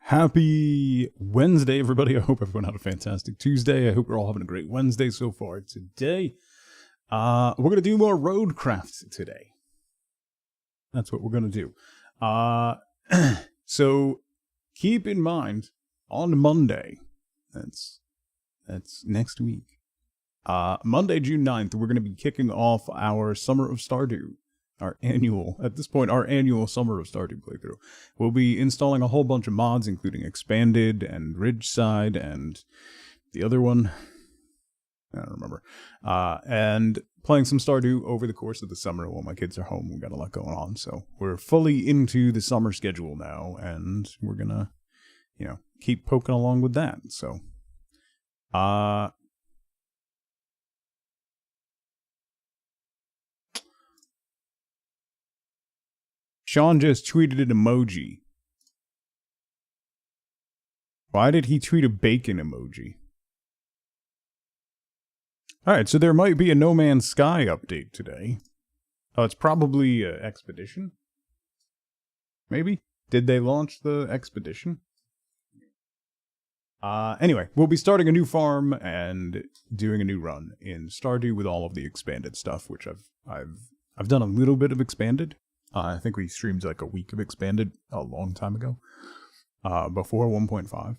Happy Wednesday, everybody. I hope everyone had a fantastic Tuesday. I hope you're all having a great Wednesday so far today. We're going to do more RoadCraft today. That's what we're going to do. So keep in mind, on Monday, that's next week, Monday, June 9th, we're going to be kicking off our Summer of Stardew. Our annual Summer of Stardew playthrough. We'll be installing a whole bunch of mods, including Expanded and Ridgeside and the other one, I don't remember, and playing some Stardew over the course of the summer while my kids are home. We've got a lot going on, so we're fully into the summer schedule now, and we're gonna, keep poking along with that. So, Sean just tweeted an emoji. Why did he tweet a bacon emoji? Alright, so there might be a No Man's Sky update today. Oh, it's probably Expedition? Maybe? Did they launch the Expedition? Anyway, we'll be starting a new farm and doing a new run in Stardew with all of the Expanded stuff, which I've done a little bit of Expanded. I think we streamed like a week of Expanded a long time ago, before 1.5.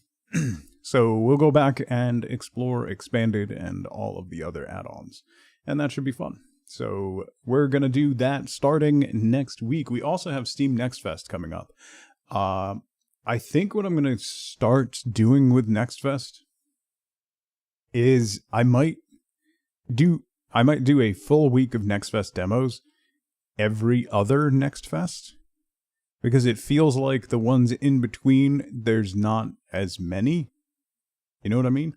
So we'll go back and explore Expanded and all of the other add-ons, and that should be fun. So we're going to do that starting next week. We also have Steam Next Fest coming up. I think what I'm going to start doing with Next Fest is I might do a full week of Next Fest demos every other Next Fest, Because it feels like the ones in between, there's not as many. You know what I mean?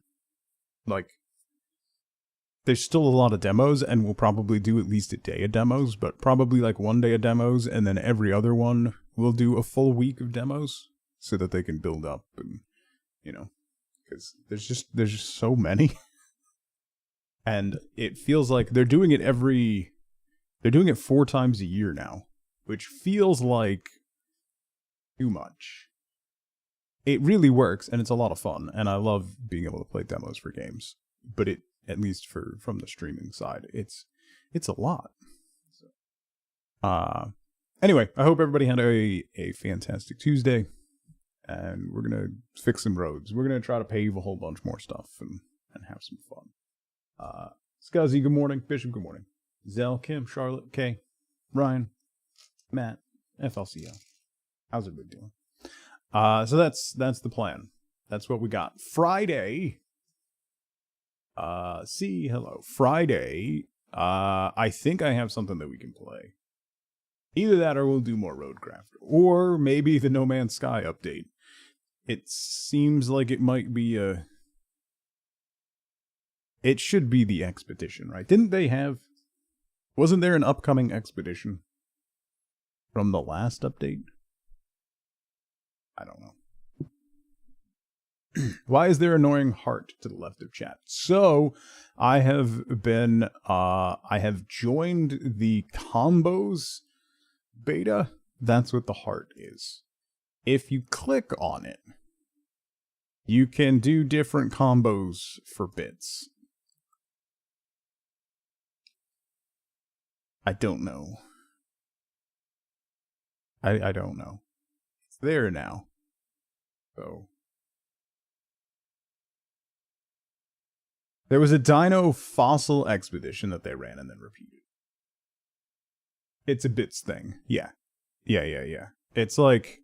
Like, there's still a lot of demos, and we'll probably do at least a day of demos, but probably like 1 day of demos, and then every other one we'll do a full week of demos so that they can build up, and you know, because there's just so many. And it feels like they're doing it 4 times a year now, which feels like too much. It really works, and it's a lot of fun, and I love being able to play demos for games. But it, at least from the streaming side, it's a lot. So, anyway, I hope everybody had a fantastic Tuesday, and we're gonna fix some roads. We're gonna try to pave a whole bunch more stuff and have some fun. Scuzzy, good morning. Bishop, good morning. Zell, Kim, Charlotte, Kay, Ryan, Matt, FLCO. How's everybody doing? So that's the plan. That's what we got. Friday. Hello. Friday. I think I have something that we can play. Either that, or we'll do more RoadCraft, or maybe the No Man's Sky update. It seems like it might be it should be the expedition, right? Wasn't there an upcoming expedition from the last update? I don't know. Why is there annoying heart to the left of chat? So, I have joined the combos beta. That's what the heart is. If you click on it, you can do different combos for bits. I don't know. I don't know. It's there now. So there was a dino fossil expedition that they ran and then repeated. It's a bits thing. Yeah. It's like,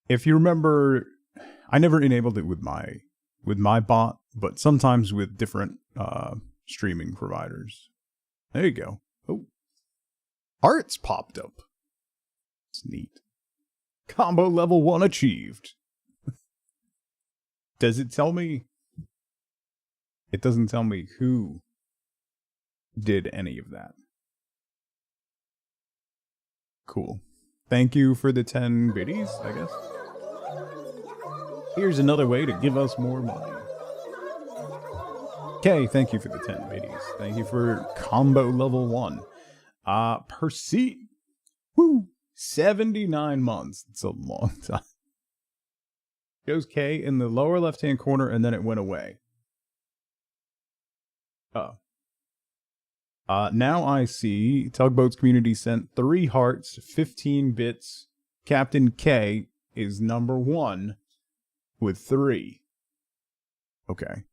if you remember, I never enabled it with my bot, but sometimes with different streaming providers. There you go. Oh, hearts popped up. It's neat. Combo level 1 achieved. Does it tell me? It doesn't tell me who did any of that. Cool. Thank you for the 10 biddies, I guess. Here's another way to give us more money. Okay, thank you for the 10 biddies. Thank you for combo level 1. Percy. Woo! 79 months. It's a long time. Shows K in the lower left-hand corner, and then it went away. Oh. Now I see Tugboats Community sent 3 hearts, 15 bits. Captain K is number 1 with 3. Okay.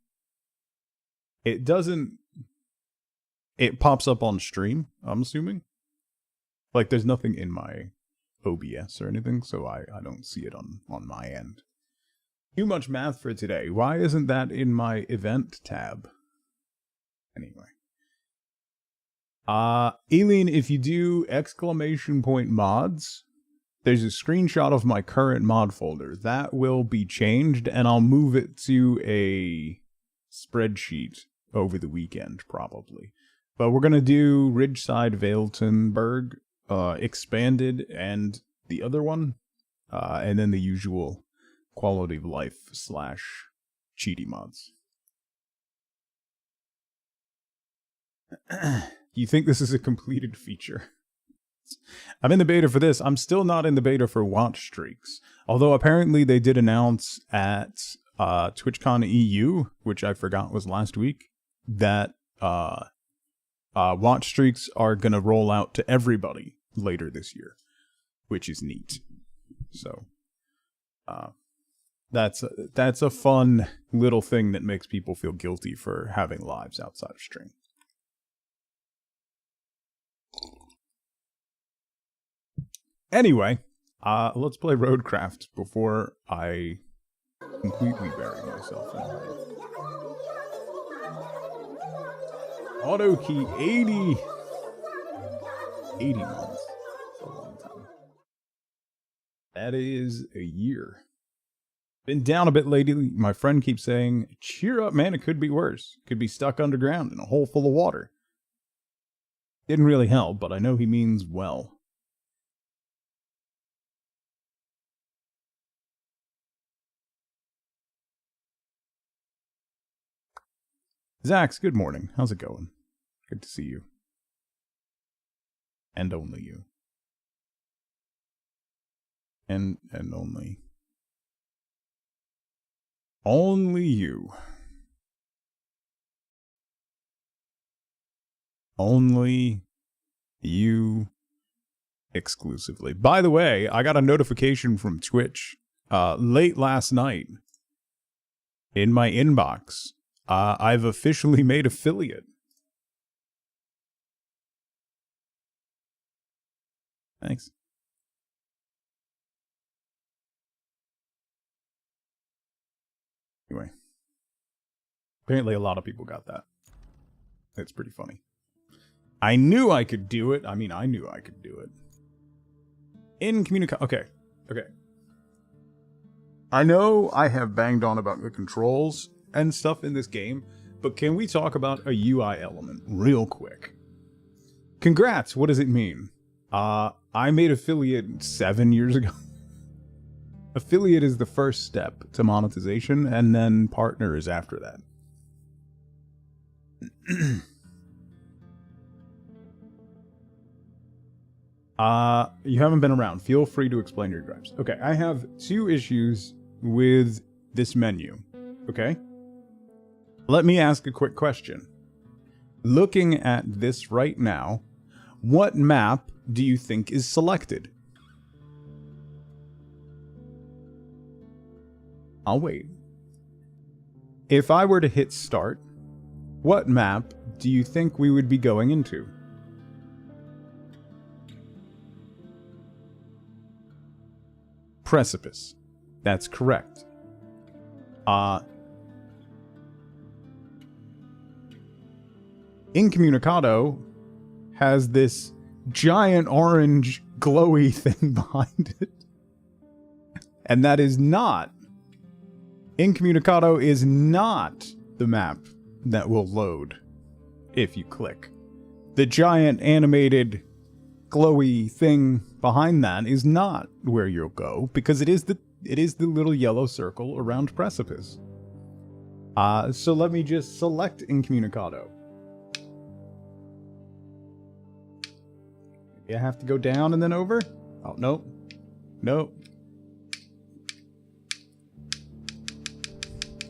It doesn't... It pops up on stream, I'm assuming. Like, there's nothing in my OBS or anything, so I don't see it on my end. Too much math for today. Why isn't that in my event tab? Anyway. Alien, if you do ! mods, there's a screenshot of my current mod folder. That will be changed, and I'll move it to a spreadsheet over the weekend, probably. But we're going to do Ridgeside Vailtonburg, expanded, and the other one, and then the usual quality of life / cheaty mods. You think this is a completed feature? I'm in the beta for this. I'm still not in the beta for watch streaks. Although apparently they did announce at TwitchCon EU, which I forgot was last week, that watch streaks are going to roll out to everybody later this year, which is neat. So that's a fun little thing that makes people feel guilty for having lives outside of stream. Anyway, let's play RoadCraft before I completely bury myself in it. Auto key 80 months. That is a year. Been down a bit lately. My friend keeps saying, cheer up, man, it could be worse. Could be stuck underground in a hole full of water. Didn't really help, but I know he means well. Zax, good morning. How's it going? Good to see you. And only you. And only. Only you. Only you exclusively. By the way, I got a notification from Twitch late last night in my inbox. I've officially made affiliate. Thanks. Anyway. Apparently a lot of people got that. It's pretty funny. I knew I could do it. I mean, I knew I could do it. Okay. I know I have banged on about the controls and stuff in this game, but can we talk about a UI element real quick? Congrats, what does it mean? I made affiliate 7 years ago. Affiliate is the first step to monetization, and then partner is after that. You haven't been around. Feel free to explain your gripes. Okay, I have 2 issues with this menu. Okay? Let me ask a quick question. Looking at this right now, what map do you think is selected? I'll wait. If I were to hit start, what map do you think we would be going into? Precipice. That's correct. Incommunicado has this giant orange glowy thing behind it. And that is not... Incommunicado is not the map that will load if you click. The giant animated glowy thing behind that is not where you'll go, because it is the little yellow circle around Precipice. So let me just select Incommunicado. Maybe I have to go down and then over? Oh, nope. Nope.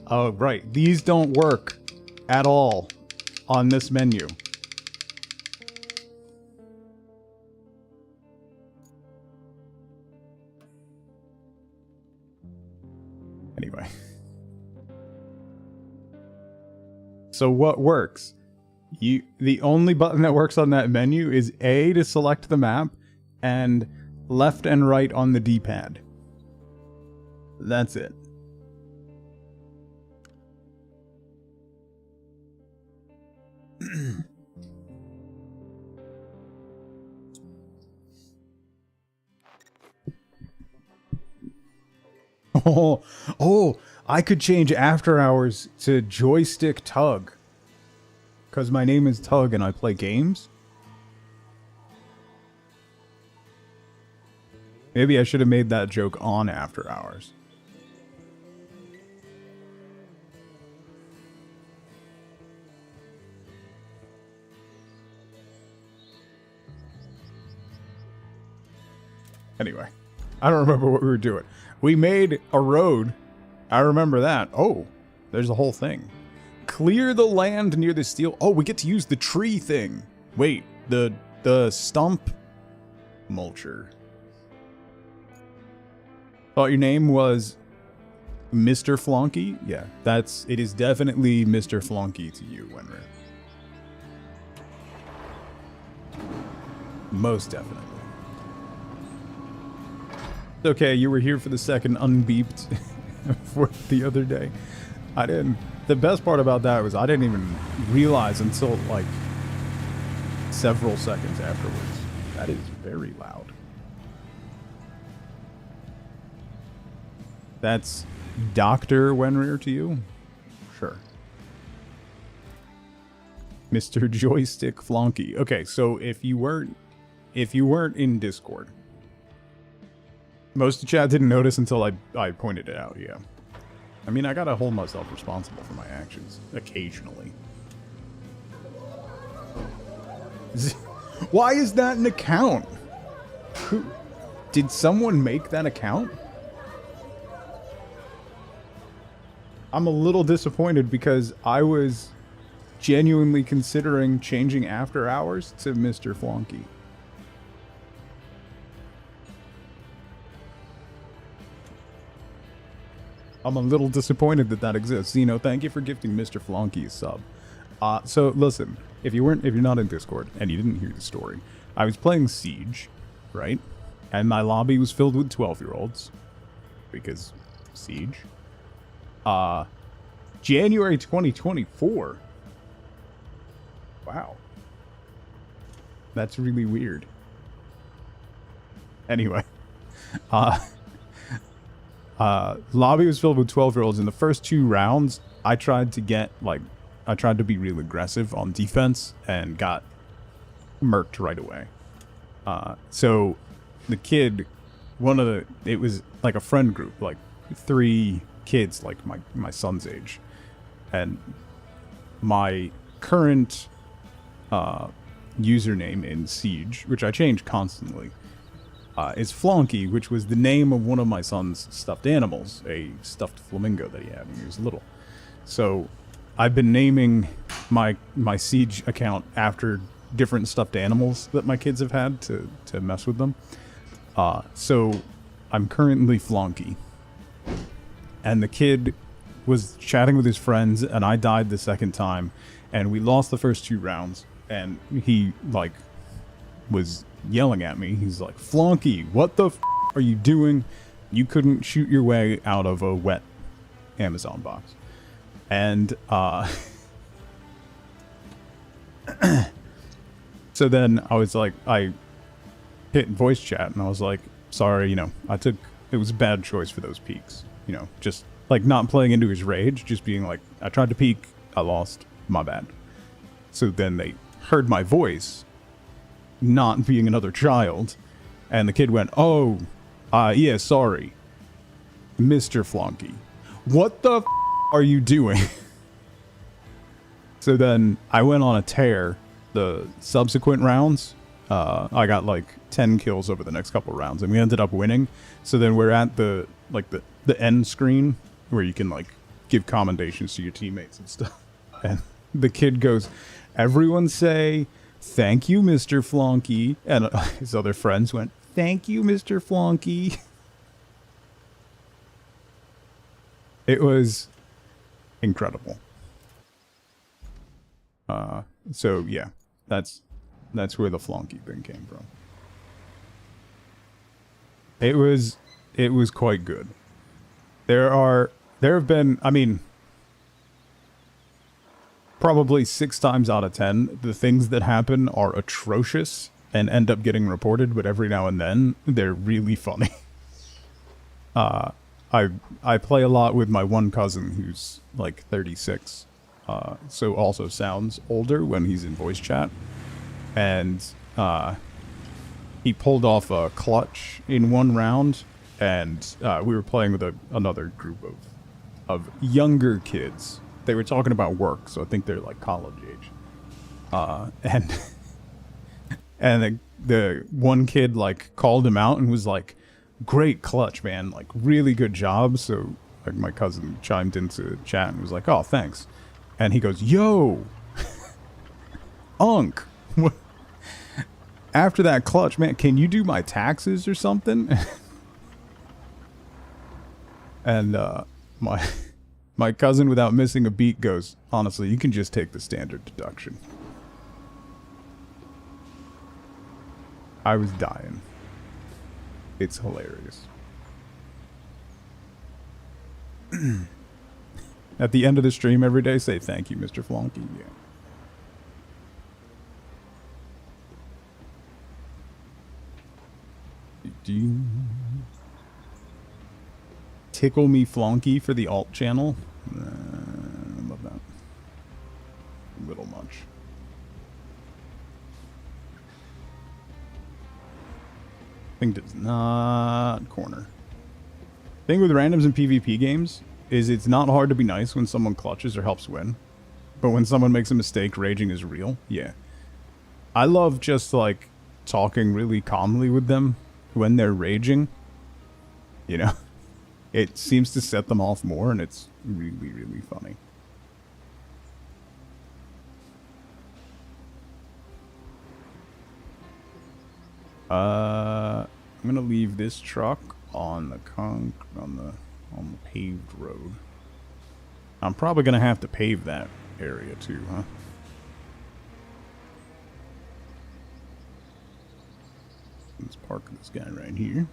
Oh, right. These don't work at all on this menu. Anyway. So what works? The only button that works on that menu is A to select the map and left and right on the D-pad. That's it. Oh, I could change after hours to joystick tug. Because my name is Tug and I play games. Maybe I should have made that joke on after hours. Anyway, I don't remember what we were doing. We made a road. I remember that. Oh, there's a whole thing. Clear the land near the steel. Oh, we get to use the tree thing. Wait, the stump mulcher. Thought your name was Mr. Flonky? Yeah, it is definitely Mr. Flonky to you, Wenry. Most definitely. Okay, you were here for the second unbeeped for the other day. I didn't. The best part about that was I didn't even realize until like several seconds afterwards. That is very loud. That's Dr. Wenrir to you? Sure. Mr. Joystick Flonky. Okay, so if you weren't in Discord, most of the chat didn't notice until I pointed it out, yeah. I mean, I gotta hold myself responsible for my actions, occasionally. Why is that an account? Who, did someone make that account? I'm a little disappointed because I was genuinely considering changing after hours to Mr. Flonky. I'm a little disappointed that that exists. Zeno, thank you for gifting Mr. Flonky a sub. So listen, if you're not in Discord and you didn't hear the story, I was playing Siege, right? And my lobby was filled with 12-year-olds because Siege. January 2024. Wow. That's really weird. Anyway, lobby was filled with 12-year-olds. In the first 2 rounds, I tried to be real aggressive on defense and got murked right away. So the kid, it was like a friend group, like 3 kids like my son's age. And my current username in Siege, which I change constantly, is Flonky, which was the name of one of my son's stuffed animals, a stuffed flamingo that he had when he was little. So I've been naming my Siege account after different stuffed animals that my kids have had to mess with them. So I'm currently Flonky. And the kid was chatting with his friends, and I died the second time, and we lost the first 2 rounds, and he, like, was yelling at me. He's like, Flonky, what the f*** are you doing? You couldn't shoot your way out of a wet Amazon box. And, so then I was like, I hit voice chat, and I was like, sorry, it was a bad choice for those peaks. Just, like, not playing into his rage, just being like, I tried to peek, I lost, my bad. So then they heard my voice, not being another child, and the kid went, oh, yeah, sorry, Mr. Flonky. What the f*** are you doing? So then I went on a tear the subsequent rounds. I got like 10 kills over the next couple rounds, and we ended up winning. So then we're at the end screen where you can like give commendations to your teammates and stuff. And the kid goes, everyone say, thank you, Mr. Flonky. And his other friends went, thank you, Mr. Flonky. It was incredible. So yeah, that's where the Flonky thing came from. It was quite good. There have been, I mean, probably 6 times out of 10, the things that happen are atrocious and end up getting reported, but every now and then they're really funny. I play a lot with my one cousin who's like 36, so also sounds older when he's in voice chat, and he pulled off a clutch in one round, and we were playing with another group of younger kids. They were talking about work, so I think they're like college age. And the one kid like called him out and was like, great clutch, man, like really good job. So like my cousin chimed into chat and was like, oh, thanks. And he goes, yo, Unk, after that clutch, man, can you do my taxes or something? And my cousin, without missing a beat, goes, honestly, you can just take the standard deduction. I was dying. It's hilarious. At the end of the stream every day, say thank you, Mr. Flonky. Yeah. Tickle Me Flonky for the alt channel. I love that. A little much. Thing does not corner. Thing with randoms in PvP games is it's not hard to be nice when someone clutches or helps win. But when someone makes a mistake, raging is real. Yeah. I love just, like, talking really calmly with them when they're raging. You know? It seems to set them off more, and it's really, really funny. I'm gonna leave this truck on the on the paved road. I'm probably gonna have to pave that area too, huh? Let's park this guy right here.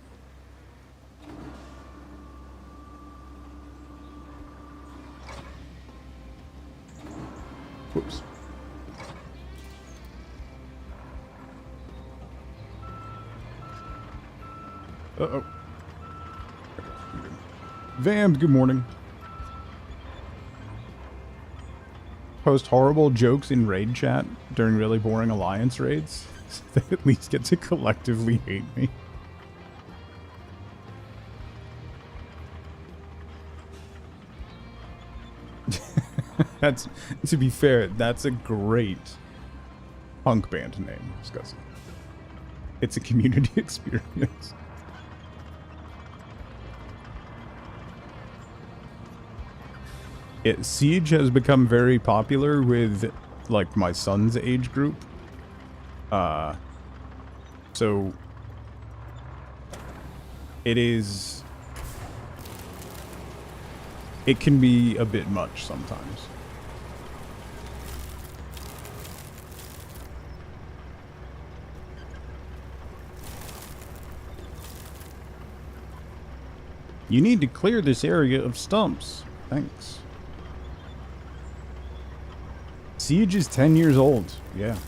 Whoops. Uh-oh. Vammed, good morning. Post horrible jokes in raid chat during really boring alliance raids. So they at least get to collectively hate me. That's, to be fair, that's a great punk band name, Scuzzy. It's a community experience. Siege has become very popular with, like, my son's age group. So it can be a bit much sometimes. You need to clear this area of stumps. Thanks. Siege is 10 years old. Yeah.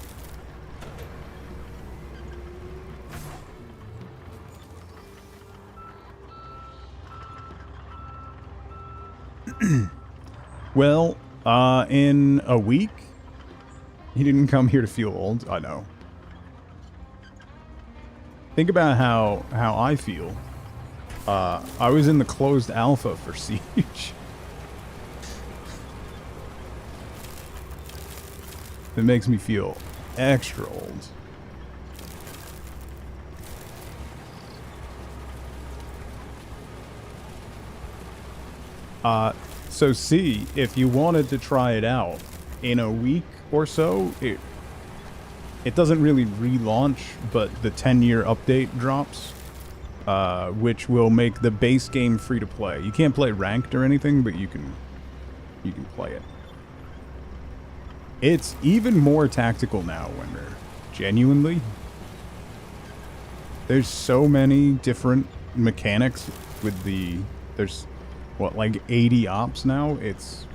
Well, in a week, he didn't come here to feel old. I know. Think about how I feel. I was in the closed alpha for Siege. It makes me feel extra old. So see, if you wanted to try it out in a week or so, it doesn't really relaunch, but the 10-year update drops, which will make the base game free to play. You can't play ranked or anything, but you can play it. It's even more tactical now, Wender. Genuinely. There's so many different mechanics with the... There's, what, like 80 ops now? It's...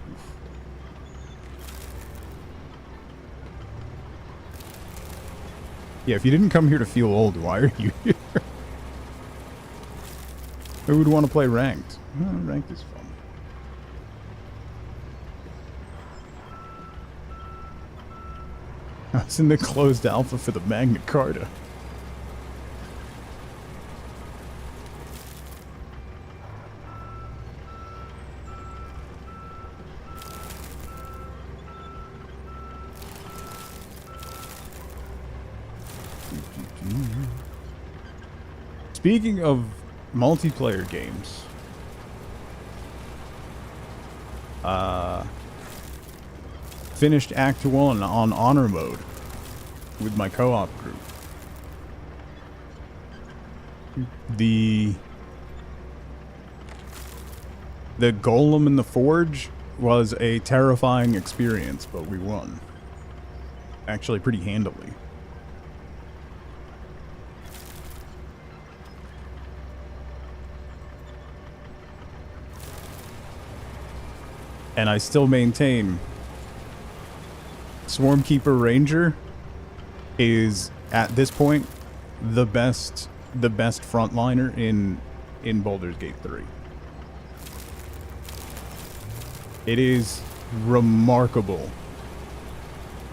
Yeah, if you didn't come here to feel old, why are you here? Who would want to play ranked? Ranked is fun. I was in the closed alpha for the Magna Carta. Speaking of multiplayer games, finished Act 1 on Honor Mode with my co-op group. The Golem in the Forge was a terrifying experience, but we won. Actually pretty handily. And I still maintain Swarmkeeper Ranger is, at this point, the best frontliner in Baldur's Gate 3. It is remarkable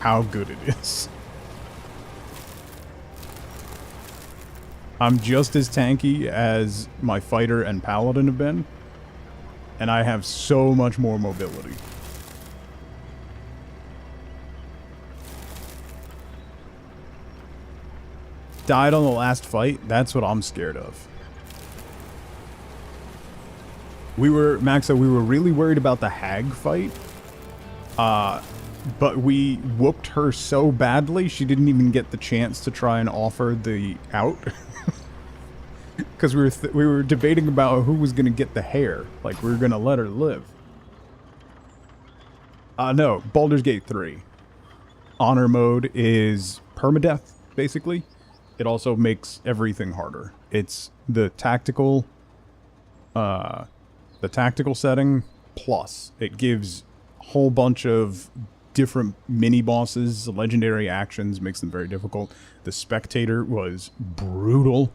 how good it is. I'm just as tanky as my fighter and paladin have been, and I have so much more mobility. Died on the last fight, that's what I'm scared of. Maxa, we were really worried about the hag fight. But we whooped her so badly, she didn't even get the chance to try and offer the out. Because we were debating about who was going to get the hair. Like, we were going to let her live. No, Baldur's Gate 3. Honor mode is permadeath, basically. It also makes everything harder. It's the tactical setting, plus it gives a whole bunch of different mini-bosses, legendary actions, makes them very difficult. The spectator was brutal.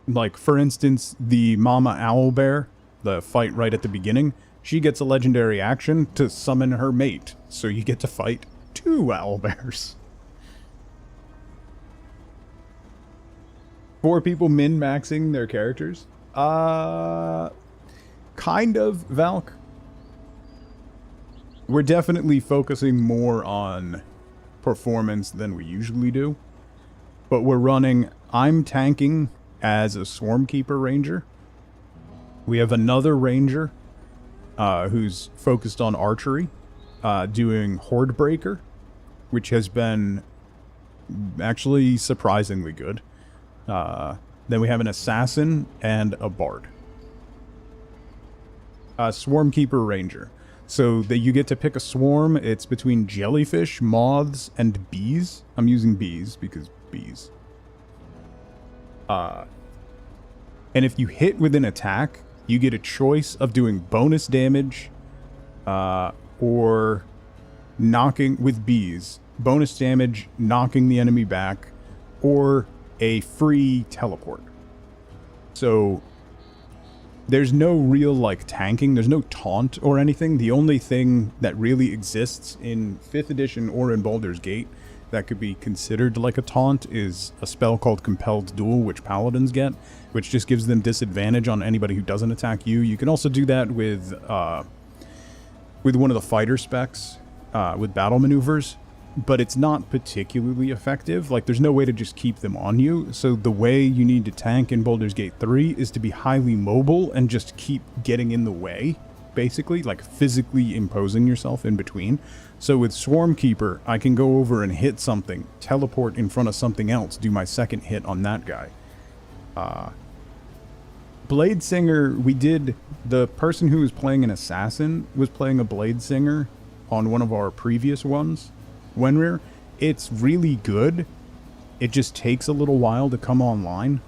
Like, for instance, the Mama Owlbear, the fight right at the beginning, she gets a legendary action to summon her mate. So you get to fight 2 owlbears. 4 people min-maxing their characters? Kind of, Valk. We're definitely focusing more on performance than we usually do. But we're running... I'm tanking as a Swarmkeeper Ranger. We have another Ranger who's focused on archery, doing Hordebreaker, which has been actually surprisingly good. Then we have an Assassin and a Bard. Swarmkeeper Ranger. So that you get to pick a swarm. It's between jellyfish, moths, and bees. I'm using bees because bees. And if you hit with an attack, you get a choice of doing bonus damage, or knocking with bees. Bonus damage, knocking the enemy back, or a free teleport. So there's no real, like, tanking. There's no taunt or anything. The only thing that really exists in 5th edition or in Baldur's Gate that could be considered like a taunt is a spell called Compelled Duel, which paladins get, which just gives them disadvantage on anybody who doesn't attack you. You can also do that with one of the fighter specs, with battle maneuvers, but it's not particularly effective. Like, there's no way to just keep them on you. So the way you need to tank in Baldur's Gate 3 is to be highly mobile and just keep getting in the way, basically, like physically imposing yourself in between. So with Swarmkeeper, I can go over and hit something, teleport in front of something else, do my second hit on that guy. Blade Singer, we did... The person who was playing an Assassin was playing a Blade Singer on one of our previous ones. Wenrir, it's really good. It just takes a little while to come online.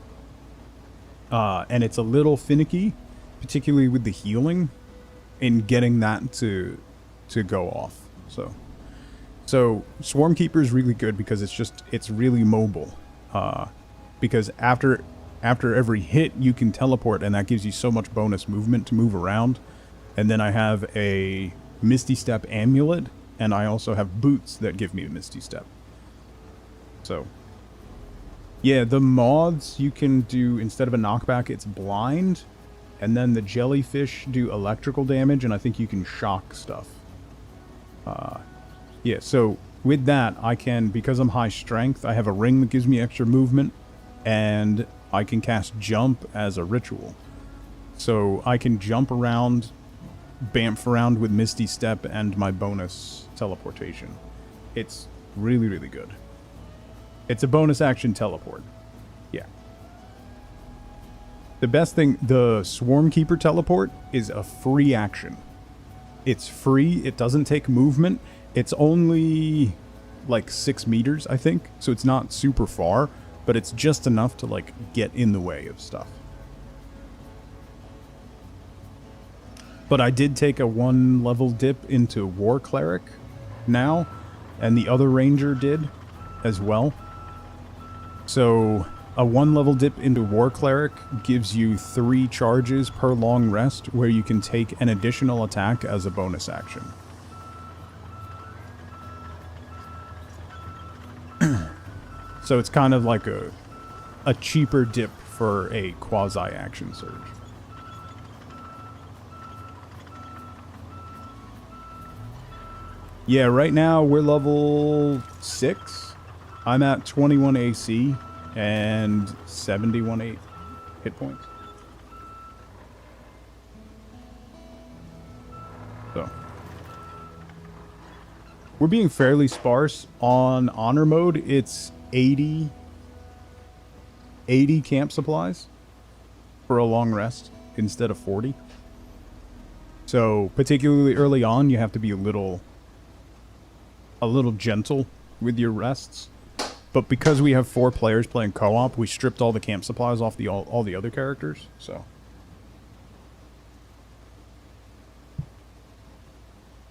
And it's a little finicky, particularly with the healing, in getting that to go off. So Swarmkeeper is really good because it's really mobile. Because after every hit, you can teleport, and that gives you so much bonus movement to move around. And then I have a Misty Step amulet, and I also have boots that give me a Misty Step. So, yeah, the moths you can do, instead of a knockback, it's blind. And then the jellyfish do electrical damage, and I think you can shock stuff. Yeah, so with that, I can, because I'm high strength, I have a ring that gives me extra movement, and I can cast Jump as a ritual. So I can jump around, bamf around with Misty Step and my bonus teleportation. It's really, really good. It's a bonus action teleport. Yeah. The best thing, the Swarmkeeper teleport is a free action. It's free, it doesn't take movement. It's only like 6 meters, I think. So it's not super far, but it's just enough to like get in the way of stuff. But I did take a 1 level dip into War Cleric now, and the other Ranger did as well. So A 1-level dip into War Cleric gives you 3 charges per long rest, where you can take an additional attack as a bonus action. So it's kind of like a cheaper dip for a quasi-action surge. Yeah, right now we're level 6. I'm at 21 AC and 71 hit points. So we're being fairly sparse. On honor mode, it's 80 camp supplies for a long rest instead of 40. So particularly early on, you have to be a little gentle with your rests. But because we have 4 players playing co-op, we stripped all the camp supplies off all the other characters. So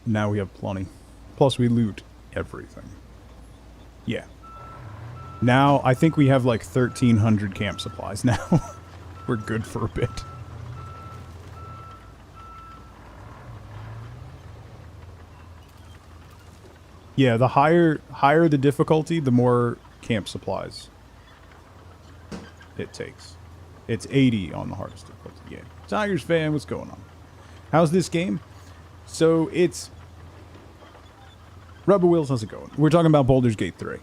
now we have plenty. Plus we loot everything. Yeah. Now I think we have like 1,300 camp supplies now. We're good for a bit. Yeah, the higher the difficulty, the more camp supplies it takes. It's 80 on the hardest difficulty. Yeah. Tigers fan, what's going on? How's this game? So it's Rubber Wheels, how's it going? We're talking about Baldur's Gate 3.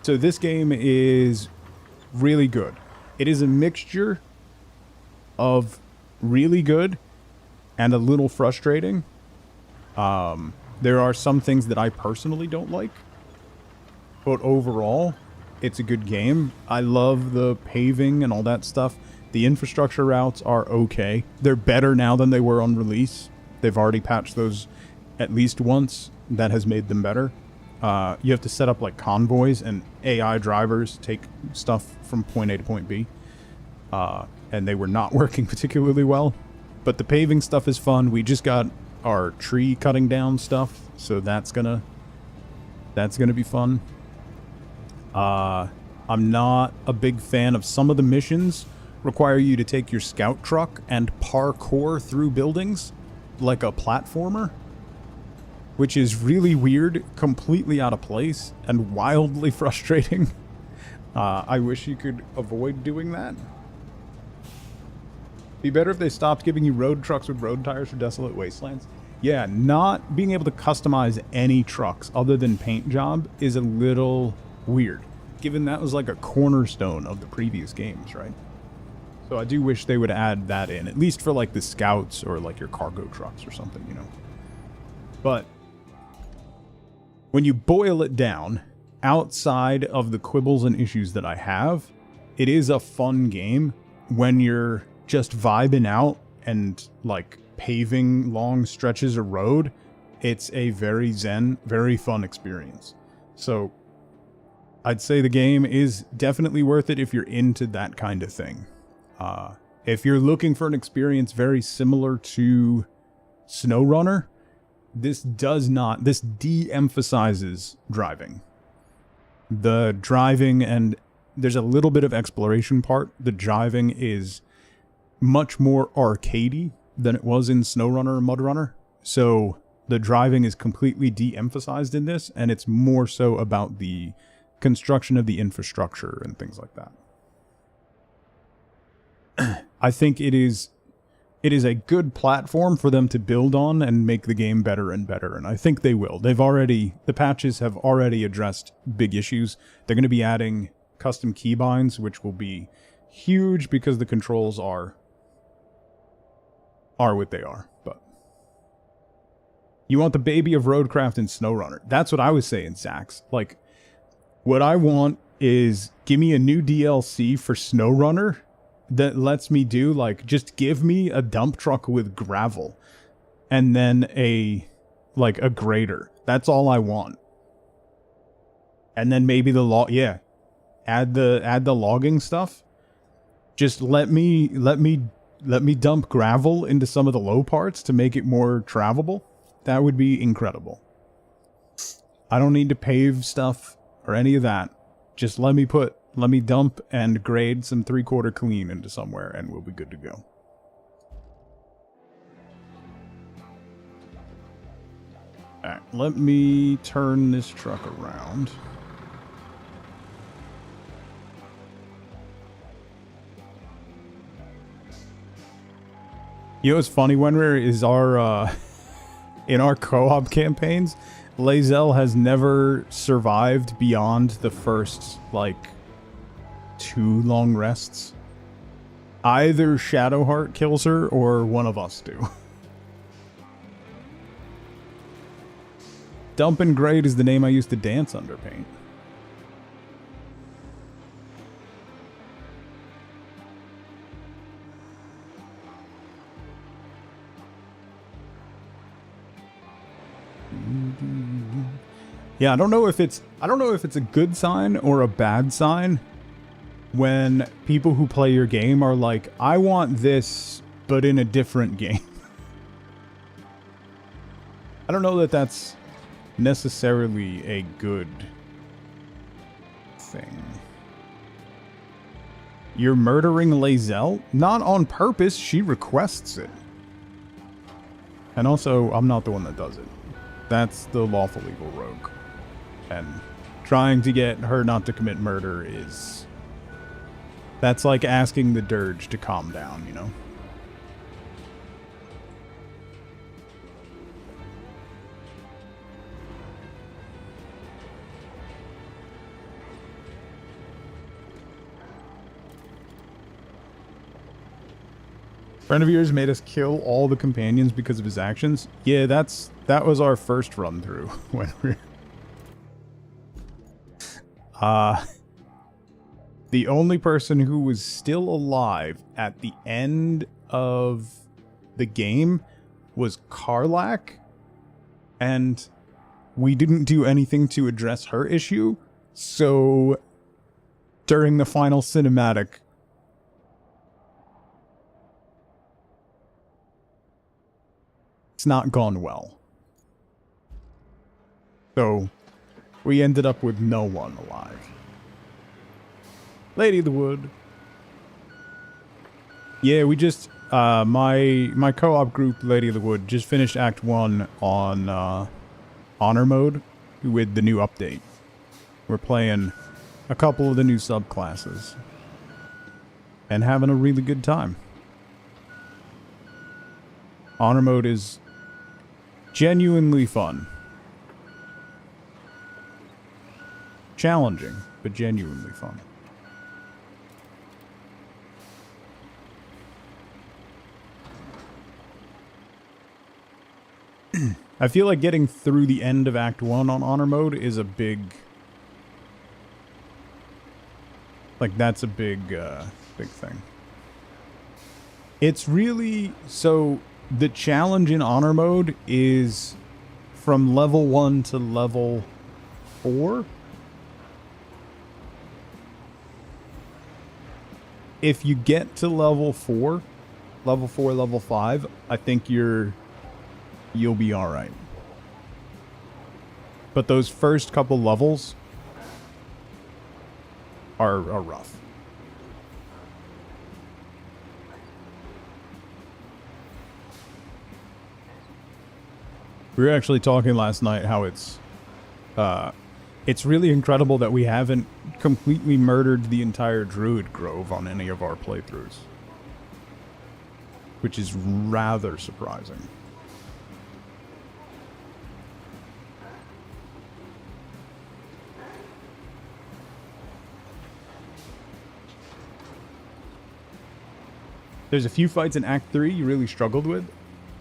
So this game is really good. It is a mixture of really good and a little frustrating. There are some things that I personally don't like, but overall, it's a good game. I love the paving and all that stuff. The infrastructure routes are okay. They're better now than they were on release. They've already patched those at least once. That has made them better. You have to set up like convoys, and AI drivers take stuff from point A to point B. And they were not working particularly well. But the paving stuff is fun. We just got our tree cutting down stuff, so that's gonna be fun. I'm not a big fan of some of the missions require you to take your scout truck and parkour through buildings like a platformer, which is really weird, completely out of place, and wildly frustrating. I wish you could avoid doing that. Be better if they stopped giving you road trucks with road tires for desolate wastelands. Yeah, not being able to customize any trucks other than paint job is a little weird, given that was like a cornerstone of the previous games, right? So I do wish they would add that in, at least for like the scouts or like your cargo trucks or something, you know. But when you boil it down, outside of the quibbles and issues that I have, it is a fun game when you're just vibing out and like paving long stretches of road. It's a very zen, very fun experience. So I'd say the game is definitely worth it if you're into that kind of thing. If you're looking for an experience very similar to SnowRunner, this de-emphasizes driving. The driving, and there's a little bit of exploration part. The driving is much more arcadey than it was in SnowRunner and MudRunner. So the driving is completely de-emphasized in this, and it's more so about the construction of the infrastructure and things like that. I think it is a good platform for them to build on and make the game better and better, and I think they will. The patches have already addressed big issues. They're going to be adding custom keybinds, which will be huge because the controls are what they are. But you want the baby of RoadCraft and SnowRunner. That's what I was saying, Zax. Like, what I want is give me a new DLC for SnowRunner that lets me do, like, just give me a dump truck with gravel and then a grader. That's all I want. And then maybe add the logging stuff. Just let me dump gravel into some of the low parts to make it more travelable. That would be incredible. I don't need to pave stuff or any of that. Just let me dump and grade some 3/4 clean into somewhere, and we'll be good to go. Alright, let me turn this truck around. You know what's funny, Wenrer, is our, in our co-op campaigns, Lae'zel has never survived beyond the first, like, 2 long rests. Either Shadowheart kills her, or one of us do. Dump and Grade is the name I used to dance under paint. Yeah, I don't know if it's a good sign or a bad sign when people who play your game are like, I want this, but in a different game. I don't know that that's necessarily a good thing. You're murdering Lae'zel? Not on purpose, she requests it. And also, I'm not the one that does it. That's the lawful evil rogue. And trying to get her not to commit murder is... That's like asking the dirge to calm down, you know? Friend of yours made us kill all the companions because of his actions. Yeah, that was our first run through when we the only person who was still alive at the end of the game was Karlak, and we didn't do anything to address her issue, so during the final cinematic, it's not gone well. So, we ended up with no one alive. Lady of the Wood. Yeah, we just, my co-op group, Lady of the Wood, just finished Act 1 on, Honor Mode with the new update. We're playing a couple of the new subclasses. And having a really good time. Honor Mode is genuinely fun. Challenging, but genuinely fun. I feel like getting through the end of Act 1 on Honor Mode is a big... Like, that's a big thing. It's really... So, the challenge in Honor Mode is from level 1 to level 4. If you get to level 4, level 5, I think you'll be alright. But those first couple levels are rough. We were actually talking last night how it's really incredible that we haven't completely murdered the entire Druid Grove on any of our playthroughs. Which is rather surprising. There's a few fights in Act 3 you really struggled with.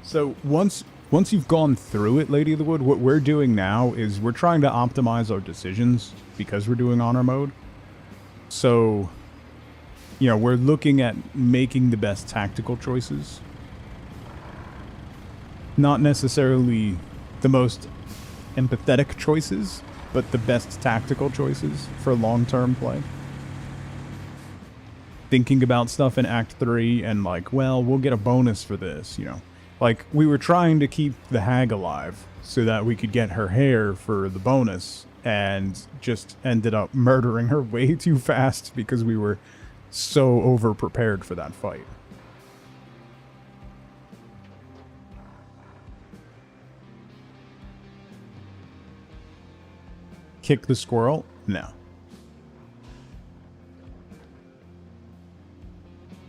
So once you've gone through it, Lady of the Wood, what we're doing now is we're trying to optimize our decisions because we're doing Honor Mode. So, you know, we're looking at making the best tactical choices. Not necessarily the most empathetic choices, but the best tactical choices for long-term play. Thinking about stuff in Act 3 and like, well, we'll get a bonus for this, you know. Like, we were trying to keep the hag alive so that we could get her hair for the bonus, and just ended up murdering her way too fast because we were so over-prepared for that fight. Kick the squirrel? No.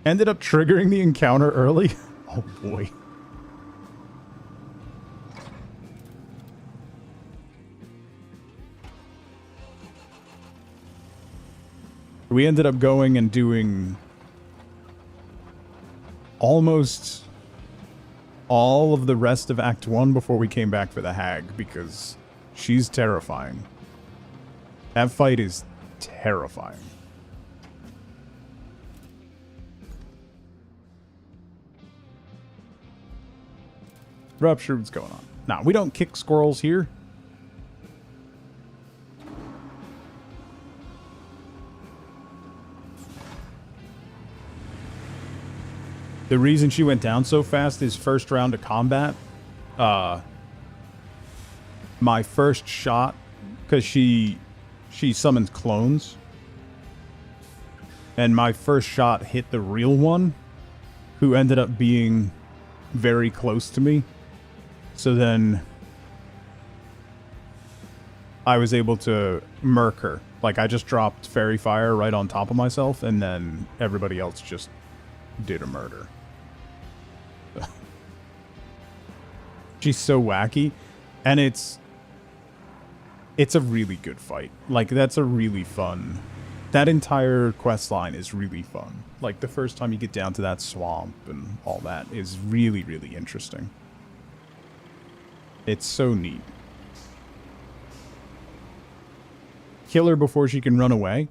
Ended up triggering the encounter early? Oh boy. We ended up going and doing almost all of the rest of Act 1 before we came back for the hag, because she's terrifying. That fight is terrifying. Rupture, what's going on? Nah, we don't kick squirrels here. The reason she went down so fast is first round of combat. My first shot, because she summons clones, and my first shot hit the real one, who ended up being very close to me. So then I was able to murk her. Like, I just dropped fairy fire right on top of myself, and then everybody else just did a murder. She's so wacky, and it's a really good fight. Like, that's a really fun... That entire quest line is really fun. Like, the first time you get down to that swamp and all that is really, really interesting. It's so neat. Kill her before she can run away,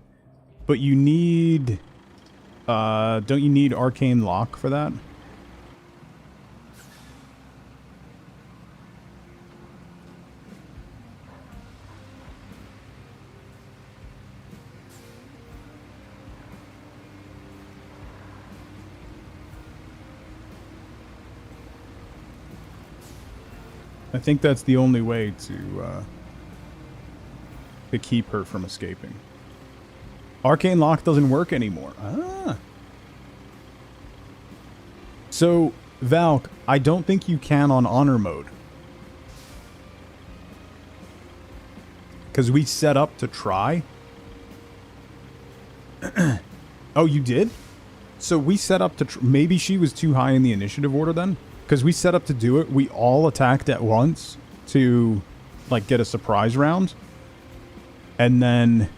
but you need... don't you need Arcane Lock for that? I think that's the only way to keep her from escaping. Arcane Lock doesn't work anymore. Ah. So, Valk, I don't think you can on Honor Mode. Because we set up to try. Oh, you did? So we set up to... Maybe she was too high in the initiative order then? Because we set up to do it, we all attacked at once to, like, get a surprise round. And then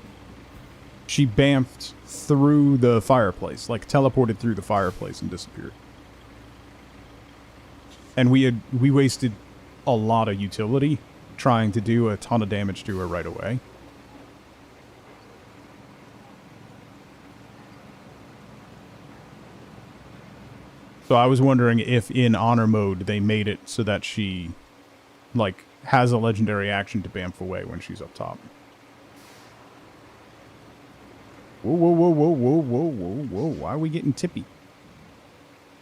she bamfed through the fireplace, like, teleported through the fireplace and disappeared. And we wasted a lot of utility trying to do a ton of damage to her right away. So I was wondering if in Honor Mode they made it so that she, like, has a legendary action to bamf away when she's up top. Whoa, whoa, whoa, whoa, whoa, whoa, whoa, whoa. Why are we getting tippy?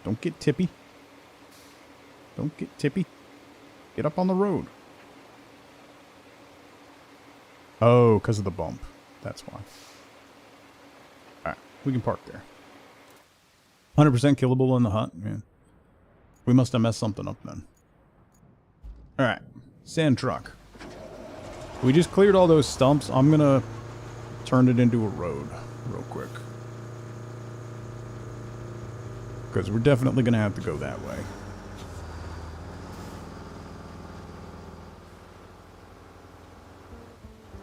Don't get tippy. Don't get tippy. Get up on the road. Oh, because of the bump. That's why. Alright, we can park there. 100% killable in the hut? Yeah. We must have messed something up then. Alright. Sand truck. We just cleared all those stumps. I'm gonna turn it into a road real quick. Because we're definitely gonna have to go that way.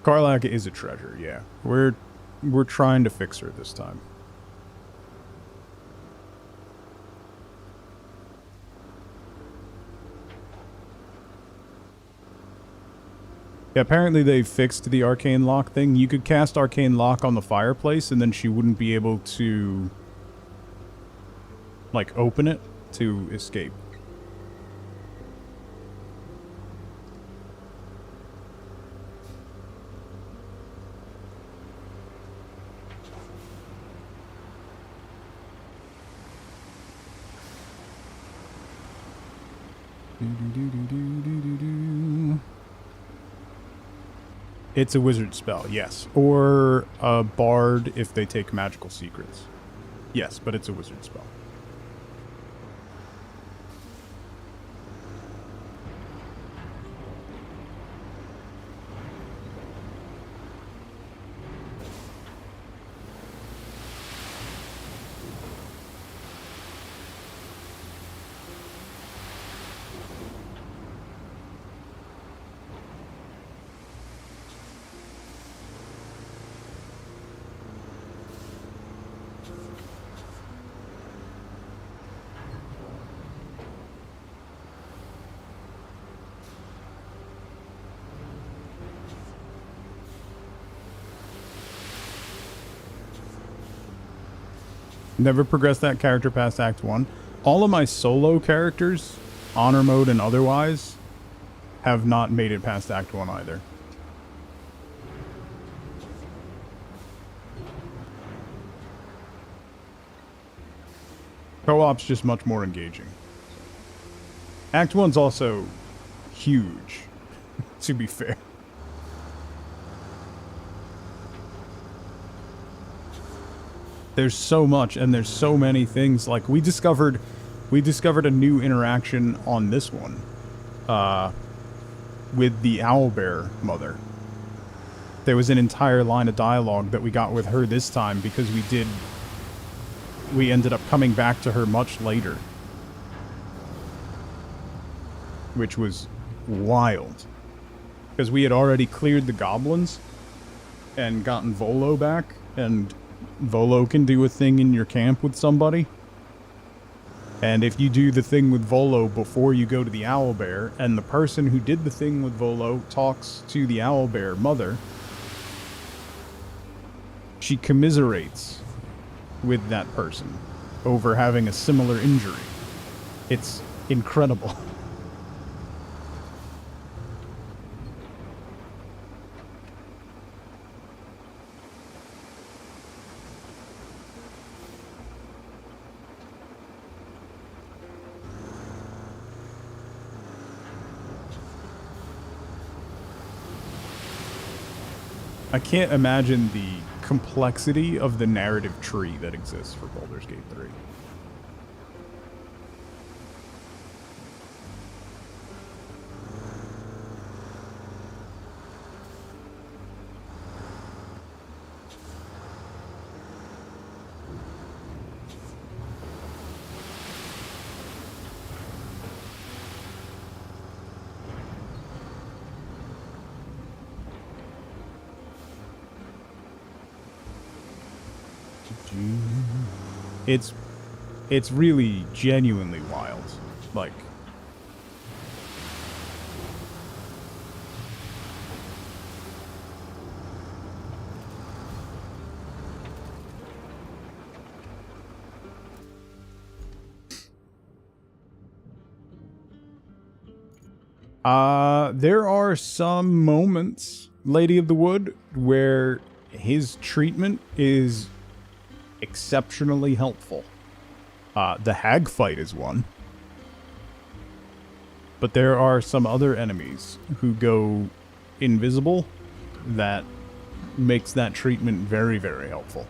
Karlak is a treasure, yeah. We're trying to fix her this time. Yeah, apparently they fixed the Arcane Lock thing. You could cast Arcane Lock on the fireplace, and then she wouldn't be able to, like, open it to escape. It's a wizard spell, yes. Or a bard if they take magical secrets. Yes, but it's a wizard spell. Never progressed that character past Act 1. All of my solo characters, honor mode and otherwise, have not made it past Act 1 either. Co-op's just much more engaging. Act 1's also huge, to be fair. There's so much, and there's so many things. Like, we discovered a new interaction on this one, with the owlbear mother. There was an entire line of dialogue that we got with her this time because we ended up coming back to her much later, which was wild because we had already cleared the goblins and gotten Volo back, and Volo can do a thing in your camp with somebody. And if you do the thing with Volo before you go to the owlbear, and the person who did the thing with Volo talks to the owlbear mother, she commiserates with that person over having a similar injury. It's incredible. I can't imagine the complexity of the narrative tree that exists for Baldur's Gate 3. It's really genuinely wild. Like, there are some moments, Lady of the Wood, where his treatment is exceptionally helpful. The hag fight is one. But there are some other enemies who go invisible that makes that treatment very, very helpful.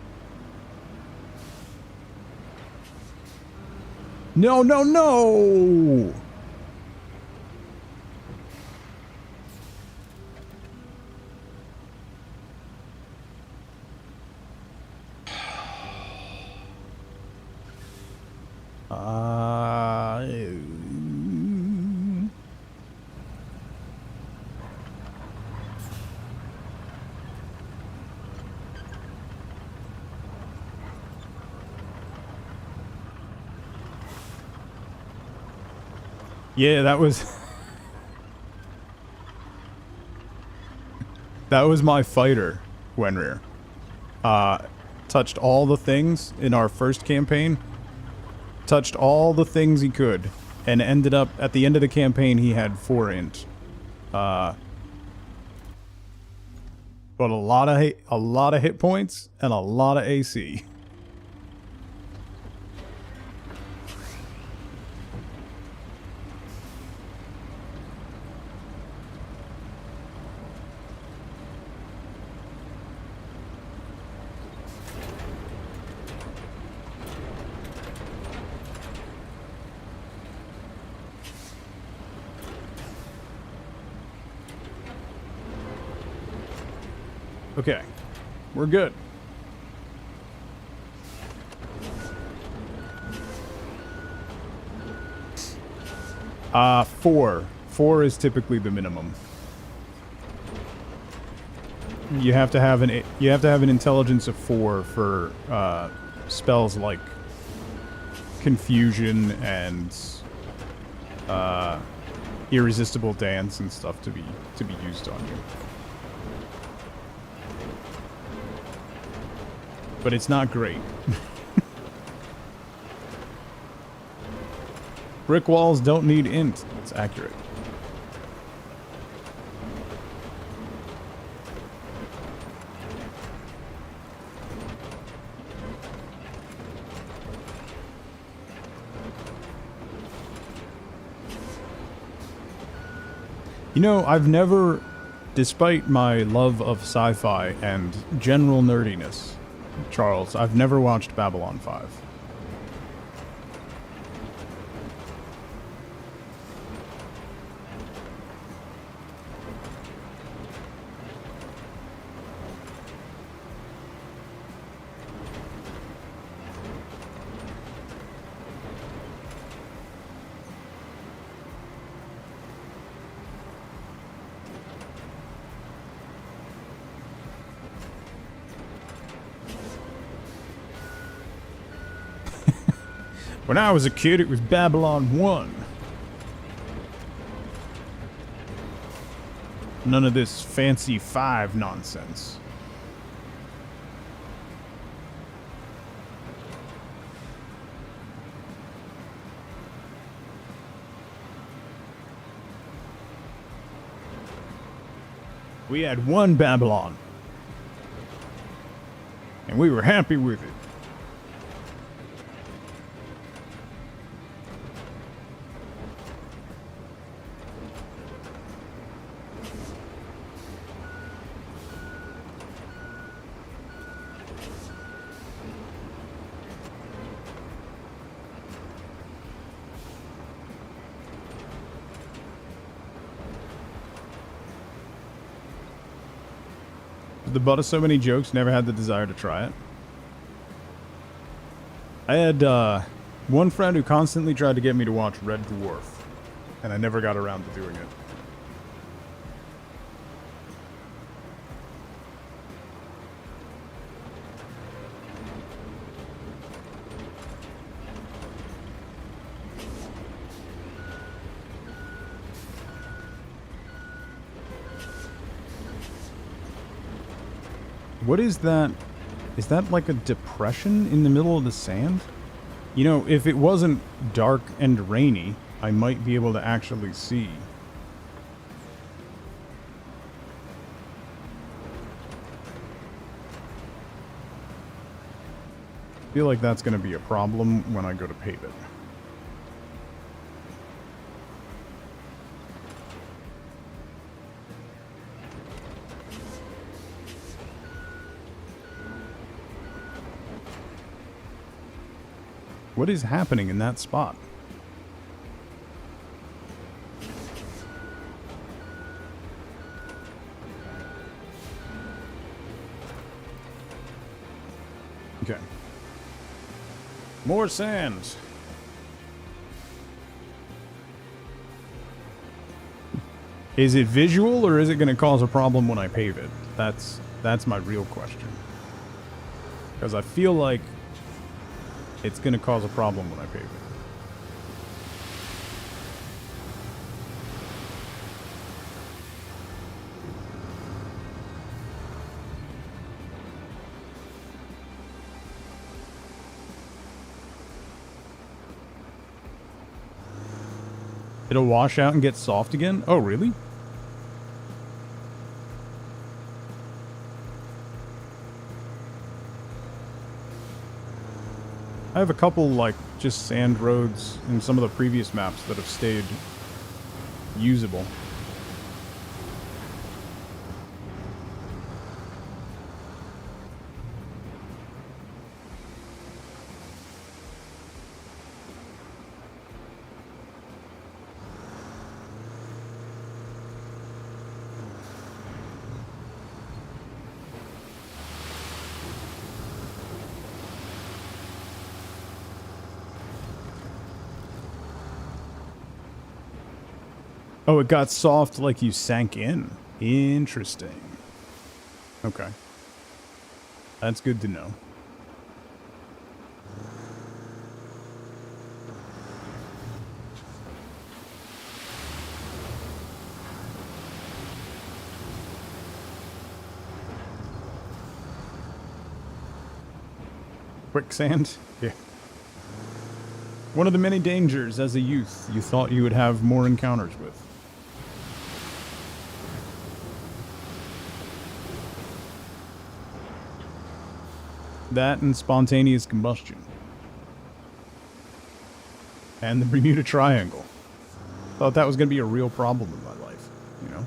No, no, no! Yeah, that was... that was my fighter, Wenrir. Touched all the things in our first campaign. Touched all the things he could. And ended up, at the end of the campaign, he had 4 int. But a lot of hit points and a lot of AC. Okay. We're good. Four. 4 is typically the minimum. You have to have an intelligence of 4 for spells like confusion and irresistible dance and stuff to be used on you. But it's not great. Brick walls don't need int. That's accurate. You know, I've never, despite my love of sci-fi and general nerdiness, Charles, I've never watched Babylon 5. When I was a kid, it was Babylon 1. None of this fancy 5 nonsense. We had one Babylon. And we were happy with it. The butt of so many jokes, never had the desire to try it. I had one friend who constantly tried to get me to watch Red Dwarf, and I never got around to doing it. What is that? Is that like a depression in the middle of the sand? You know, if it wasn't dark and rainy, I might be able to actually see. I feel like that's going to be a problem when I go to pave it. What is happening in that spot? Okay. More sand. Is it visual or is it going to cause a problem when I pave it? That's my real question. Because I feel like it's going to cause a problem when I pave it. It'll wash out and get soft again? Oh, really? I have a couple, like, just sand roads in some of the previous maps that have stayed usable. Oh, it got soft like you sank in. Interesting. Okay. That's good to know. Quicksand? Yeah. One of the many dangers as a youth you thought you would have more encounters with. That and spontaneous combustion. And the Bermuda Triangle. Thought that was going to be a real problem in my life, you know?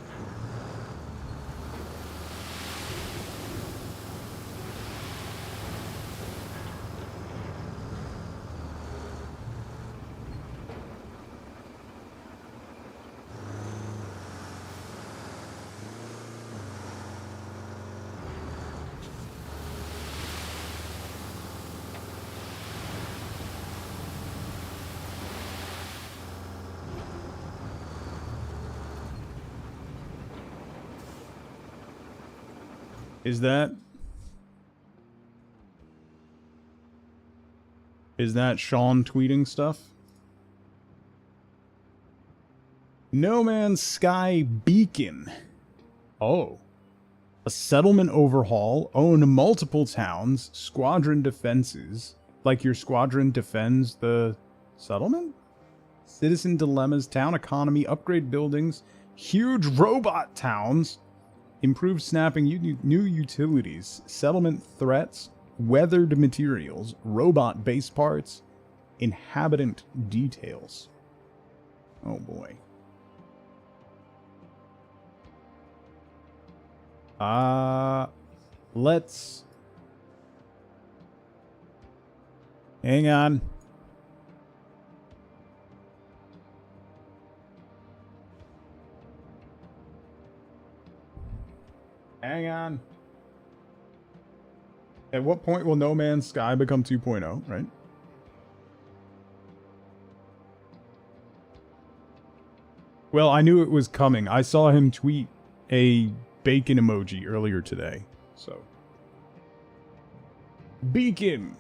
Is that Sean tweeting stuff? No Man's Sky Beacon. Oh. A settlement overhaul. Own multiple towns. Squadron defenses. Like your squadron defends the settlement? Citizen dilemmas. Town economy. Upgrade buildings. Huge robot towns. Improved snapping, new utilities, settlement threats, weathered materials, robot base parts, inhabitant details. Oh boy. Let's... Hang on. Hang on. At what point will No Man's Sky become 2.0, right? Well, I knew it was coming. I saw him tweet a bacon emoji earlier today, so. Beacon!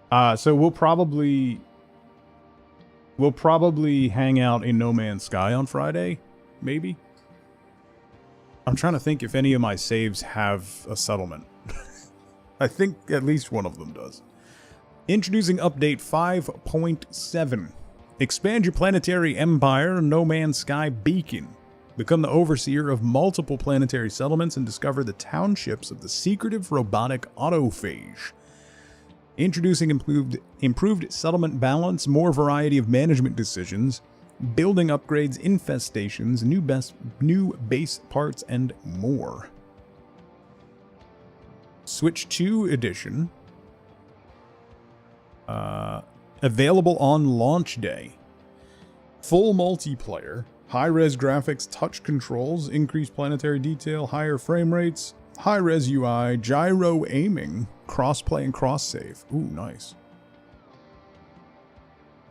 So we'll probably hang out in No Man's Sky on Friday, maybe? I'm trying to think if any of my saves have a settlement. I think at least one of them does. Introducing update 5.7. Expand your planetary empire, No Man's Sky Beacon. Become the overseer of multiple planetary settlements and discover the townships of the secretive robotic autophage. Introducing improved settlement balance, more variety of management decisions, building upgrades, infestations, new base parts, and more. Switch 2 edition. Available on launch day. Full multiplayer, high-res graphics, touch controls, increased planetary detail, higher frame rates, high-res UI, gyro aiming, cross-play and cross-save. Ooh, nice.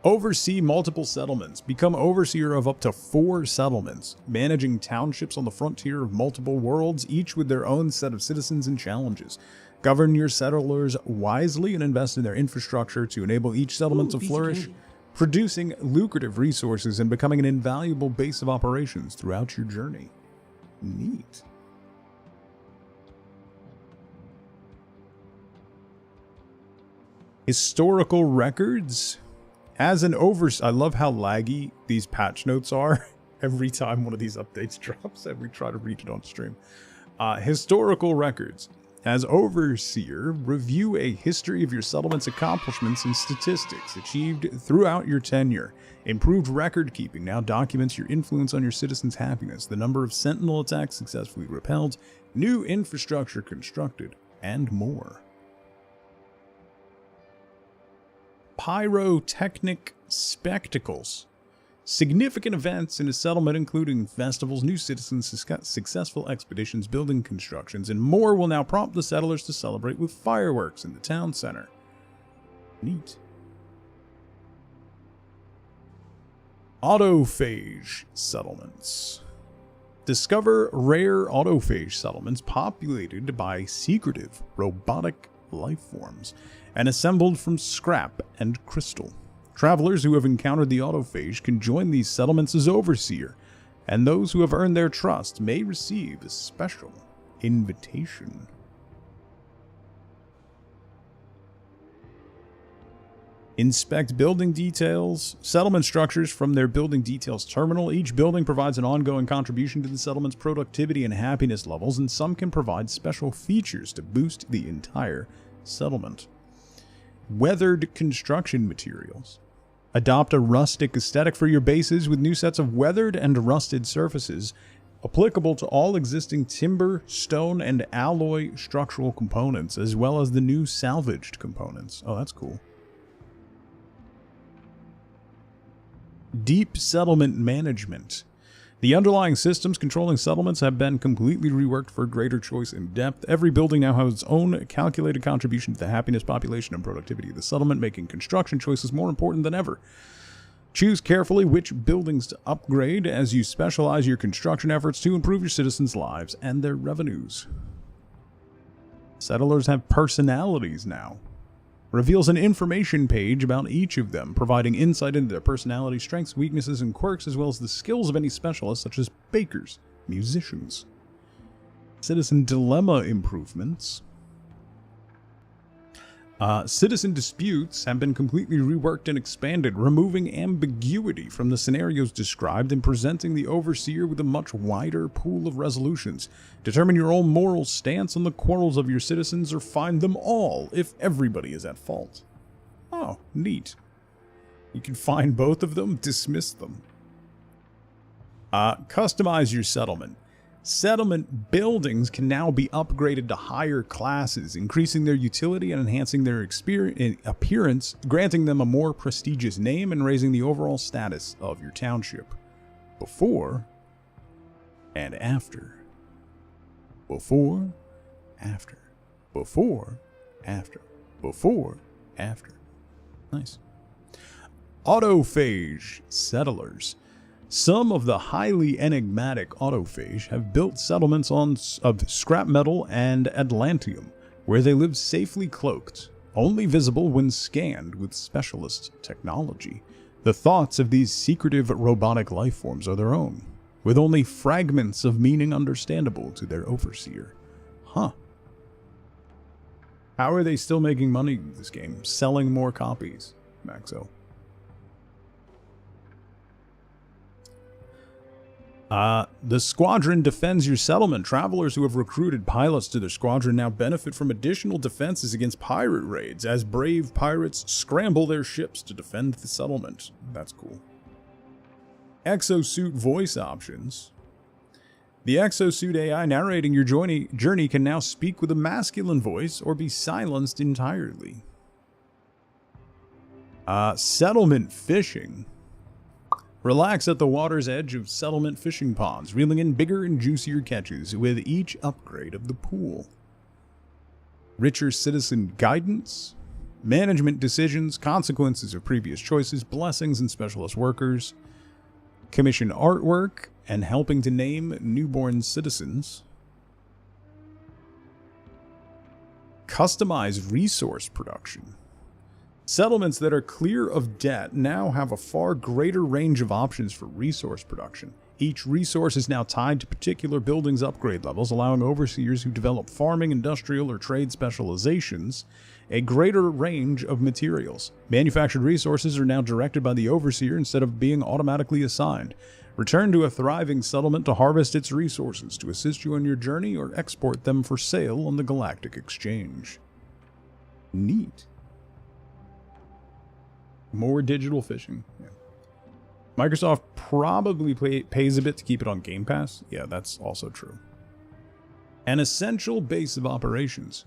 Oversee multiple settlements. Become overseer of up to 4 settlements, managing townships on the frontier of multiple worlds, each with their own set of citizens and challenges. Govern your settlers wisely and invest in their infrastructure to enable each settlement to flourish, producing lucrative resources and becoming an invaluable base of operations throughout your journey. Neat. Historical records. As an I love how laggy these patch notes are every time one of these updates drops, and we try to read it on stream. Historical records. As overseer, review a history of your settlement's accomplishments and statistics achieved throughout your tenure. Improved record keeping now documents your influence on your citizens' happiness, the number of sentinel attacks successfully repelled, new infrastructure constructed, and more. Pyrotechnic spectacles. Significant events in a settlement including festivals, new citizens, successful expeditions, building constructions, and more will now prompt the settlers to celebrate with fireworks in the town center. Neat. Autophage settlements. Discover rare autophage settlements populated by secretive robotic life forms and assembled from scrap and crystal. Travelers who have encountered the autophage can join these settlements as overseer, and those who have earned their trust may receive a special invitation. Inspect building details, settlement structures from their building details terminal. Each building provides an ongoing contribution to the settlement's productivity and happiness levels, and some can provide special features to boost the entire settlement. Weathered construction materials. Adopt a rustic aesthetic for your bases with new sets of weathered and rusted surfaces applicable to all existing timber, stone, and alloy structural components, as well as the new salvaged components. Oh, that's cool. Deep settlement management. The underlying systems controlling settlements have been completely reworked for greater choice and depth. Every building now has its own calculated contribution to the happiness, population, and productivity of the settlement, making construction choices more important than ever. Choose carefully which buildings to upgrade as you specialize your construction efforts to improve your citizens' lives and their revenues. Settlers have personalities now. Reveals an information page about each of them, providing insight into their personality, strengths, weaknesses, and quirks, as well as the skills of any specialists, such as bakers, musicians. Citizen dilemma improvements. Citizen disputes have been completely reworked and expanded, removing ambiguity from the scenarios described and presenting the overseer with a much wider pool of resolutions. Determine your own moral stance on the quarrels of your citizens, or find them all if everybody is at fault. Oh, neat. You can find both of them, dismiss them. Customize your settlement. Settlement buildings can now be upgraded to higher classes, increasing their utility and enhancing their appearance, granting them a more prestigious name and raising the overall status of your township. Before and after. Before, after. Before, after. Before, after. Nice. Autophage settlers. Some of the highly enigmatic autophage have built settlements of scrap metal and atlantium, where they live safely cloaked, only visible when scanned with specialist technology. The thoughts of these secretive robotic life forms are their own, with only fragments of meaning understandable to their overseer. Huh. How are they still making money with this game? Selling more copies, Maxo. The squadron defends your settlement. Travelers who have recruited pilots to their squadron now benefit from additional defenses against pirate raids as brave pirates scramble their ships to defend the settlement. That's cool. Exosuit voice options. The Exosuit AI narrating your journey can now speak with a masculine voice or be silenced entirely. Settlement fishing. Relax at the water's edge of settlement fishing ponds, reeling in bigger and juicier catches with each upgrade of the pool. Richer citizen guidance, management decisions, consequences of previous choices, blessings and specialist workers, commission artwork, and helping to name newborn citizens. Customized resource production. Settlements that are clear of debt now have a far greater range of options for resource production. Each resource is now tied to particular buildings' upgrade levels, allowing overseers who develop farming, industrial, or trade specializations a greater range of materials. Manufactured resources are now directed by the overseer instead of being automatically assigned. Return to a thriving settlement to harvest its resources to assist you on your journey or export them for sale on the Galactic Exchange. Neat. More digital fishing. Yeah. Microsoft probably pays a bit to keep it on Game Pass. Yeah, that's also true. An essential base of operations.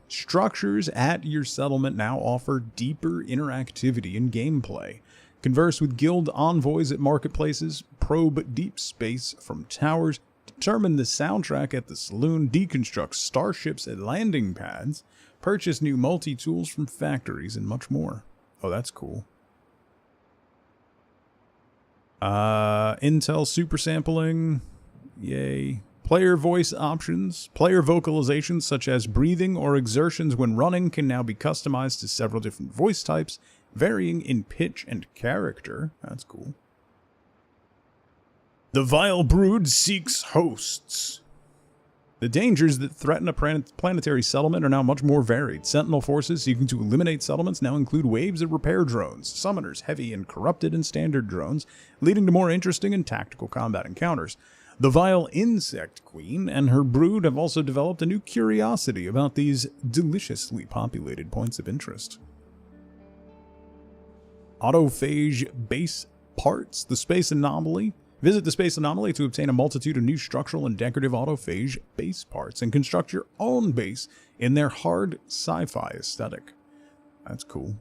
Structures at your settlement now offer deeper interactivity and gameplay. Converse with guild envoys at marketplaces, probe deep space from towers, determine the soundtrack at the saloon, deconstruct starships at landing pads, purchase new multi-tools from factories, and much more. Oh, that's cool. Intel super sampling. Yay. Player voice options. Player vocalizations such as breathing or exertions when running can now be customized to several different voice types, varying in pitch and character. That's cool. The Vile Brood seeks hosts. The dangers that threaten a planetary settlement are now much more varied. Sentinel forces seeking to eliminate settlements now include waves of repair drones, summoners, heavy and corrupted and standard drones, leading to more interesting and tactical combat encounters. The Vile Insect Queen and her brood have also developed a new curiosity about these deliciously populated points of interest. Autophage base parts. The Space Anomaly. Visit the Space Anomaly to obtain a multitude of new structural and decorative autophage base parts and construct your own base in their hard sci-fi aesthetic. That's cool.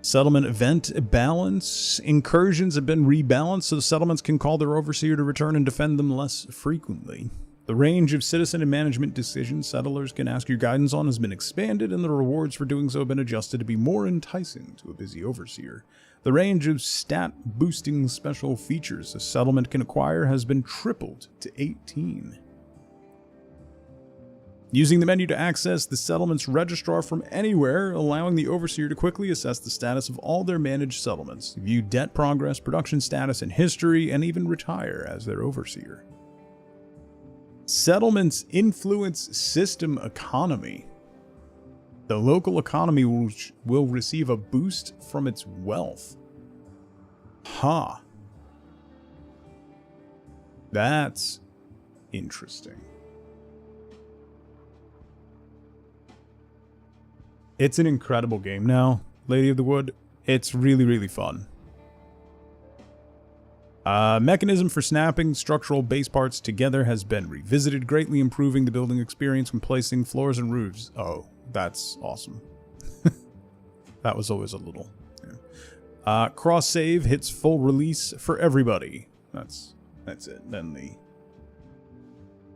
Settlement event balance. Incursions have been rebalanced so the settlements can call their overseer to return and defend them less frequently. The range of citizen and management decisions settlers can ask your guidance on has been expanded, and the rewards for doing so have been adjusted to be more enticing to a busy overseer. The range of stat-boosting special features a settlement can acquire has been tripled to 18. Using the menu to access the settlement's registrar from anywhere, allowing the overseer to quickly assess the status of all their managed settlements, view debt progress, production status, and history, and even retire as their overseer. Settlements influence system economy. The local economy will receive a boost from its wealth. Ha. That's interesting. It's an incredible game now, Lady of the Wood. It's really, really fun. Mechanism for snapping structural base parts together has been revisited, greatly improving the building experience when placing floors and roofs. Oh, that's awesome. That was always a little. Yeah. Cross save hits full release for everybody. That's it. Then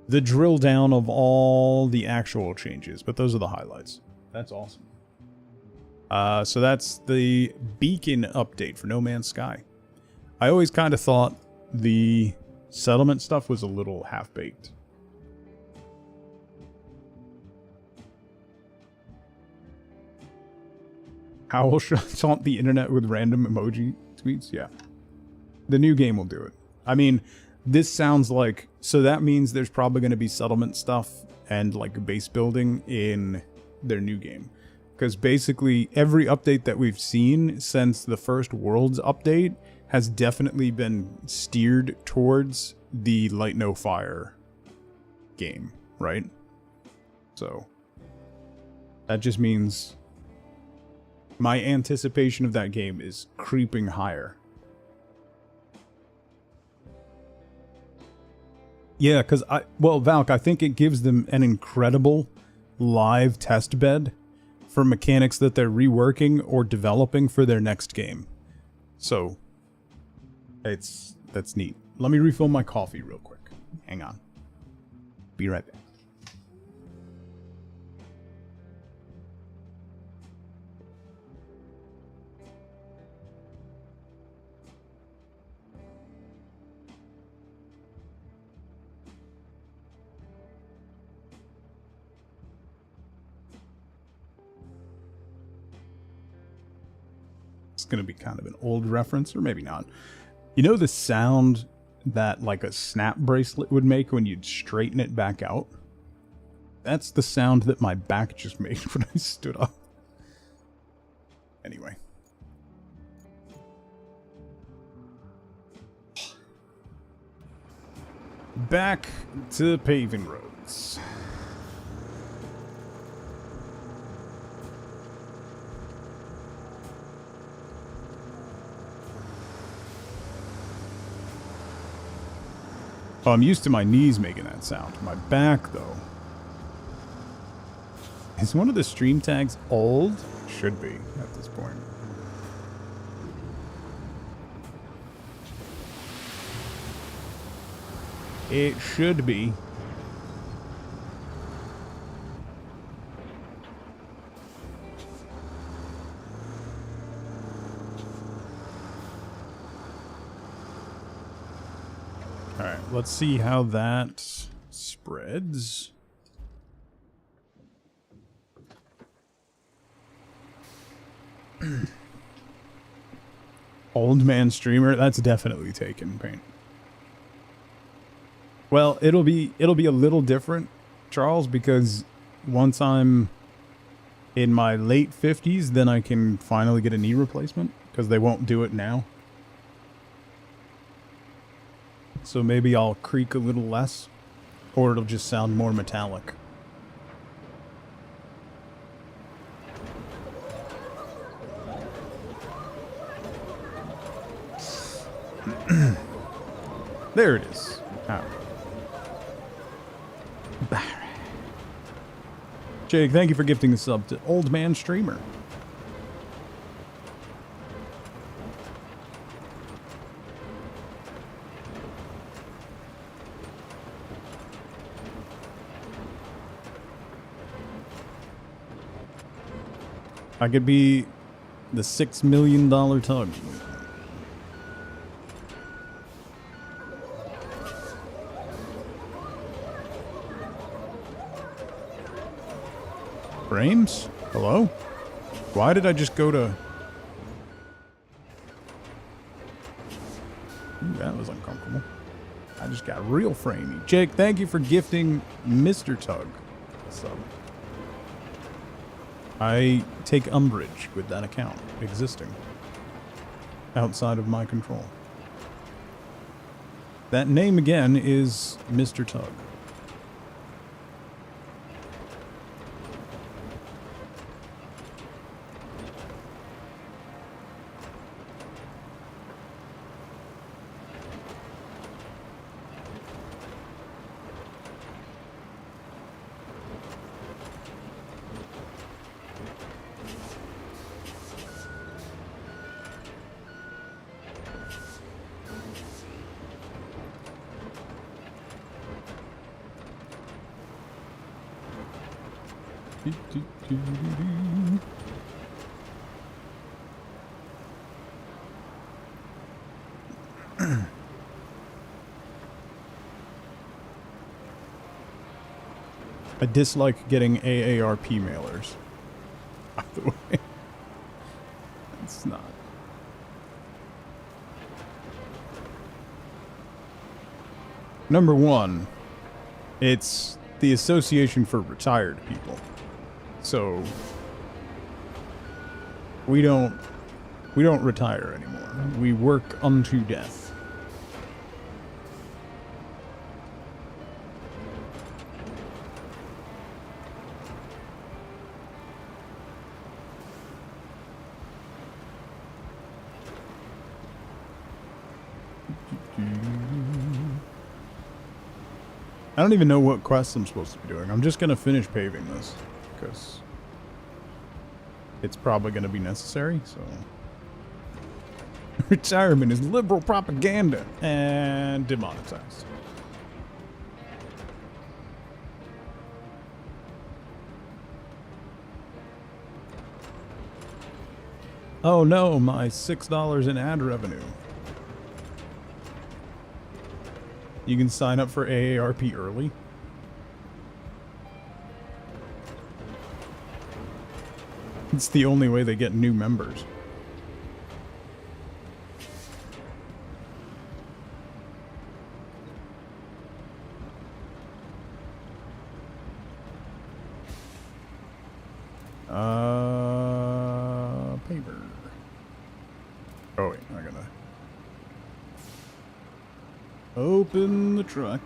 the drill down of all the actual changes, but those are the highlights. That's awesome. So that's the beacon update for No Man's Sky. I always kind of thought the settlement stuff was a little half-baked. Owl shall taunt the internet with random emoji tweets? Yeah. The new game will do it. I mean, this sounds like... So that means there's probably going to be settlement stuff and like base building in their new game. Because basically every update that we've seen since the first Worlds update has definitely been steered towards the Light No Fire game, right? So that just means my anticipation of that game is creeping higher. Yeah, because Valk, I think it gives them an incredible live test bed for mechanics that they're reworking or developing for their next game. So that's neat. Let me refill my coffee real quick. Hang on. Be right back. It's going to be kind of an old reference, or maybe not. You know the sound that like a snap bracelet would make when you'd straighten it back out? That's the sound that my back just made when I stood up. Anyway. Back to paving roads. Oh, I'm used to my knees making that sound. My back, though. Is one of the stream tags old? Should be at this point. It should be. let's see how that spreads. Old man streamer, that's definitely taken, Paint. Well, it'll be a little different, Charles, because once I'm in my late 50s, then I can finally get a knee replacement, because they won't do it now. So maybe I'll creak a little less, or it'll just sound more metallic. There it is. Ow. Jake, thank you for gifting the sub to Old Man Streamer. I could be the $6 million tug. Frames? Hello? Why did I just go to... Ooh, that was uncomfortable. I just got real framey. Jake, thank you for gifting Mr. Tug. So, I take umbrage with that account existing outside of my control. That name again is Mr. Tug. I dislike getting AARP mailers. By the way, it's not. Number one, it's the Association for Retired People. So we don't retire anymore. We work unto death. I don't even know what quests I'm supposed to be doing. I'm just going to finish paving this, because it's probably going to be necessary, so... Retirement is liberal propaganda and demonetized. Oh no, my $6 in ad revenue. You can sign up for AARP early. It's the only way they get new members. Paper. Oh wait, I gotta open the truck.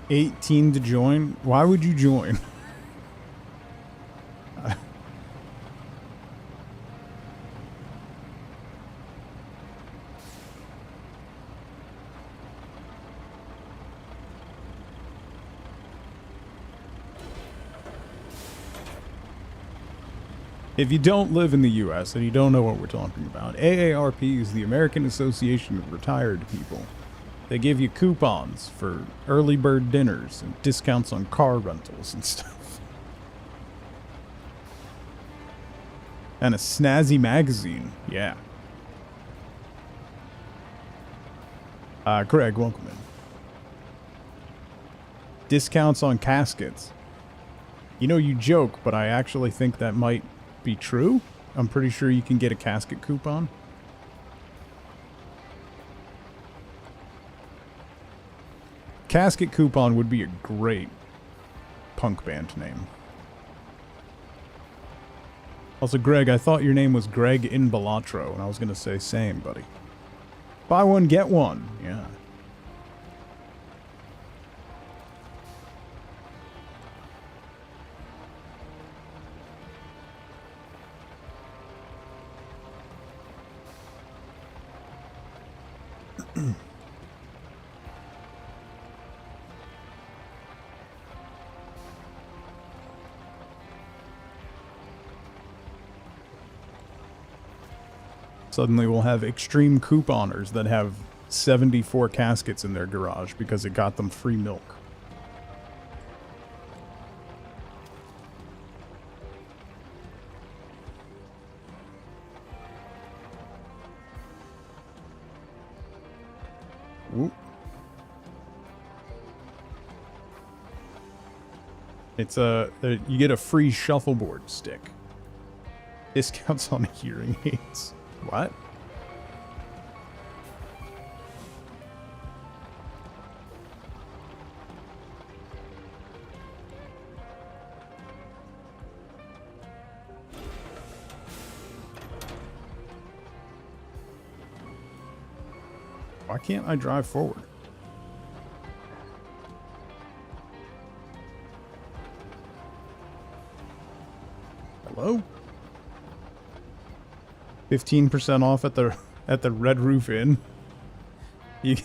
$18 to join? Why would you join? If you don't live in the U.S. and you don't know what we're talking about, AARP is the American Association of Retired People. They give you coupons for early bird dinners and discounts on car rentals and stuff. And a snazzy magazine, yeah. Craig, welcome in. Discounts on caskets. You know, you joke, but I actually think that might be true. I'm pretty sure you can get a casket coupon. Casket coupon would be a great punk band name. Also, Greg, I thought your name was Greg in Balatro, and I was going to say same, buddy. Buy one, get one. Yeah. Suddenly we'll have extreme couponers that have 74 caskets in their garage because it got them free milk. Whoop. It's you get a free shuffleboard stick. Discounts on hearing aids. What? Why can't I drive forward? Hello? 15% off at the Red Roof Inn. You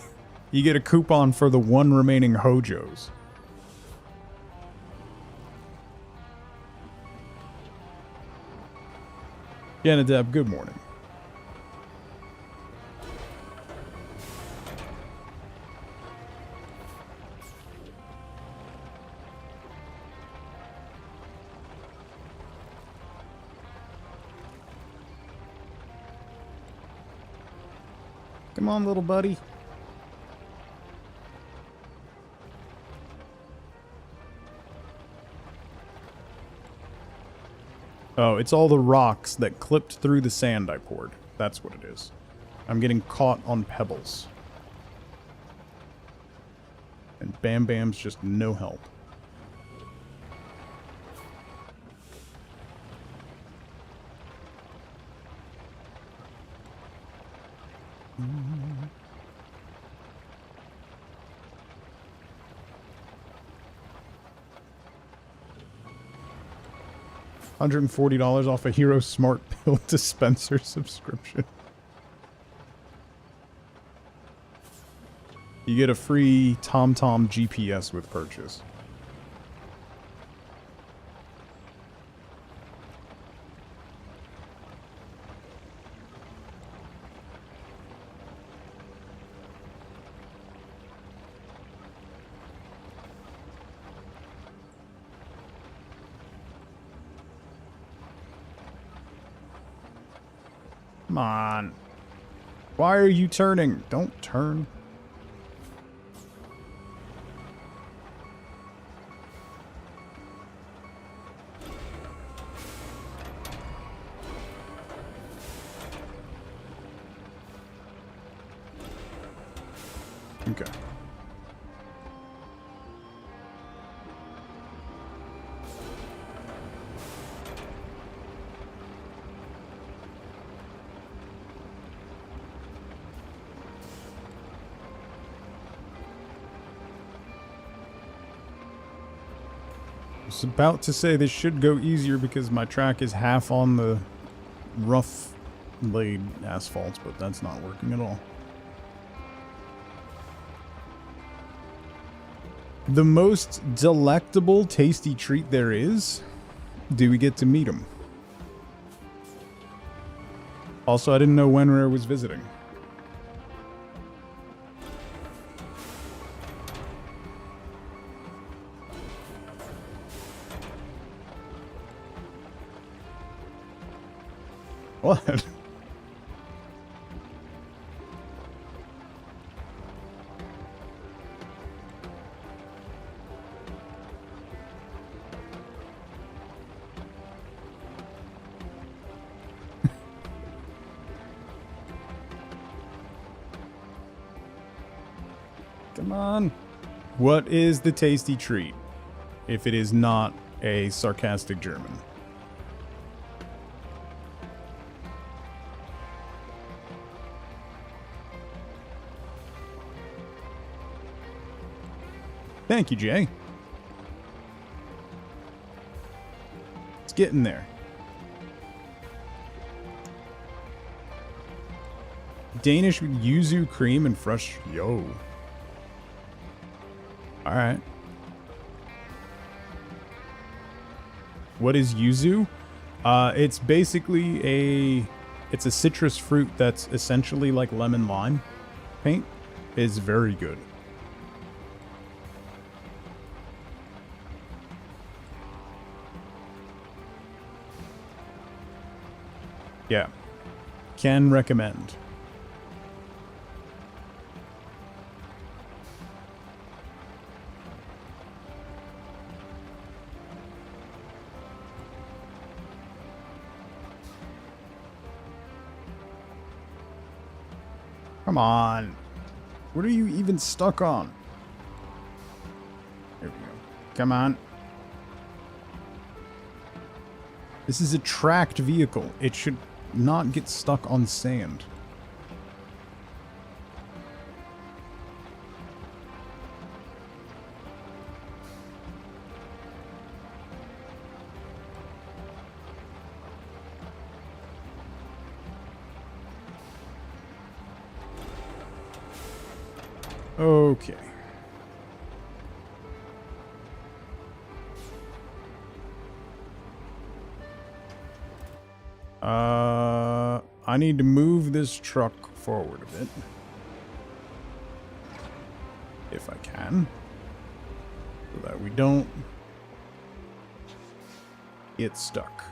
get a coupon for the one remaining Hojos. Janadeb, good morning. Come on, little buddy. Oh, it's all the rocks that clipped through the sand I poured. That's what it is. I'm getting caught on pebbles. And Bam Bam's just no help. $140 off a Hero Smart Pill dispenser subscription. You get a free TomTom GPS with purchase. Come on. Why are you turning? Don't turn. Okay. I was about to say this should go easier because my track is half on the rough laid asphalt, but that's not working at all. The most delectable, tasty treat there is? Do we get to meet him? Also, I didn't know Wenrer was visiting. What? Come on. What is the tasty treat if it is not a sarcastic German? Thank you, Jay. It's getting there. Danish with yuzu cream and fresh... Yo. Alright. What is yuzu? It's basically it's a citrus fruit that's essentially like lemon lime paint. It's very good. Yeah. Can recommend. Come on. What are you even stuck on? There we go. Come on. This is a tracked vehicle. It should not get stuck on sand. Okay. I need to move this truck forward a bit. If I can. So that we don't get stuck.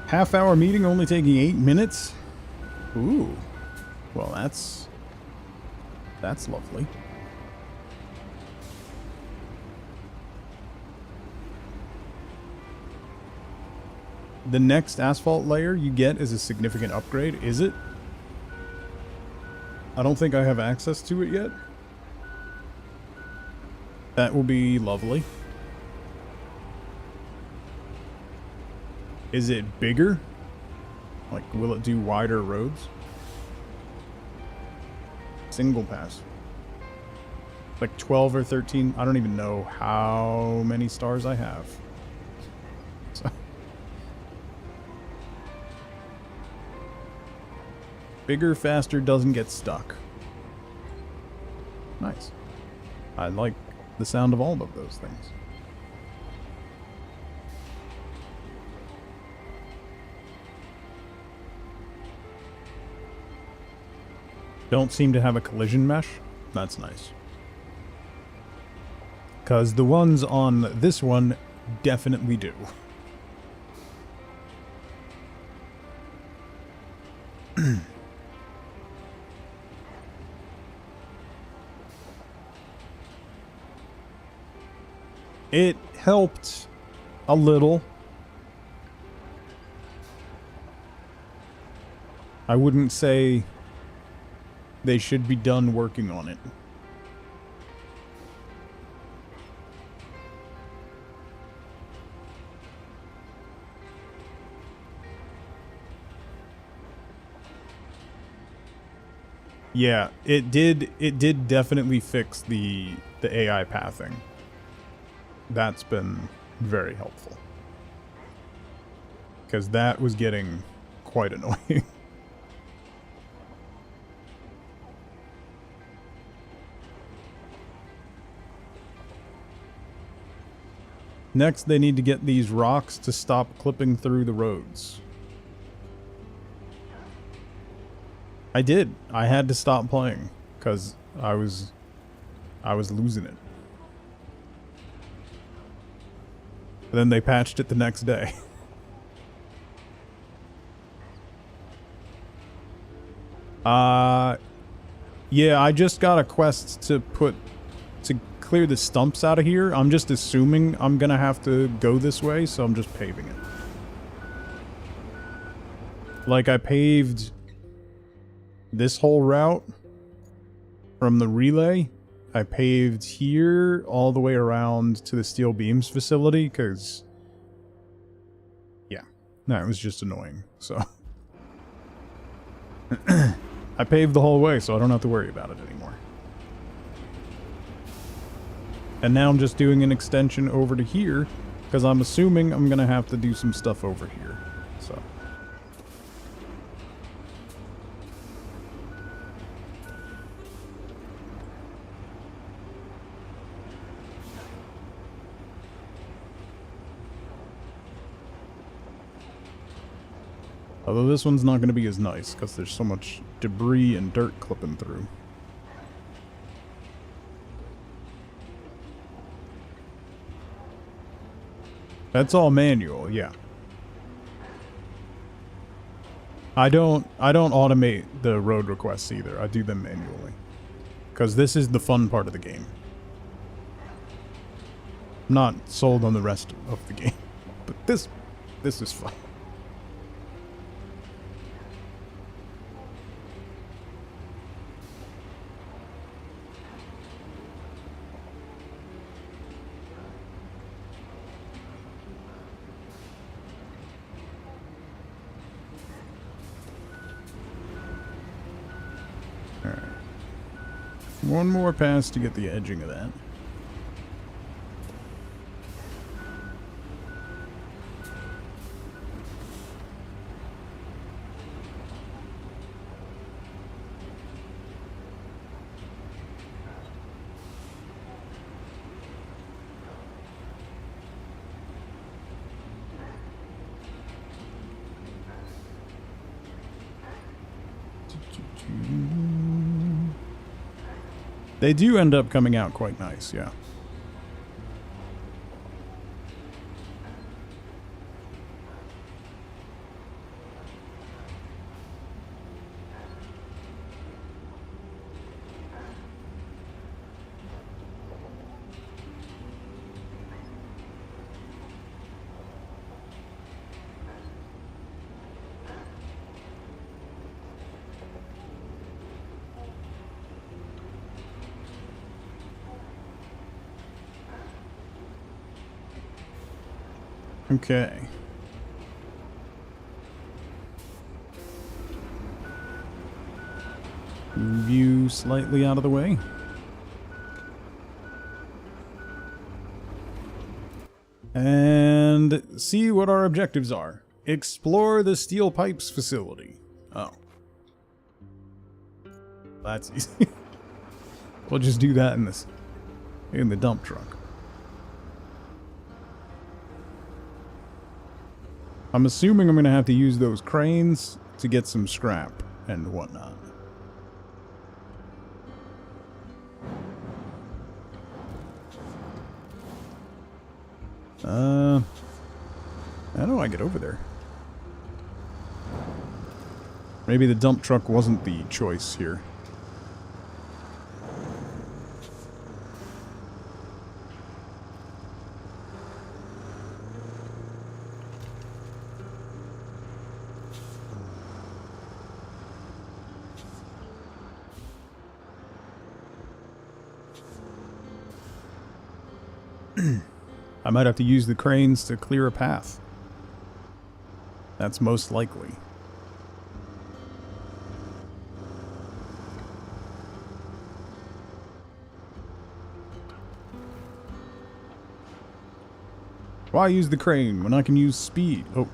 Half-hour meeting only taking 8 minutes? Ooh. Well, that's lovely. The next asphalt layer you get is a significant upgrade, is it? I don't think I have access to it yet. That will be lovely. Is it bigger? Like, will it do wider roads? Single pass. Like 12 or 13. I don't even know how many stars I have. So. Bigger, faster, doesn't get stuck. Nice. I like the sound of all of those things. Don't seem to have a collision mesh. That's nice. Because the ones on this one definitely do. It helped a little. I wouldn't say they should be done working on it. Yeah, it did definitely fix the AI pathing. that's been very helpful. Because that was getting quite annoying. Next, they need to get these rocks to stop clipping through the roads. I did. I had to stop playing because I was losing it. But then they patched it the next day. Yeah, I just got a quest to clear the stumps out of here. I'm just assuming I'm gonna have to go this way, so I'm just paving it. Like, I paved this whole route from the relay. I paved here all the way around to the steel beams facility, because... yeah, that was just annoying, so... I paved the whole way, so I don't have to worry about it anymore. And now I'm just doing an extension over to here, because I'm assuming I'm going to have to do some stuff over here, so... Although this one's not going to be as nice, because there's so much debris and dirt clipping through. That's all manual, yeah. I don't automate the road requests either. I do them manually. Because this is the fun part of the game. I'm not sold on the rest of the game. But this is fun. One more pass to get the edging of that. They do end up coming out quite nice, yeah. Okay. Move you slightly out of the way. And see what our objectives are. Explore the steel pipes facility. Oh. That's easy. We'll just do that in the dump truck. I'm assuming I'm going to have to use those cranes to get some scrap and whatnot. How do I get over there? Maybe the dump truck wasn't the choice here. I might have to use the cranes to clear a path. That's most likely. Why use the crane when I can use speed? Oh.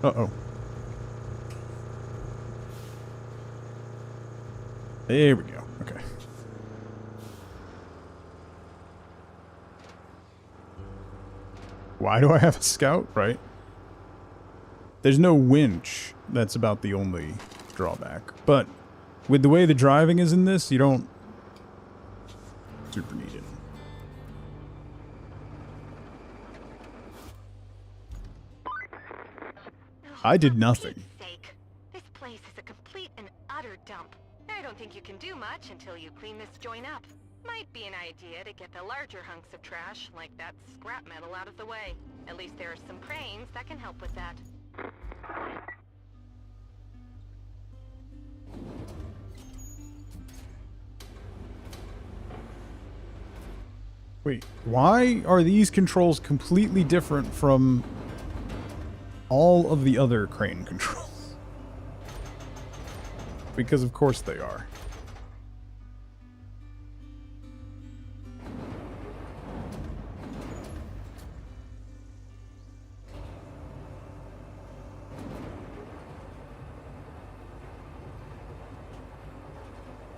Uh-oh. There we go. Okay. Why do I have a scout, right? There's no winch. That's about the only drawback. But with the way the driving is in this, you don't super need it. I did nothing. For Pete's sake. This place is a complete and utter dump. I don't think you can do much until you clean this joint up. Might be an idea to get the larger hunks of trash, like that scrap metal, out of the way. At least there are some cranes that can help with that. Wait, why are these controls completely different from all of the other crane controls? Because of course they are.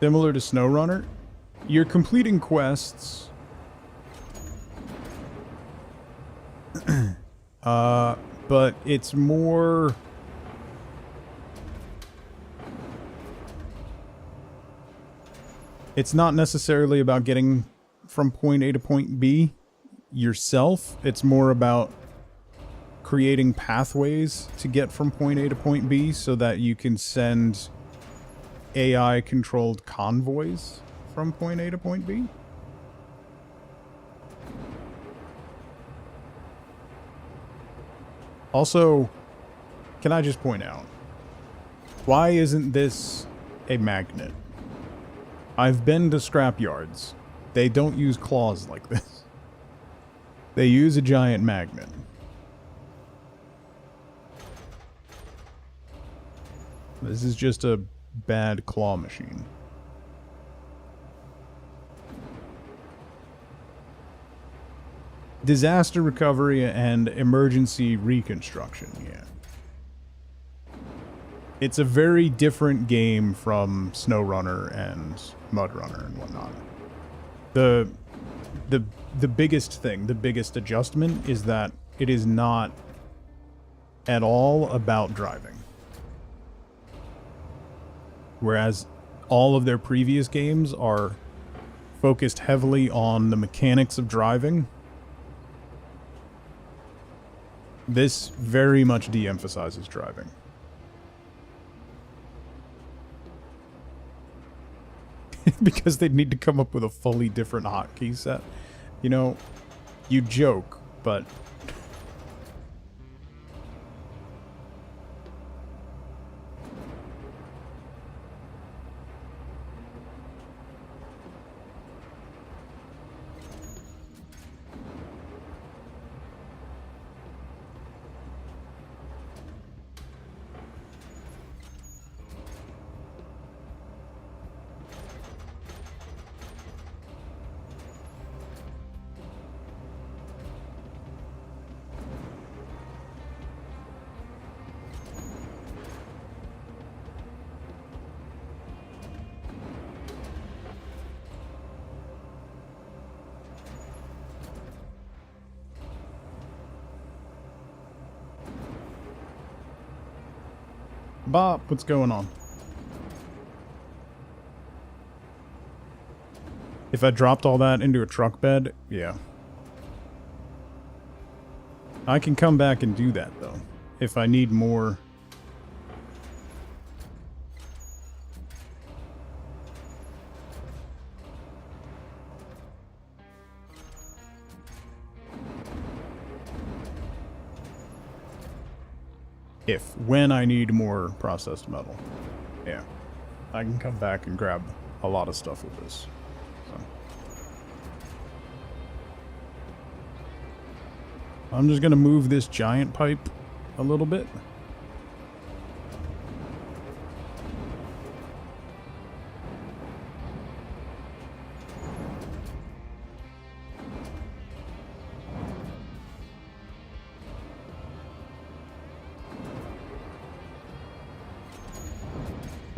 Similar to SnowRunner, you're completing quests. But it's more... It's not necessarily about getting from point A to point B yourself. It's more about creating pathways to get from point A to point B so that you can send AI-controlled convoys from point A to point B. Also, can I just point out, why isn't this a magnet? I've been to scrapyards. They don't use claws like this. They use a giant magnet. This is just a bad claw machine. Disaster recovery and emergency reconstruction, yeah. It's a very different game from SnowRunner and MudRunner and whatnot. The biggest thing, the biggest adjustment is that it is not at all about driving. Whereas all of their previous games are focused heavily on the mechanics of driving. This very much de-emphasizes driving. Because they'd need to come up with a fully different hotkey set. You know, you joke, but... Bob, what's going on? If I dropped all that into a truck bed, yeah. I can come back and do that, though, if I need more. When I need more processed metal. Yeah. I can come back and grab a lot of stuff with this. So. I'm just gonna move this giant pipe a little bit.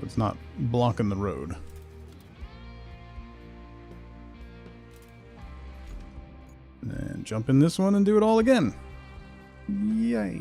So it's not blocking the road. And jump in this one and do it all again. Yay.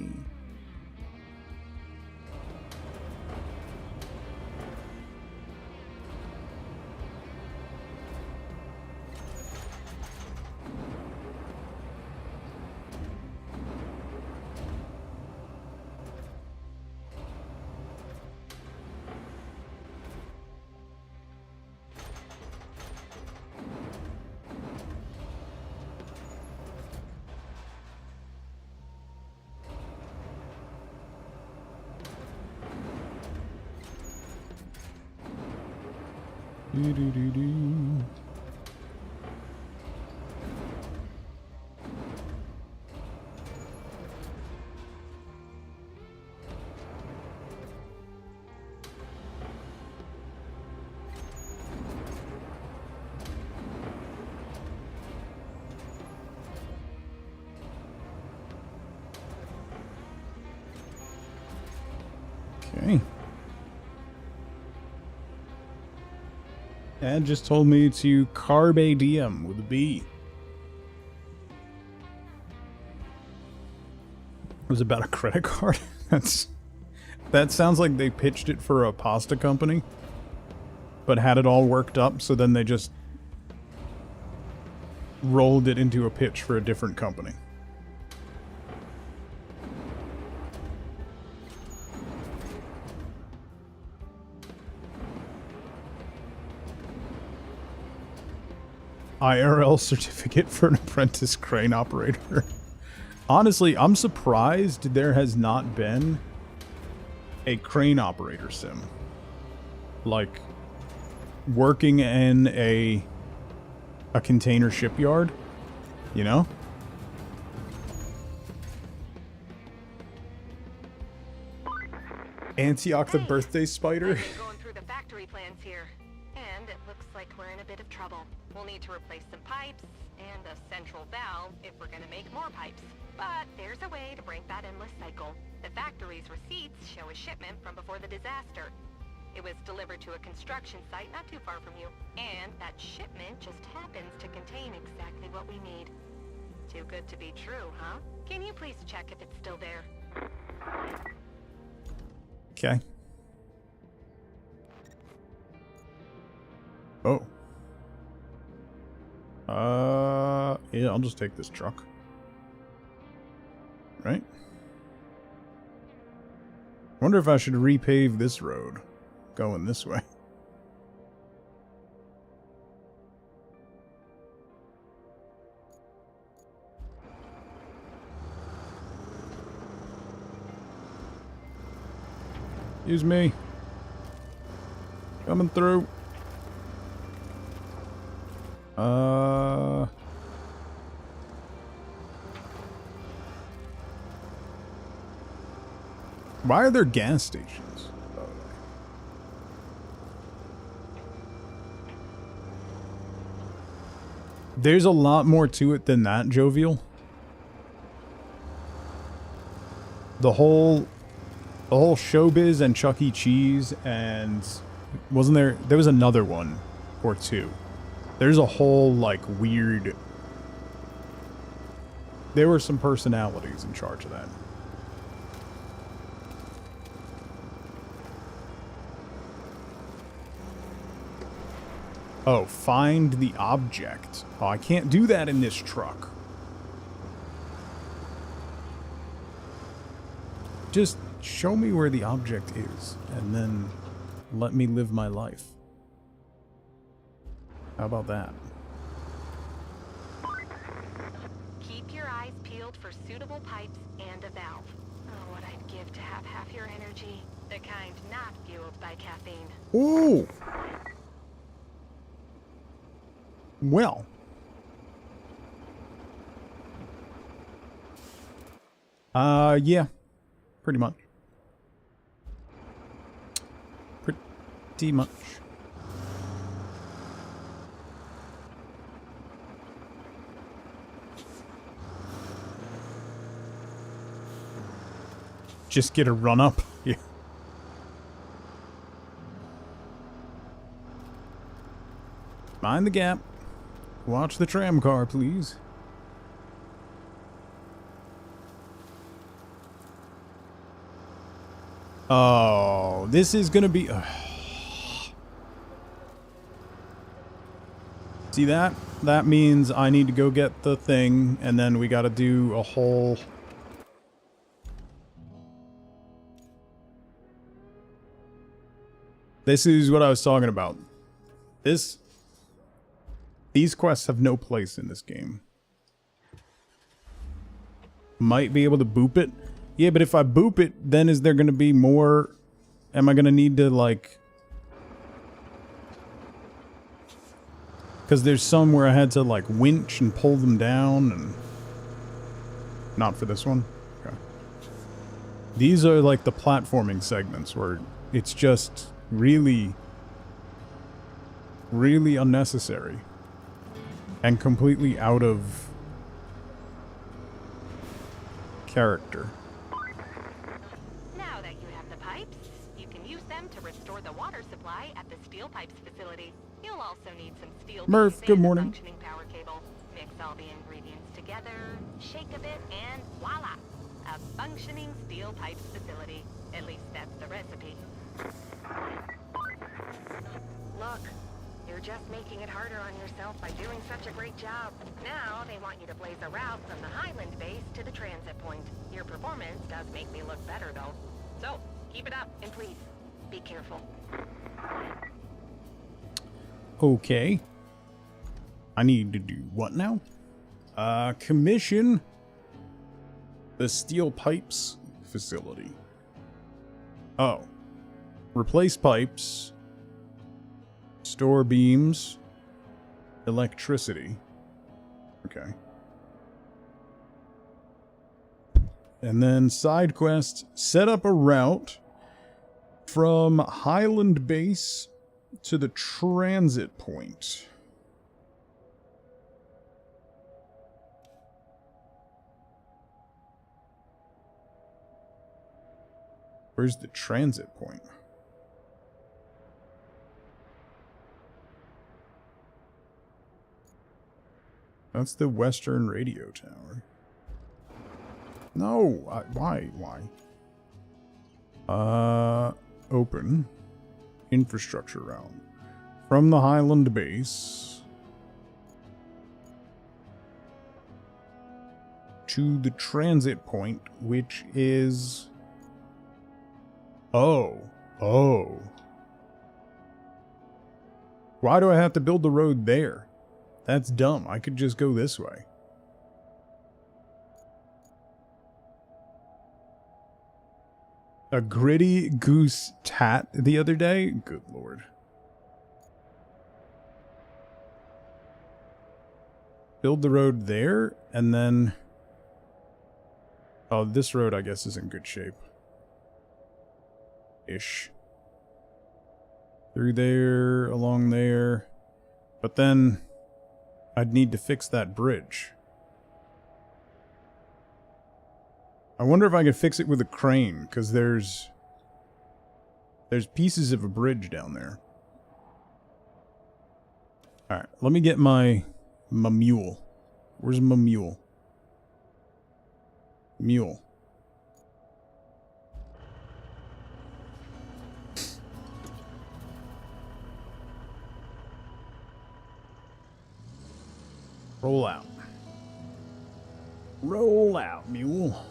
Do-do-do-do. Okay. Dad just told me to carpe diem with a B. It was about a credit card. That sounds like they pitched it for a pasta company, but had it all worked up, so then they just rolled it into a pitch for a different company. IRL certificate for an apprentice crane operator. Honestly, I'm surprised there has not been a crane operator sim. Like, working in a container shipyard, you know? Antioch the birthday spider. Going through the factory plans here, and it looks like we're in a bit of trouble. We'll need to replace some pipes and a central valve if we're going to make more pipes. But there's a way to break that endless cycle. The factory's receipts show a shipment from before the disaster. It was delivered to a construction site not too far from you, and that shipment just happens to contain exactly what we need. Too good to be true, huh? Can you please check if it's still there? Okay. Oh. Yeah, I'll just take this truck. Right? Wonder if I should repave this road going this way. Excuse me. Coming through. Why are there gas stations? There's a lot more to it than that, Jovial. The whole Showbiz and Chuck E. Cheese, and wasn't there was another one or two. There's a whole, like, weird... There were some personalities in charge of that. Oh, find the object. Oh, I can't do that in this truck. Just show me where the object is, and then let me live my life. How about that? Keep your eyes peeled for suitable pipes and a valve. Oh, what I'd give to have half your energy. The kind not fueled by caffeine. Ooh! Well. Yeah. Pretty much. Pretty much. Just get a run up. Yeah. Mind the gap. Watch the tram car, please. Oh, this is gonna be... See that? That means I need to go get the thing, and then we gotta do a whole... This is what I was talking about. These quests have no place in this game. Might be able to boop it. Yeah, but if I boop it, then is there gonna be more... Am I gonna need to, like... Because there's some where I had to, like, winch and pull them down, and... Not for this one? Okay. These are, like, the platforming segments where it's just really, really unnecessary. And completely out of... character. Now that you have the pipes, you can use them to restore the water supply at the steel pipes facility. You'll also need some steel Murph, pipes good and a morning. functioning power cable. Mix all the ingredients together, shake a bit, and voila! A functioning steel pipes facility. At least that's the recipe. Look, you're just making it harder on yourself by doing such a great job. Now they want you to blaze a route from the Highland base to the transit point. Your performance does make me look better, though. So, keep it up, and please, be careful. Okay. I need to do what now? Commission the steel pipes facility. Oh. Replace pipes. Store beams. Electricity. Okay. And then side quest, set up a route from Highland Base to the transit point. Where's the transit point? That's the Western Radio Tower. No, why? Open. Infrastructure route. From the Highland Base to the transit point, which is... Oh. Why do I have to build the road there? That's dumb. I could just go this way. A gritty goose tat the other day? Good lord. Build the road there, and then... Oh, this road, I guess, is in good shape. Ish. Through there, along there. But then... I'd need to fix that bridge. I wonder if I could fix it with a crane, because there's pieces of a bridge down there. Alright, let me get my mule. Where's my mule? Mule. Roll out. Roll out, mule.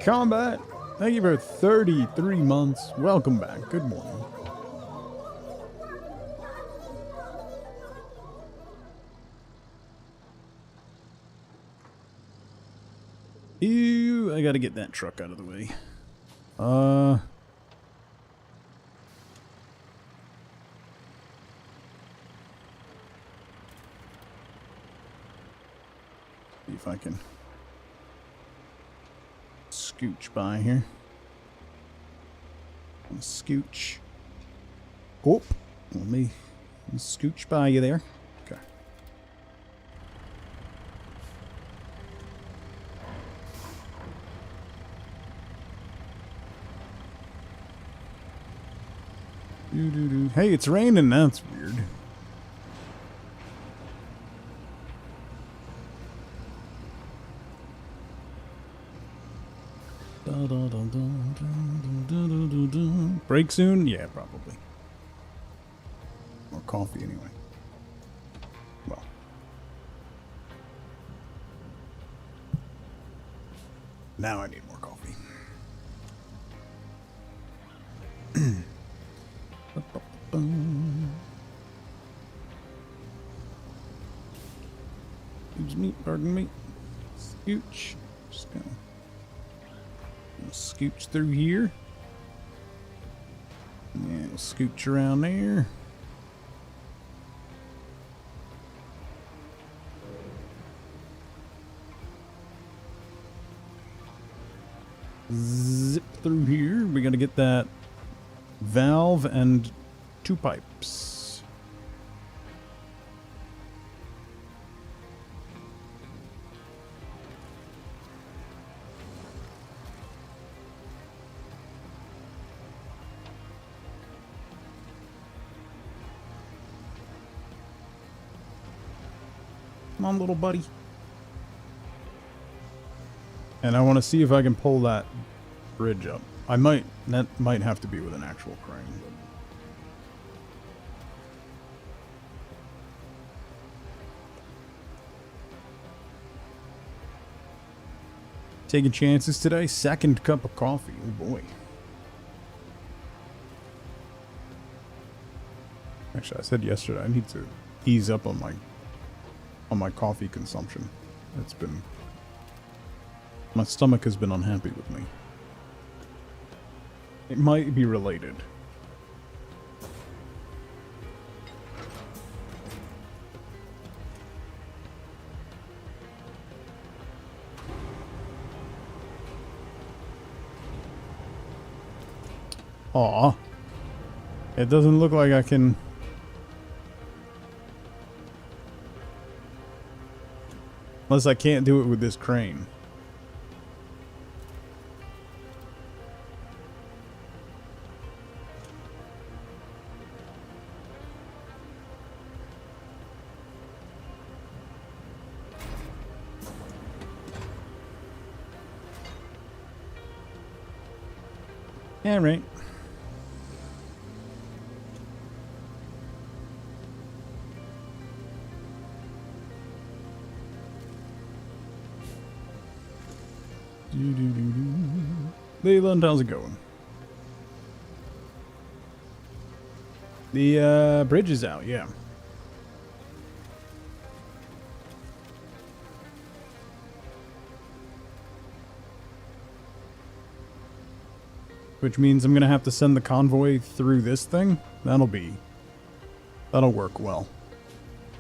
Combat, thank you for 33 months. Welcome back. Good morning. Ew, I gotta get that truck out of the way. See if I can scooch by here. Scooch. Oh, let me scooch by you there. Okay. Hey, it's raining. That's weird. Break soon? Yeah, probably. More coffee anyway. Well. Now I need more coffee. Excuse me, pardon me. Scooch. Just gonna scooch through here. Yeah, we'll scooch around there. Zip through here. We gotta get that valve and 2 pipes. Come on, little buddy. And I want to see if I can pull that bridge up. That might have to be with an actual crane. But taking chances today. Second cup of coffee. Oh boy. Actually, I said yesterday I need to ease up on my coffee consumption. My stomach has been unhappy with me. It might be related. Aw. It doesn't look like I can... Unless I can't do it with this crane. Yeah, right. Leland, how's it going? The bridge is out, yeah. Which means I'm gonna have to send the convoy through this thing. That'll work well.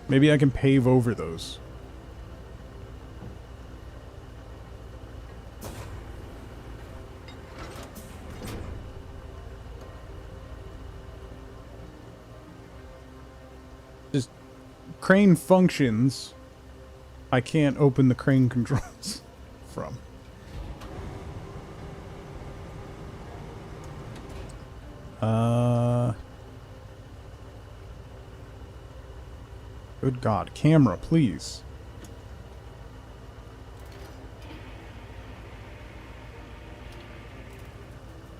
Maybe I can pave over those. Just crane functions. I can't open the crane controls from. Good God, camera, please.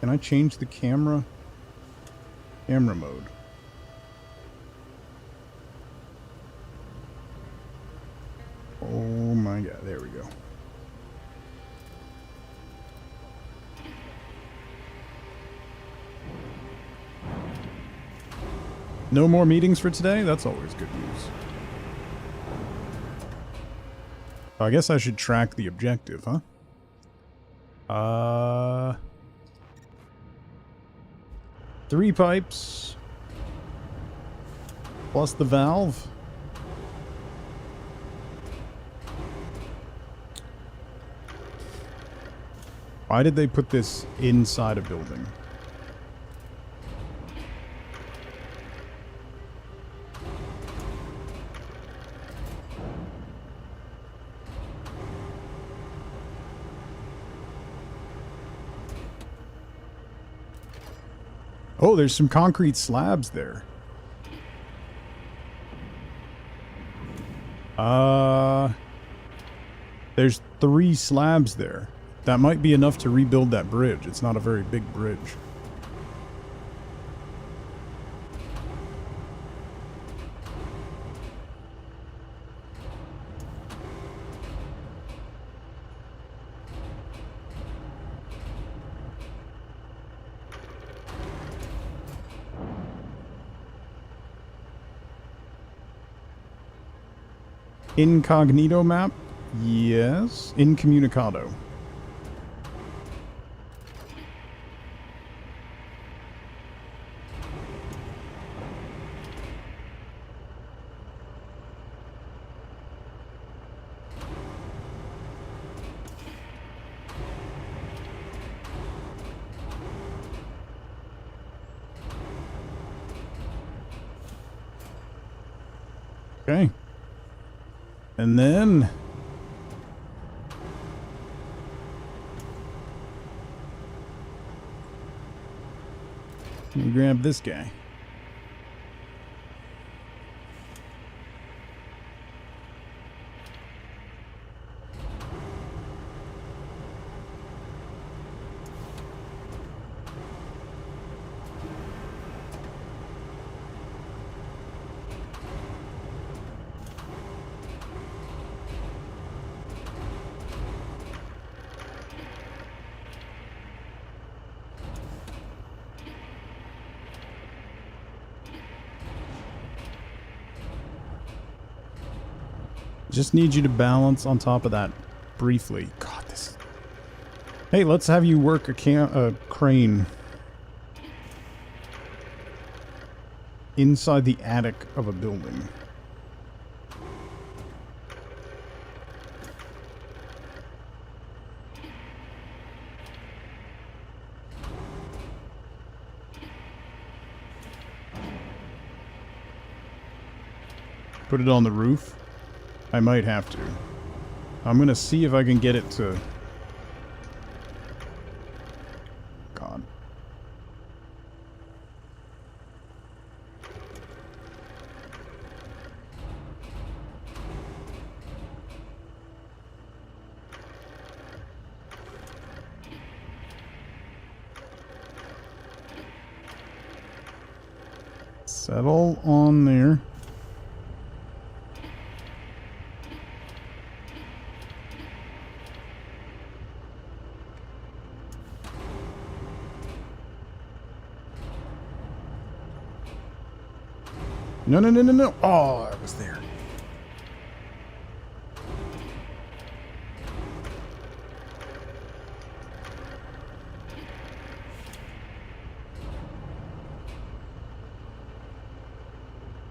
Can I change the camera? Camera mode. Oh my God, there we go. No more meetings for today? That's always good news. I guess I should track the objective, huh? 3 pipes. Plus the valve. Why did they put this inside a building? Oh, there's some concrete slabs there. There's 3 slabs there. That might be enough to rebuild that bridge. It's not a very big bridge. Incognito map? Yes. Incommunicado. Okay. And then let me grab this guy. Just need you to balance on top of that briefly. God, this... Hey, let's have you work a crane inside the attic of a building. Put it on the roof. I might have to. I'm gonna see if I can get it to... God. Settle on there. No, no, no, no, no. Oh, I was there.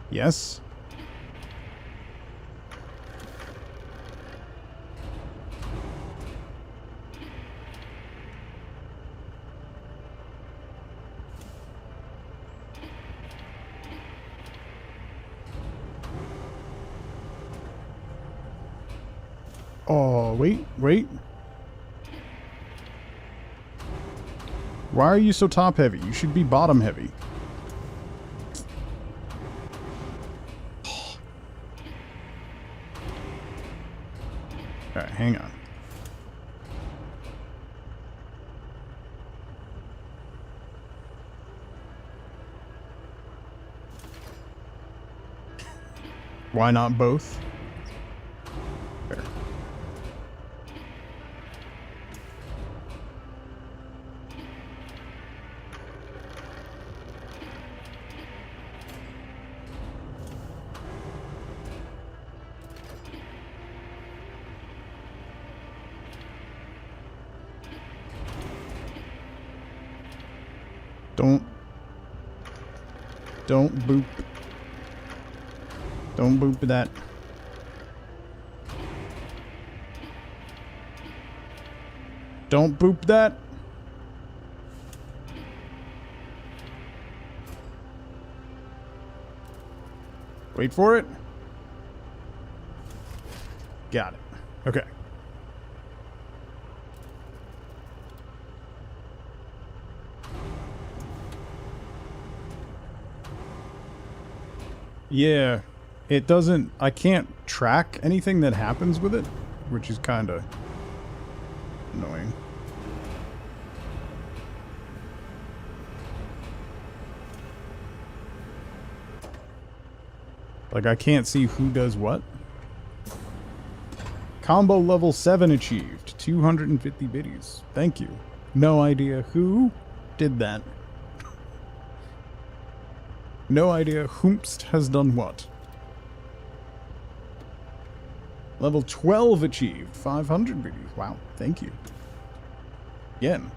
Yes. Oh, wait, wait. Why are you so top heavy? You should be bottom heavy. Alright, hang on. Why not both? There. Don't boop. Don't boop that. Don't boop that. Wait for it. Got it. Okay. Yeah, it doesn't... I can't track anything that happens with it, which is kind of annoying. Like, I can't see who does what. Combo level 7 achieved. 250 biddies. Thank you. No idea who did that. No idea whomst has done what. Level 12 achieved. 500 biddies. Wow. Thank you. Again.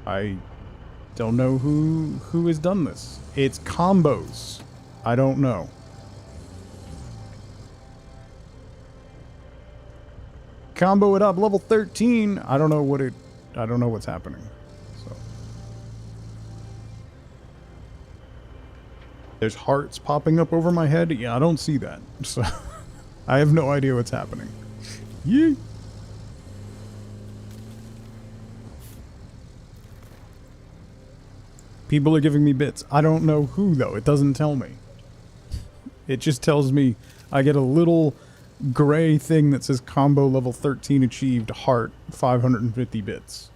I don't know who has done this. It's combos. I don't know. Combo it up, level 13. I don't know what's happening. So there's hearts popping up over my head. Yeah, I don't see that. So I have no idea what's happening. Yee. People are giving me bits. I don't know who though. It doesn't tell me. It just tells me I get a little gray thing that says combo level 13 achieved, heart, 550 bits.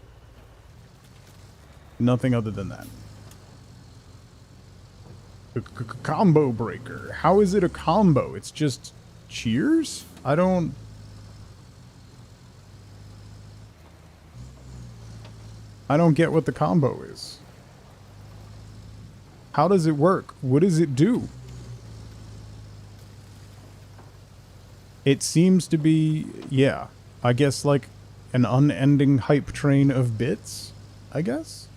Nothing other than that. Combo breaker. How is it a combo? It's just cheers? I don't get what the combo is. How does it work? What does it do? It seems to be, yeah, I guess like an unending hype train of bits, I guess?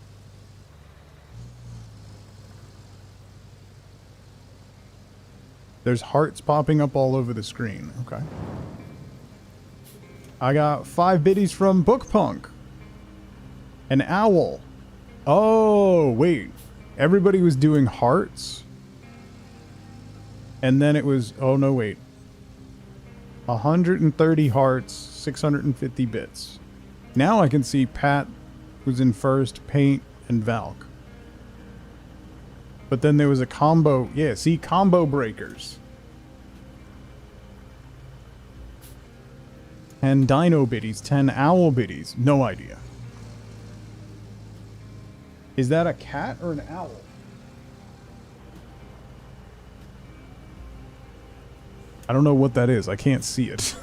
There's hearts popping up all over the screen. Okay. I got 5 biddies from Bookpunk. An owl. Oh, wait. Everybody was doing hearts. And then it was, oh no, wait. 130 hearts, 650 bits. Now I can see Pat was in first, Paint, and Valk. But then there was a combo. Yeah, see, combo breakers. 10 dino biddies, 10 owl biddies. No idea. Is that a cat or an owl? I don't know what that is. I can't see it.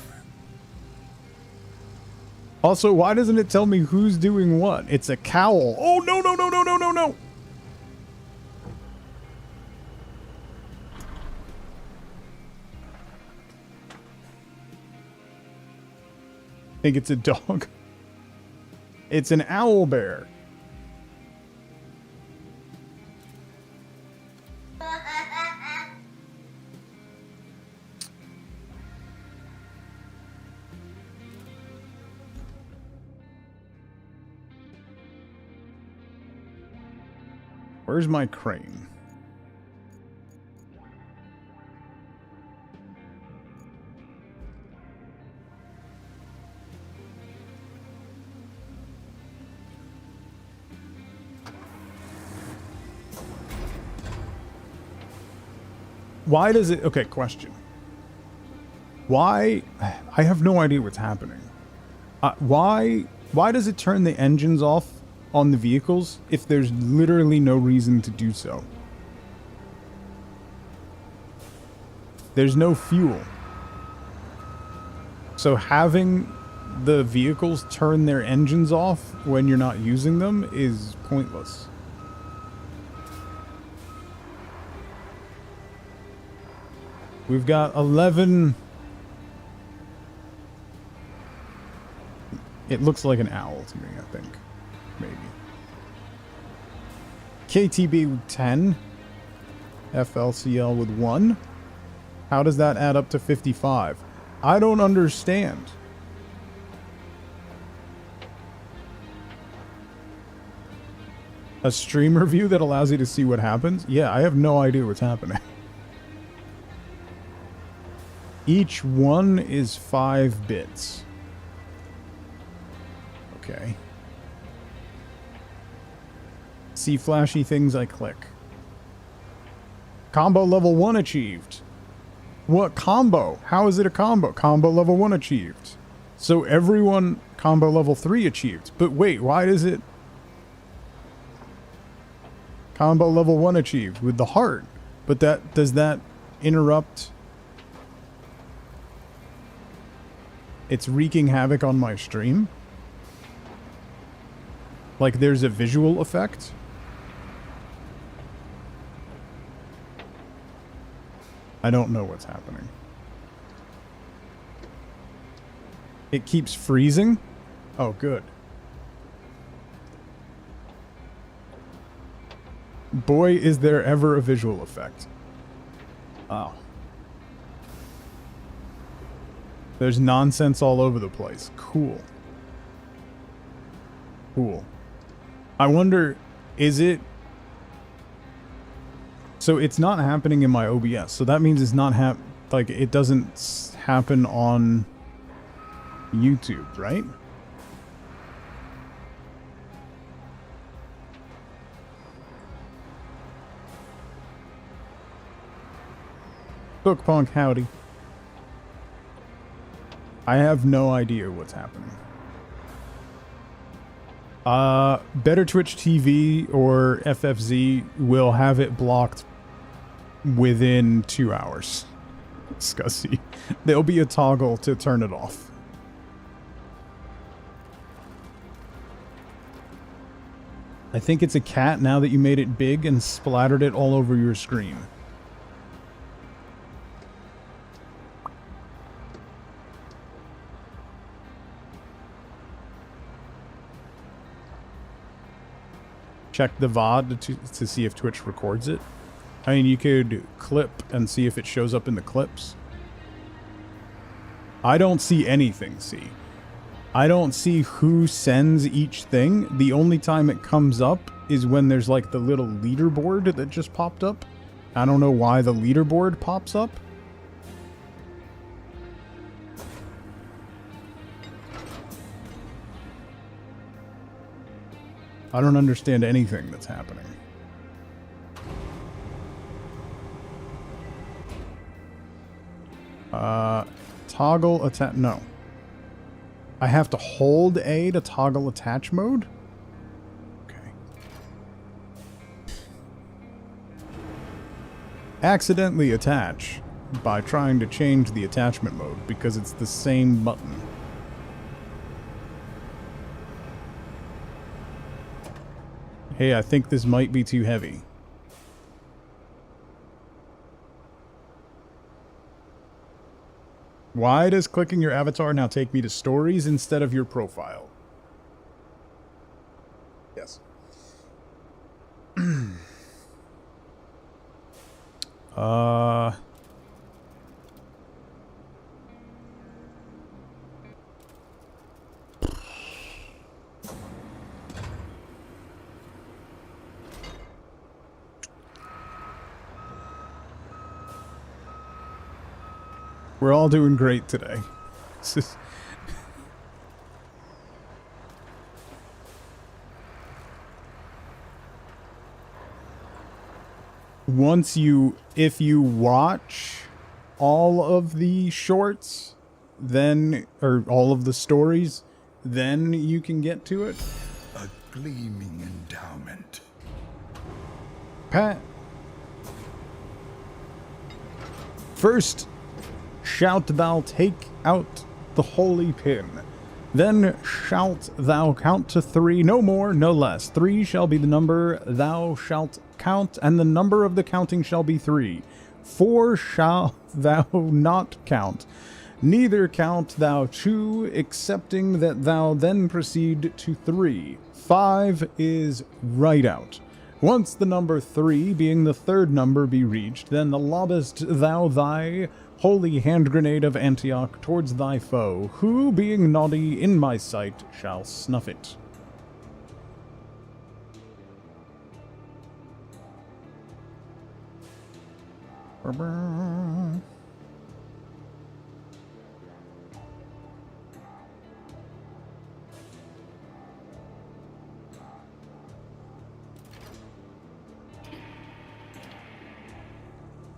Also, why doesn't it tell me who's doing what? It's a cowl. Oh, no, no, no, no, no, no, no. I think it's a dog. It's an owl bear. Where's my crane? Why does it... Okay, question. Why... I have no idea what's happening. Why does it turn the engines off on the vehicles if there's literally no reason to do so? There's no fuel. So having the vehicles turn their engines off when you're not using them is pointless. We've got 11... It looks like an owl to me, I think. Maybe. KTB with 10. FLCL with 1. How does that add up to 55? I don't understand. A streamer view that allows you to see what happens? Yeah, I have no idea what's happening. Each one is 5 bits. Okay. See flashy things, I click. Combo level 1 achieved. What combo? How is it a combo? Combo level 1 achieved. So everyone combo level 3 achieved. But wait, why does it... Combo level 1 achieved with the heart. But that... Does that interrupt... It's wreaking havoc on my stream? Like there's a visual effect? I don't know what's happening. It keeps freezing? Oh, good. Boy, is there ever a visual effect. Wow. There's nonsense all over the place. Cool. Cool. I wonder, is it... So it's not happening in my OBS. So that means it's not like it doesn't happen on YouTube, right? Bookpunk, howdy. I have no idea what's happening. Better Twitch TV or FFZ will have it blocked within 2 hours. Scuzzy. There'll be a toggle to turn it off. I think it's a cat now that you made it big and splattered it all over your screen. Check the VOD to see if Twitch records it. I mean, you could clip and see if it shows up in the clips. I don't see anything, see. I don't see who sends each thing. The only time it comes up is when there's like the little leaderboard that just popped up. I don't know why the leaderboard pops up. I don't understand anything that's happening. Toggle attach... No. I have to hold A to toggle attach mode? Okay. Accidentally attach by trying to change the attachment mode because it's the same button. Hey, I think this might be too heavy. Why does clicking your avatar now take me to stories instead of your profile? Yes. We're all doing great today. If you watch all of the shorts, then, or all of the stories, then you can get to it. A gleaming endowment. Pat. First, shalt thou take out the holy pin. Then shalt thou count to 3, no more, no less. 3 shall be the number thou shalt count, and the number of the counting shall be 3. 4 shalt thou not count. Neither count thou 2, excepting that thou then proceed to 3. 5 is right out. Once the number 3, being the third number, be reached, then the lobbest thou thy holy hand grenade of Antioch towards thy foe, who, being naughty in my sight, shall snuff it.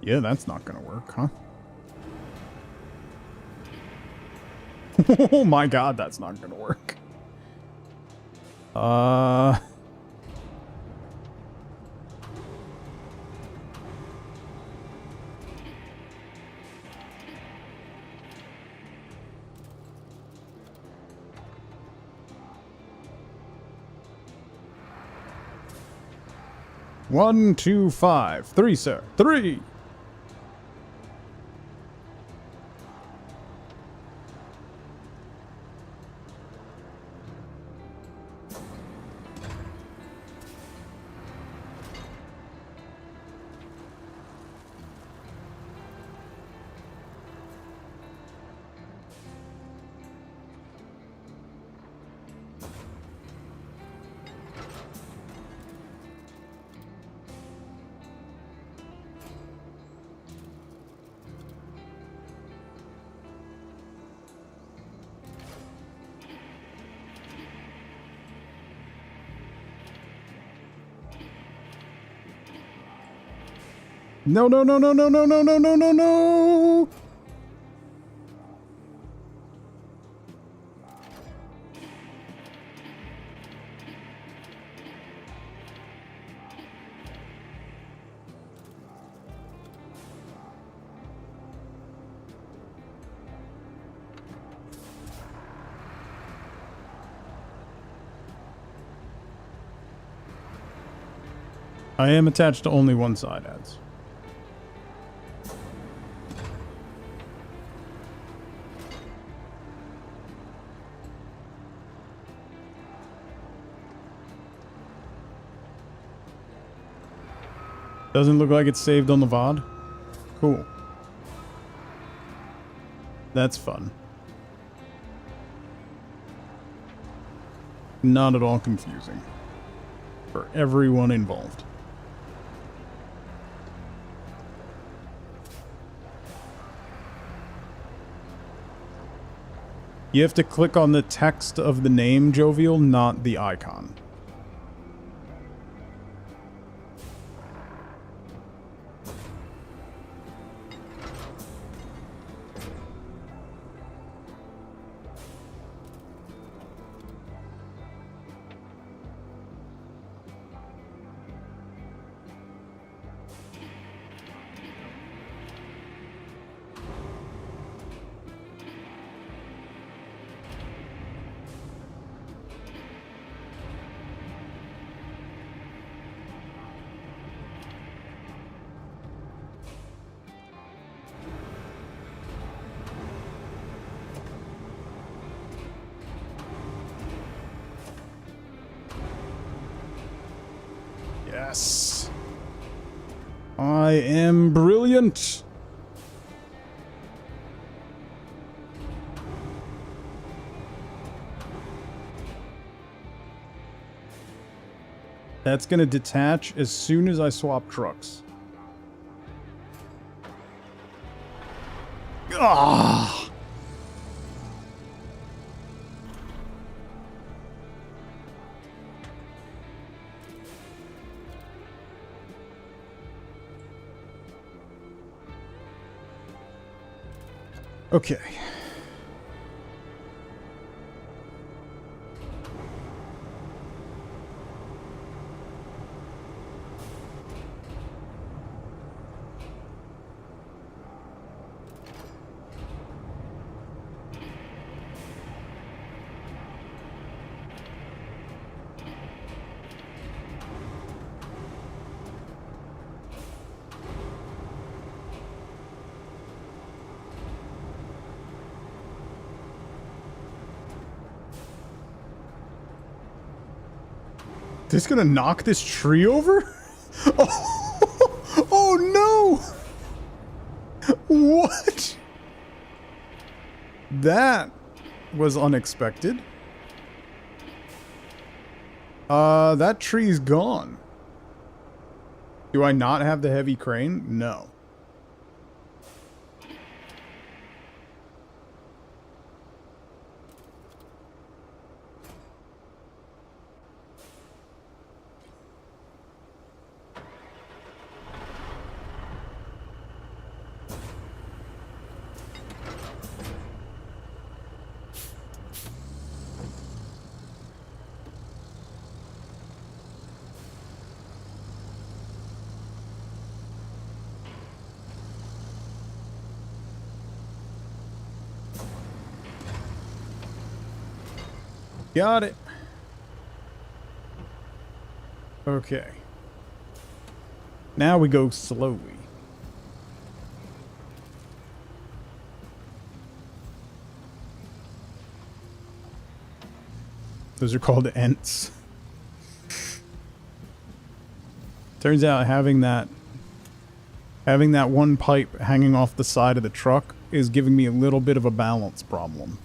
Yeah, that's not gonna work, huh? Oh my god, that's not gonna work. One, two, five. Three, sir. Three! No, no, no, no, no, no, no, no, no, no, no! I am attached to only one side, ads. Doesn't look like it's saved on the VOD. Cool. That's fun. Not at all confusing. For everyone involved. You have to click on the text of the name, Jovial, not the icon. Yes. I am brilliant. That's gonna detach as soon as I swap trucks. Ah! Okay. This gonna knock this tree over? Oh, oh no! What? That was unexpected. That tree's gone. Do I not have the heavy crane? No. Got it. Okay. Now we go slowly. Those are called ents. Turns out having that one pipe hanging off the side of the truck is giving me a little bit of a balance problem.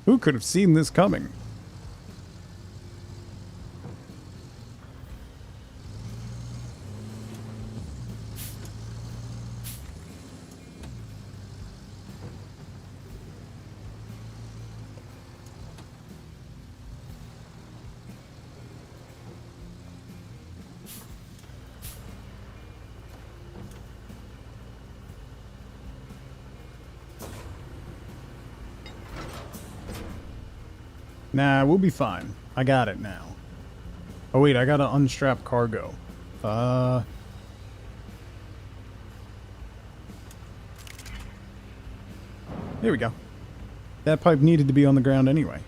Who could have seen this coming? Nah, we'll be fine. I got it now. Oh wait, I gotta unstrap cargo. There we go. That pipe needed to be on the ground anyway.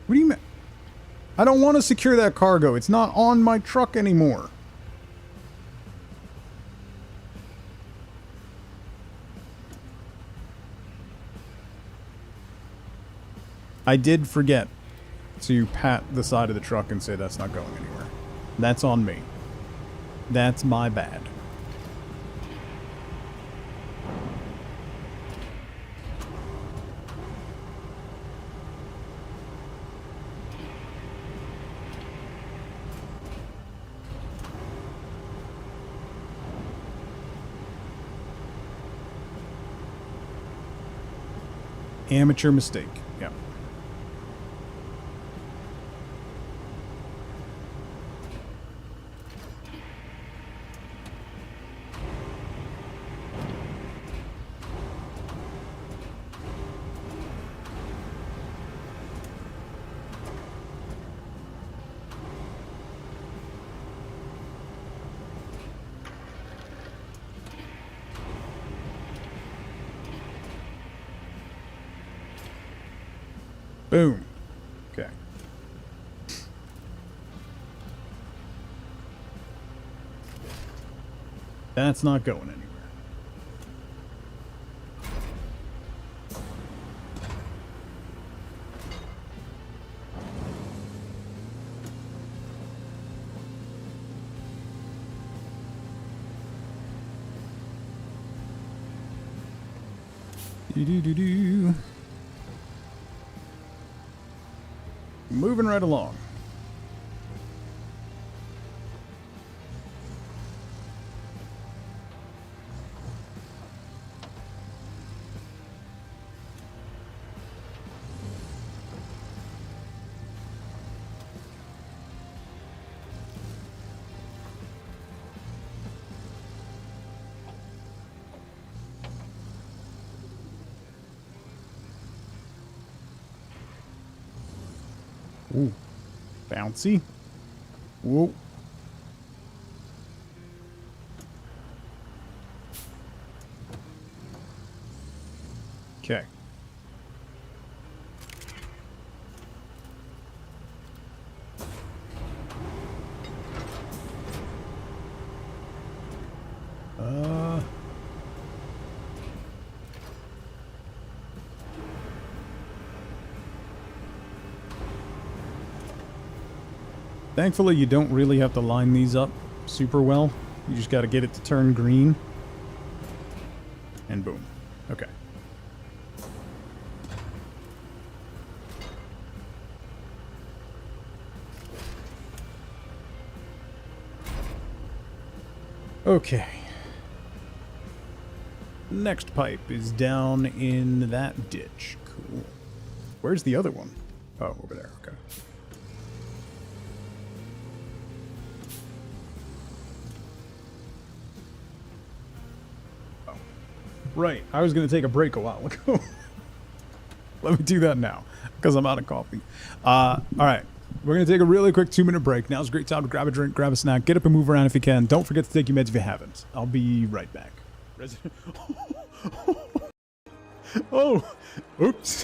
What do you mean? I don't want to secure that cargo. It's not on my truck anymore. I did forget to pat the side of the truck and say that's not going anywhere. That's on me. That's my bad. Amateur mistake. Yeah. Boom. Okay. That's not going anywhere. Do-do-do-do. Moving right along. Ooh. Bouncy. Whoa. Okay. Thankfully, you don't really have to line these up super well. You just got to get it to turn green. And boom. Okay. Okay. Next pipe is down in that ditch. Cool. Where's the other one? Oh, over there. Okay. Right, I was going to take a break a while ago. Let me do that now, because I'm out of coffee. All right, we're going to take a really quick 2-minute break. Now's a great time to grab a drink, grab a snack, get up and move around if you can. Don't forget to take your meds if you haven't. I'll be right back. Oh, oops.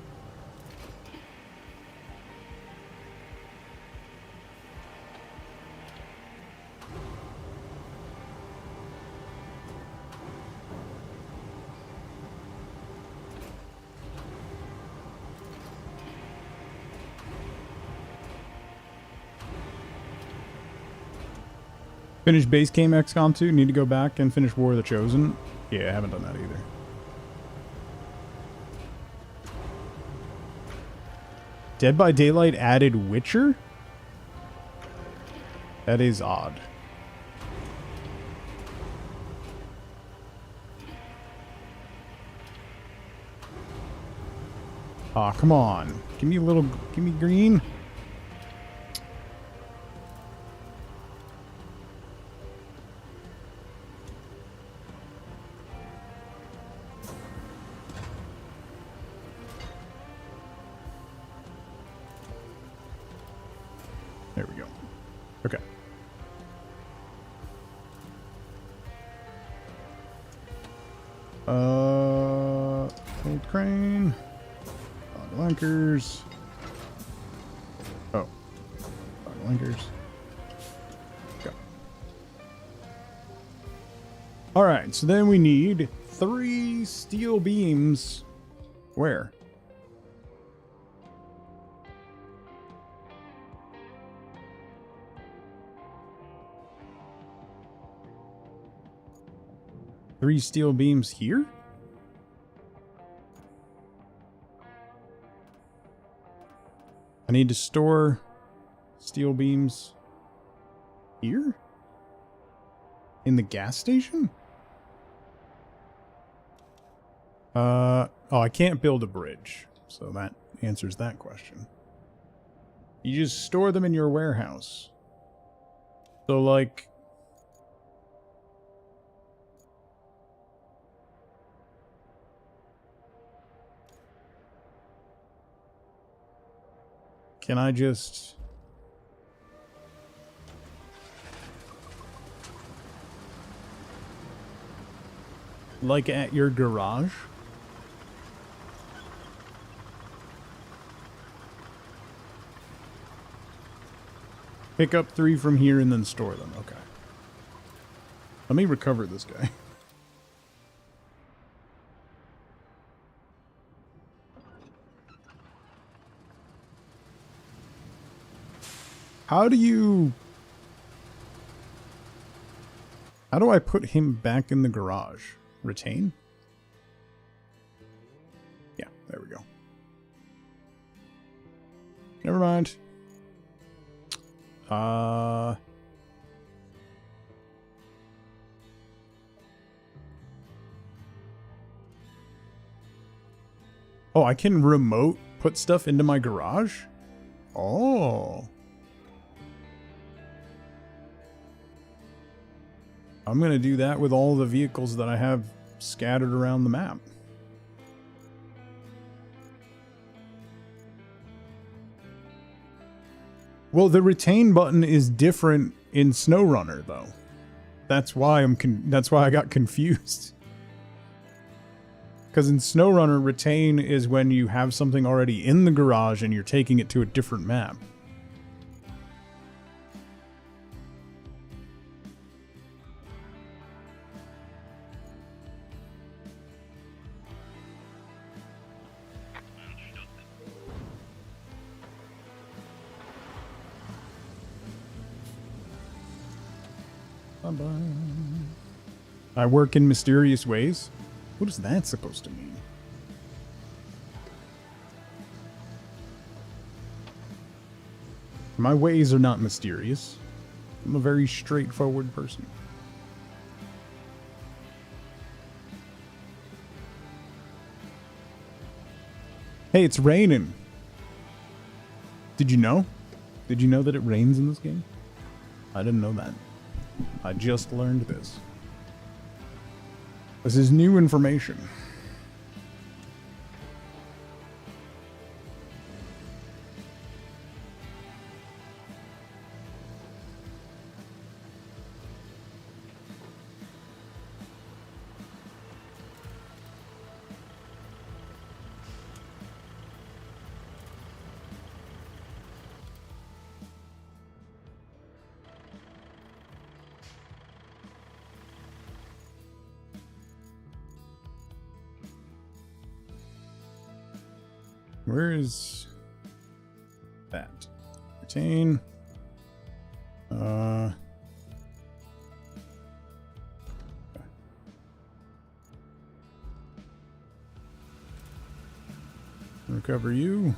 Finish base game XCOM 2. Need to go back and finish War of the Chosen. Yeah, I haven't done that either. Dead by Daylight added Witcher? That is odd. Aw, come on. Give me a little... Give me green. There we go. Okay. Old crane. Linkers. Oh. Linkers. Go. Alright, so then we need 3 steel beams. Where? Three steel beams here? I need to store steel beams here? In the gas station? Oh, I can't build a bridge, so that answers that question. You just store them in your warehouse. So, like... Can I just... Like at your garage? Pick up 3 from here and then store them. Okay. Let me recover this guy. How do I put him back in the garage? Retain? Yeah, there we go. Never mind. Oh, I can remote put stuff into my garage? Oh. I'm going to do that with all the vehicles that I have scattered around the map. Well, the retain button is different in SnowRunner, though. That's why I got confused. Because in SnowRunner, retain is when you have something already in the garage and you're taking it to a different map. Bye-bye. I work in mysterious ways? What is that supposed to mean? My ways are not mysterious. I'm a very straightforward person. Hey, it's raining. Did you know? Did you know that it rains in this game? I didn't know that. I just learned this. This is new information. Where is that? Retain. Recover you.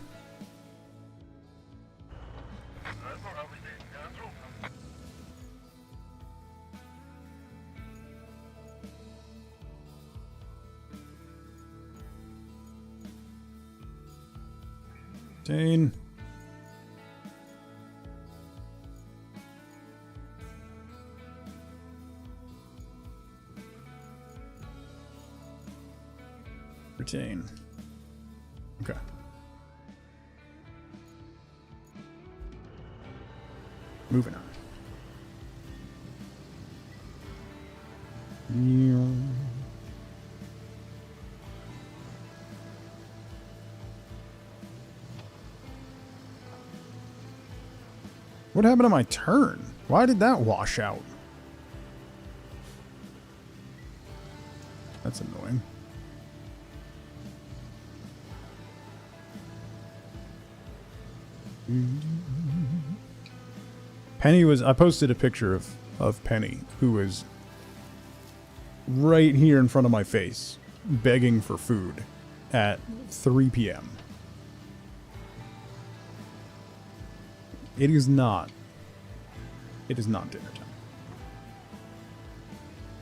Retain. Retain. Okay. Moving on. What happened to my turn? Why did that wash out? That's annoying. Penny was... I posted a picture of Penny, who was right here in front of my face, begging for food at 3 p.m. It is not dinner time.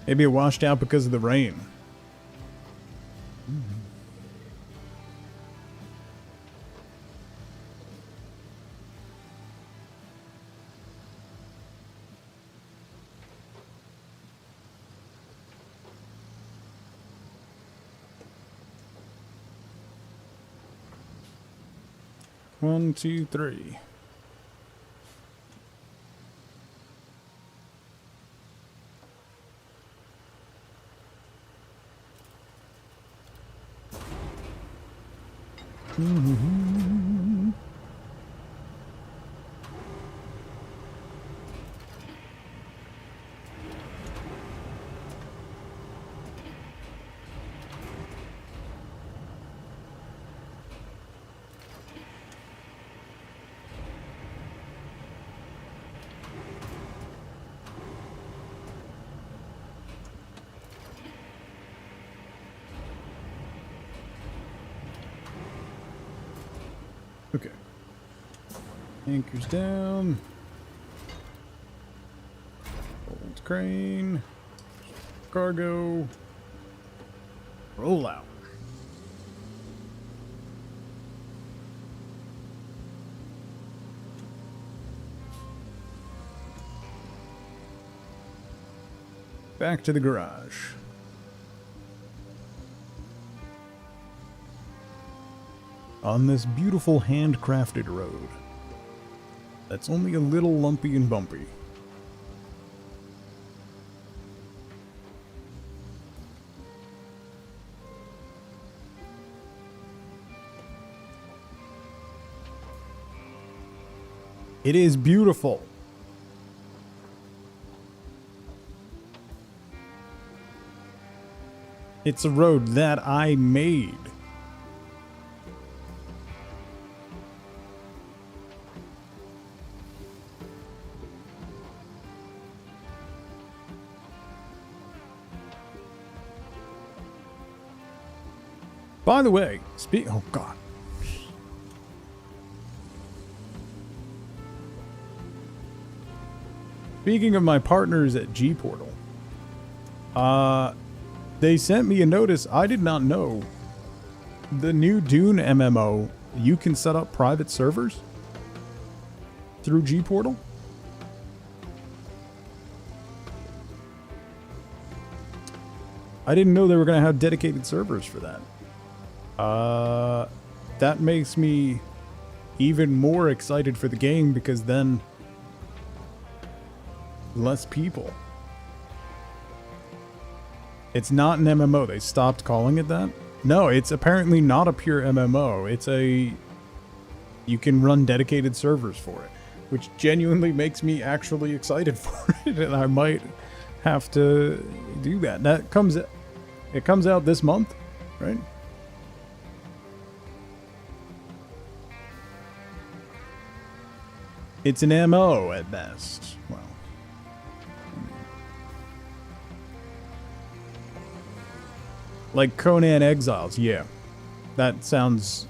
Maybe it washed out because of the rain. One, two, three. Okay. Anchors down. Hold crane. Cargo. Roll out. Back to the garage. On this beautiful handcrafted road that's only a little lumpy and bumpy. It is beautiful. It's a road that I made. By the way, oh god. Speaking of my partners at G-Portal, they sent me a notice. I did not know. The new Dune MMO, you can set up private servers through G-Portal. I didn't know they were going to have dedicated servers for that. That makes me even more excited for the game because then less people. It's not an MMO. They stopped calling it that. No, it's apparently not a pure MMO. It's a... You can run dedicated servers for it, which genuinely makes me actually excited for it, and I might have to do that. It comes out this month, right? It's an MO at best. Well, like Conan Exiles, yeah. That sounds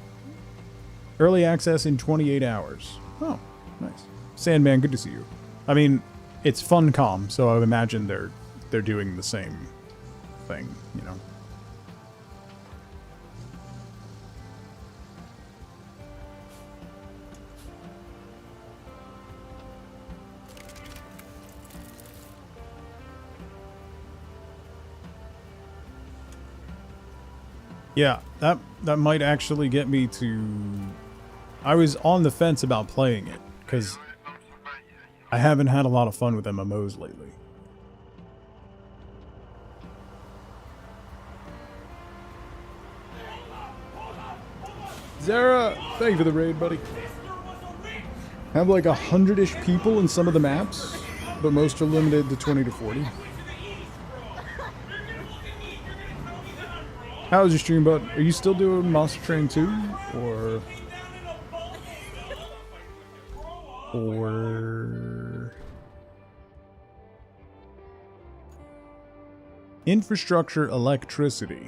Early access in 28 hours. Oh, nice. Sandman, good to see you. I mean, it's Funcom, so I would imagine they're doing the same thing, you know. Yeah, that might actually get me to... I was on the fence about playing it, because I haven't had a lot of fun with MMOs lately. Zara, thank you for the raid, buddy. Have like 100-ish people in some of the maps, but most are limited to 20 to 40. How's your stream, bud? Are you still doing Monster Train 2? Or... Infrastructure electricity.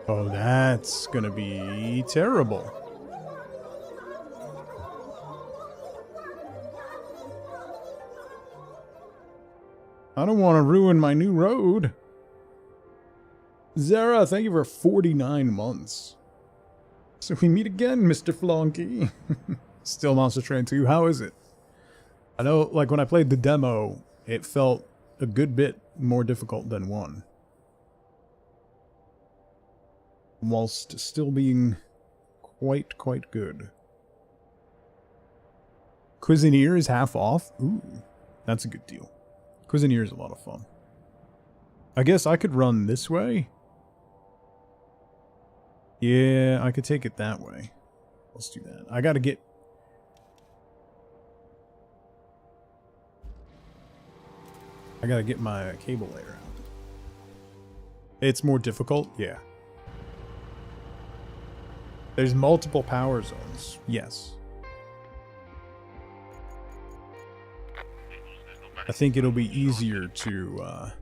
Oh, that's gonna be terrible. I don't want to ruin my new road. Zara, thank you for 49 months. So we meet again, Mr. Flonky. Still Monster Train 2, how is it? I know, like, when I played the demo, it felt a good bit more difficult than 1. Whilst still being quite good. Cuisinier is half off? Ooh, that's a good deal. Cuisinier is a lot of fun. I guess I could run this way. Yeah, I could take it that way. Let's do that. I gotta get... my cable layer out. It's more difficult? Yeah. There's multiple power zones. Yes. I think it'll be easier to,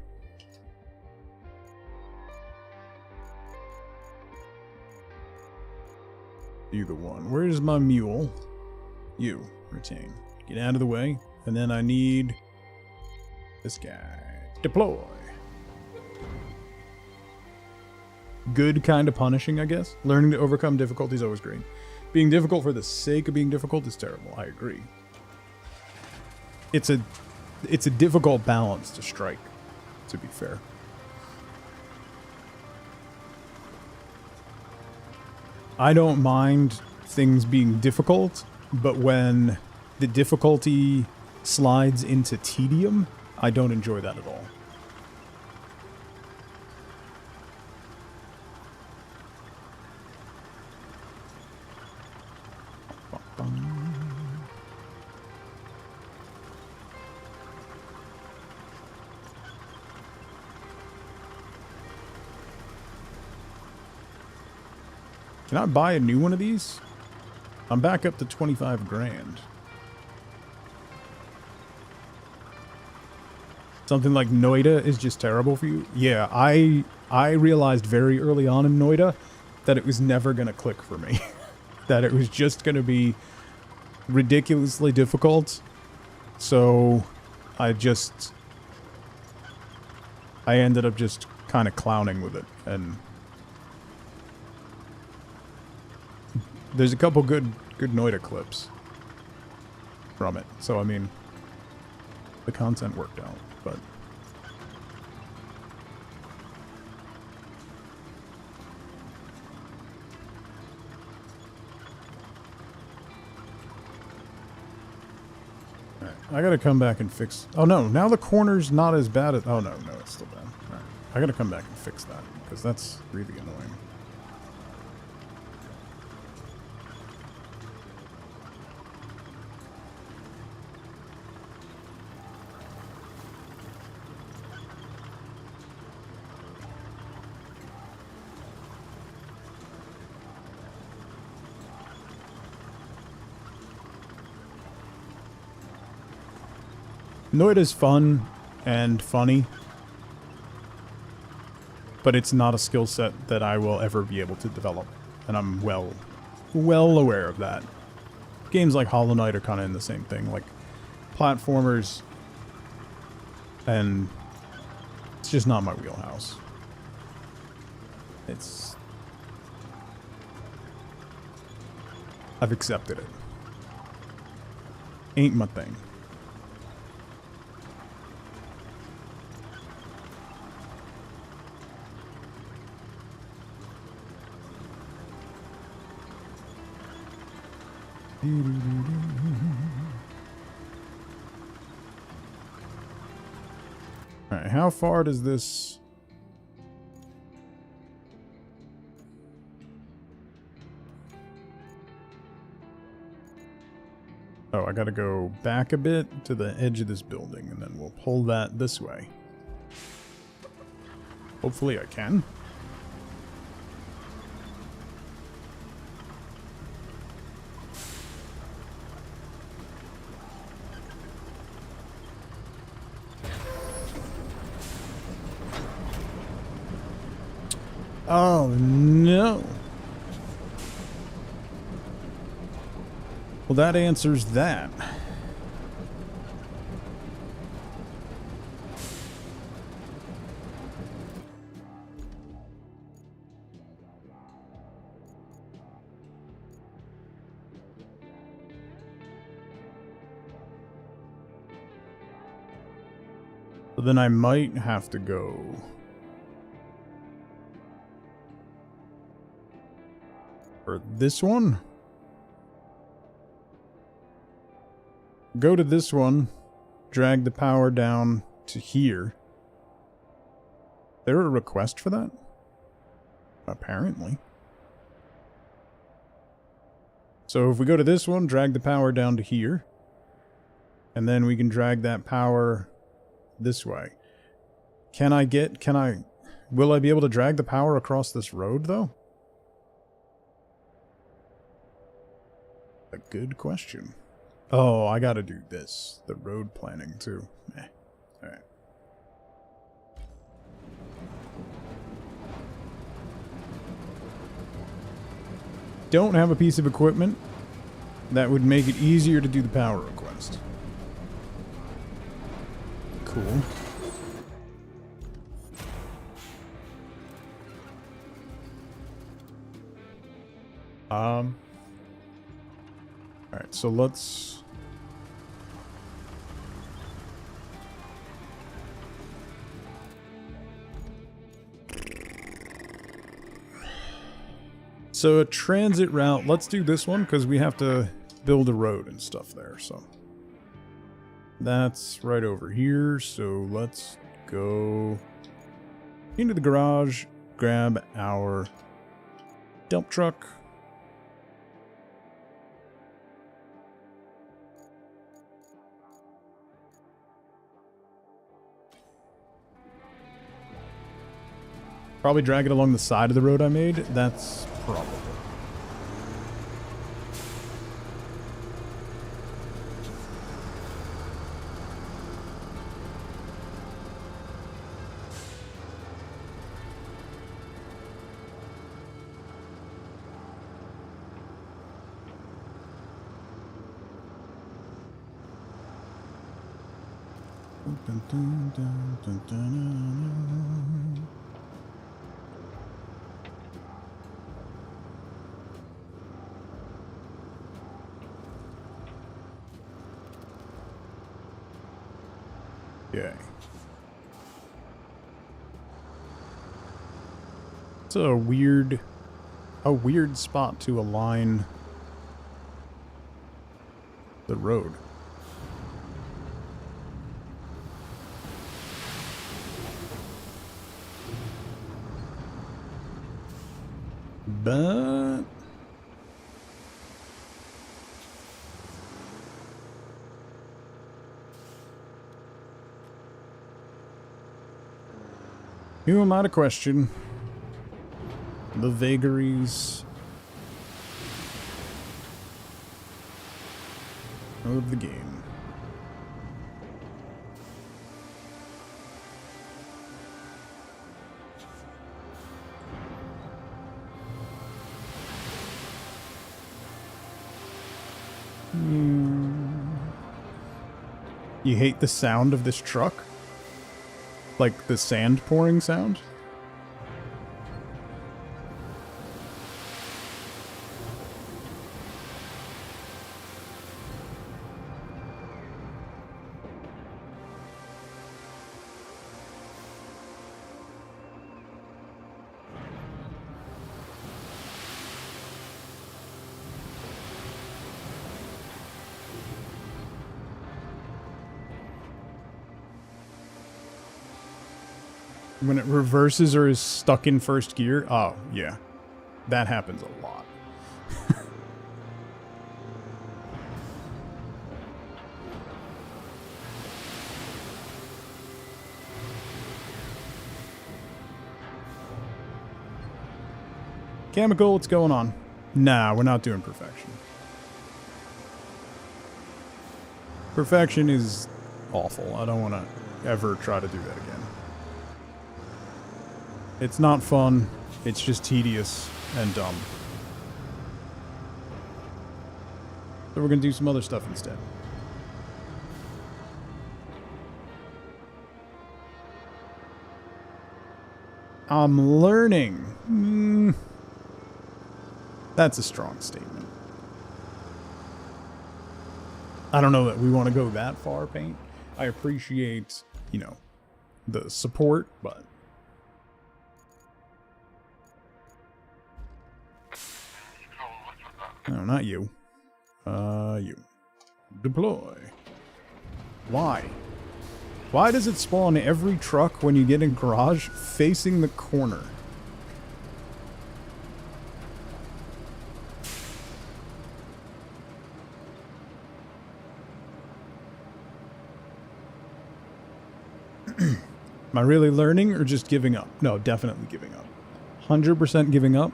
do the one. Where's my mule? You. Retain. Get out of the way. And then I need this guy. Deploy. Good kind of punishing, I guess. Learning to overcome difficulty is always great. Being difficult for the sake of being difficult is terrible. I agree. It's a difficult balance to strike, to be fair. I don't mind things being difficult, but when the difficulty slides into tedium, I don't enjoy that at all. Can I buy a new one of these? I'm back up to 25 grand. Something like Noida is just terrible for you? Yeah, I realized very early on in Noida that it was never going to click for me. That it was just going to be ridiculously difficult. So I ended up just kind of clowning with it. And there's a couple good Noida clips from it. So, I mean, the content worked out, but... Alright, I gotta come back and fix... Oh no, now the corner's not as bad as... Oh no, it's still bad. Alright, I gotta come back and fix that, because that's really annoying. Noida's fun and funny, but it's not a skill set that I will ever be able to develop. And I'm well aware of that. Games like Hollow Knight are kind of in the same thing, like platformers, and it's just not my wheelhouse. I've accepted it. Ain't my thing. Alright, how far does this... Oh, I gotta go back a bit to the edge of this building, and then we'll pull that this way. Hopefully I can. Oh, no. Well, that answers that. So then I might have to go... for this one? Go to this one, drag the power down to here. Is there a request for that? Apparently. So if we go to this one, drag the power down to here, and then we can drag that power this way. Will I be able to drag the power across this road, though? A good question. Oh, I gotta do this. The road planning, too. Alright. Don't have a piece of equipment that would make it easier to do the power request. Cool. Alright, so let's... So a transit route, let's do this one because we have to build a road and stuff there, so... That's right over here, so let's go into the garage, grab our dump truck. Probably drag it along the side of the road I made. That's probable. Dun, dun, dun, dun, dun, dun. Okay. It's a weird spot to align the road. But who am I to question the vagaries of the game? You hate the sound of this truck? Like the sand pouring sound? When it reverses or is stuck in first gear? Oh, yeah. That happens a lot. Chemical, what's going on? Nah, we're not doing perfection. Perfection is awful. I don't want to ever try to do that again. It's not fun. It's just tedious and dumb. So we're going to do some other stuff instead. I'm learning. That's a strong statement. I don't know that we want to go that far, Paint. I appreciate, you know, the support, but... No, not you. You. Deploy. Why? Why does it spawn every truck when you get in garage facing the corner? Am I really learning or just giving up? No, definitely giving up. 100% giving up.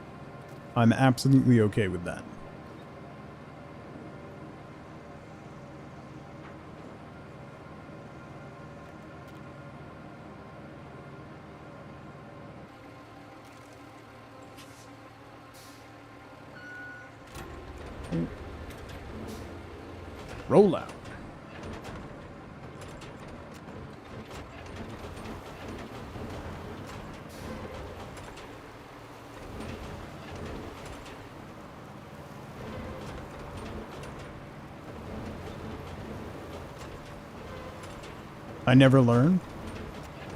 I'm absolutely okay with that. Roll out. I never learn.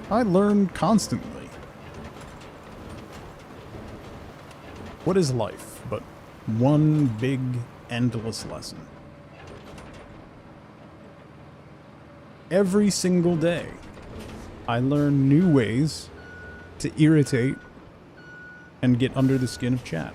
I learn constantly. What is life but one big, endless lesson? Every single day, I learn new ways to irritate and get under the skin of chat.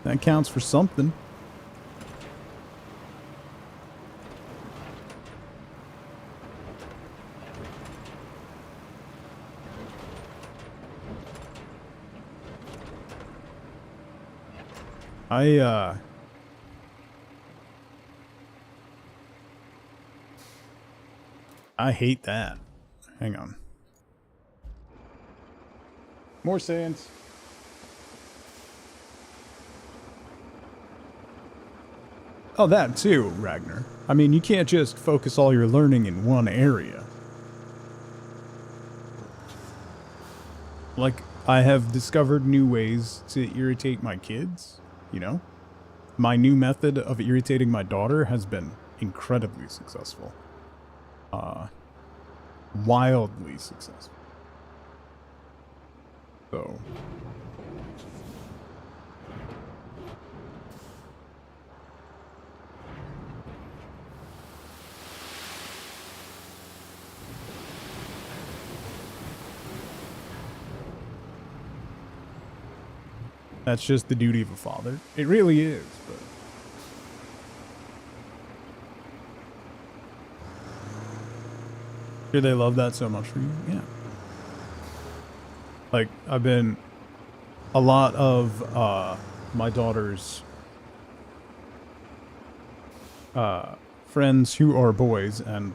That counts for something. I hate that. Hang on. More sands. Oh, that too, Ragnar. I mean, you can't just focus all your learning in one area. Like, I have discovered new ways to irritate my kids, you know? My new method of irritating my daughter has been incredibly successful. Wildly successful. So... that's just the duty of a father. It really is, but... do they love that so much for you? Yeah. Like, I've been... a lot of, my daughter's friends who are boys and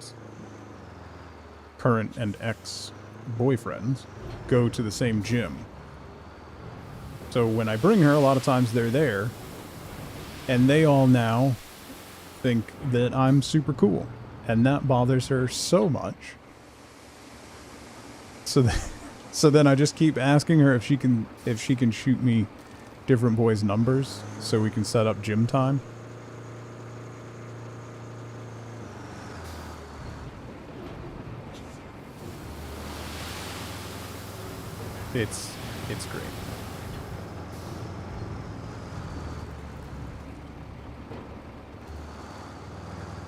current and ex-boyfriends go to the same gym. So when I bring her, a lot of times they're there, and they all now think that I'm super cool, and that bothers her so much. So then I just keep asking her if she can shoot me different boys' numbers so we can set up gym time. It's great.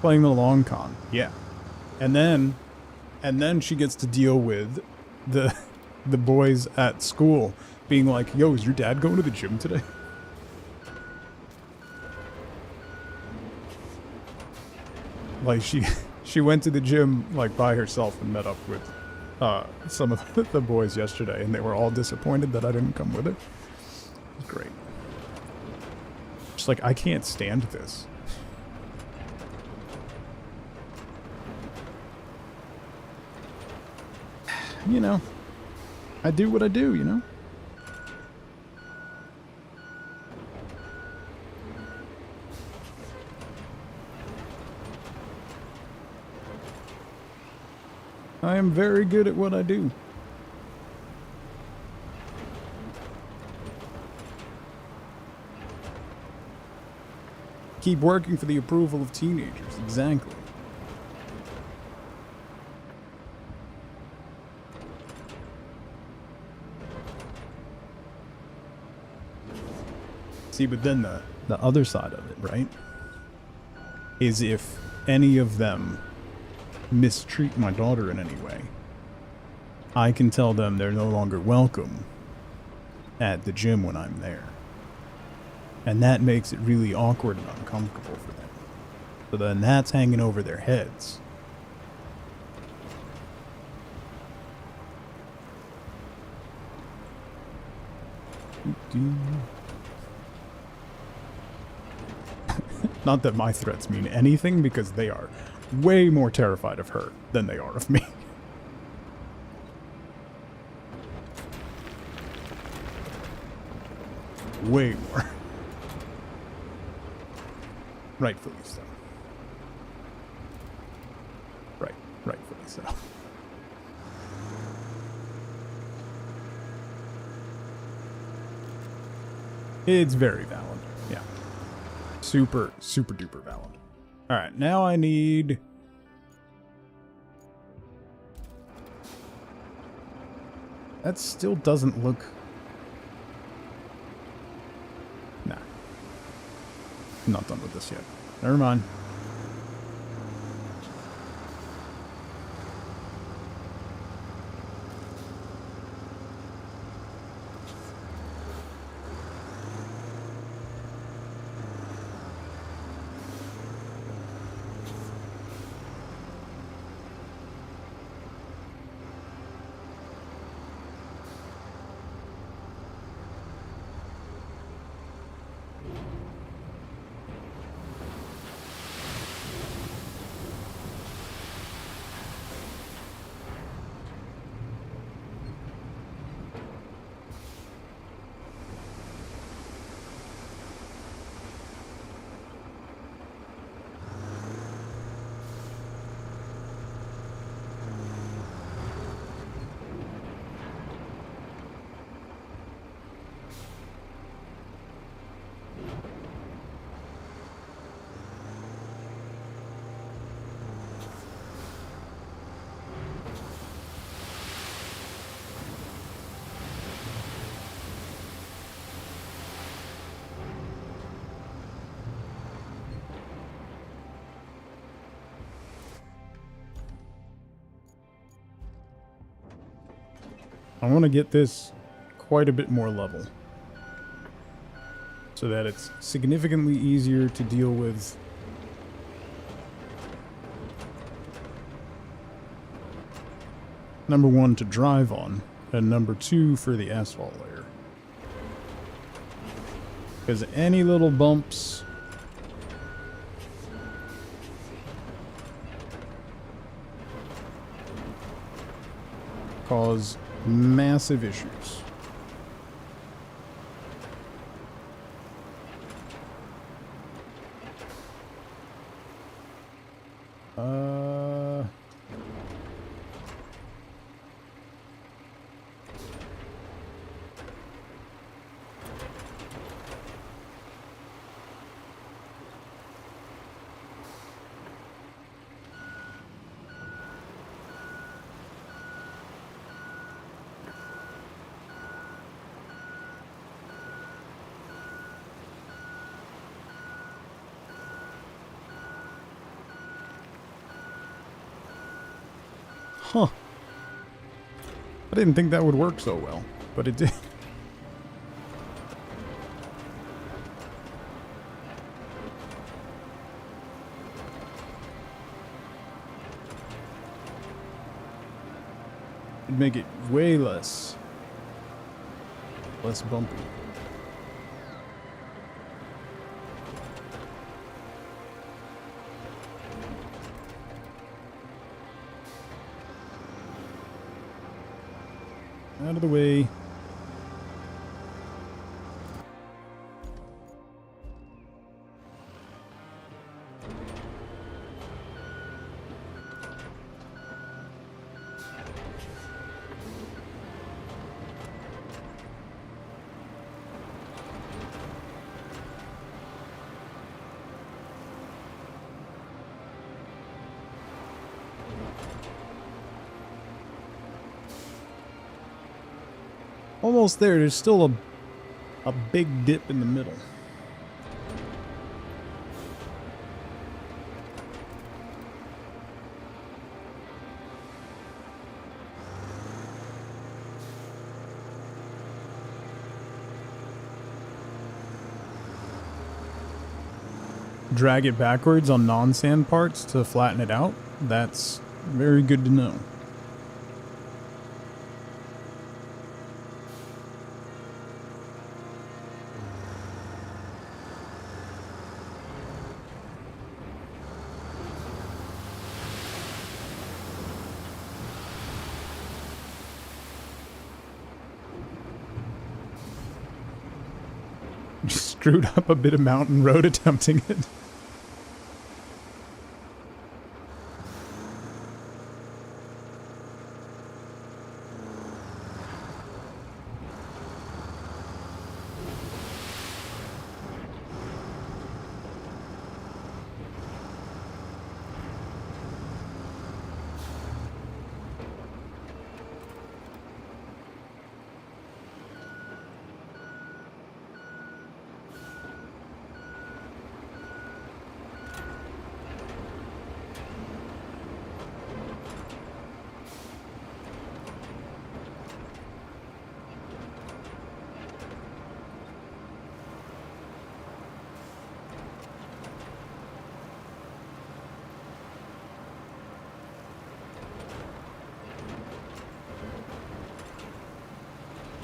Playing the long con, yeah. And then she gets to deal with the boys at school being like, yo, is your dad going to the gym today? Like she went to the gym like by herself and met up with some of the boys yesterday, and they were all disappointed that I didn't come with her. It was great. Just like, I can't stand this. You know, I do what I do, you know? I am very good at what I do. Keep working for the approval of teenagers, exactly. See, but then the other side of it, right, is if any of them mistreat my daughter in any way, I can tell them they're no longer welcome at the gym when I'm there. And that makes it really awkward and uncomfortable for them. So then that's hanging over their heads. Not that my threats mean anything, because they are way more terrified of her than they are of me. Way more. Rightfully so. Rightfully so. It's very valid, yeah. Super duper valid. Alright, now I need... That still doesn't look... Nah. I'm not done with this yet. Never mind. I want to get this quite a bit more level, so that it's significantly easier to deal with. Number one, to drive on, and number two, for the asphalt layer. Because any little bumps cause massive issues. Huh. I didn't think that would work so well, but it did. It'd make it way less bumpy. Out of the way. Almost there. There's still a big dip in the middle. Drag it backwards on non-sand parts to flatten it out. That's very good to know. Screwed up a bit of mountain road attempting it.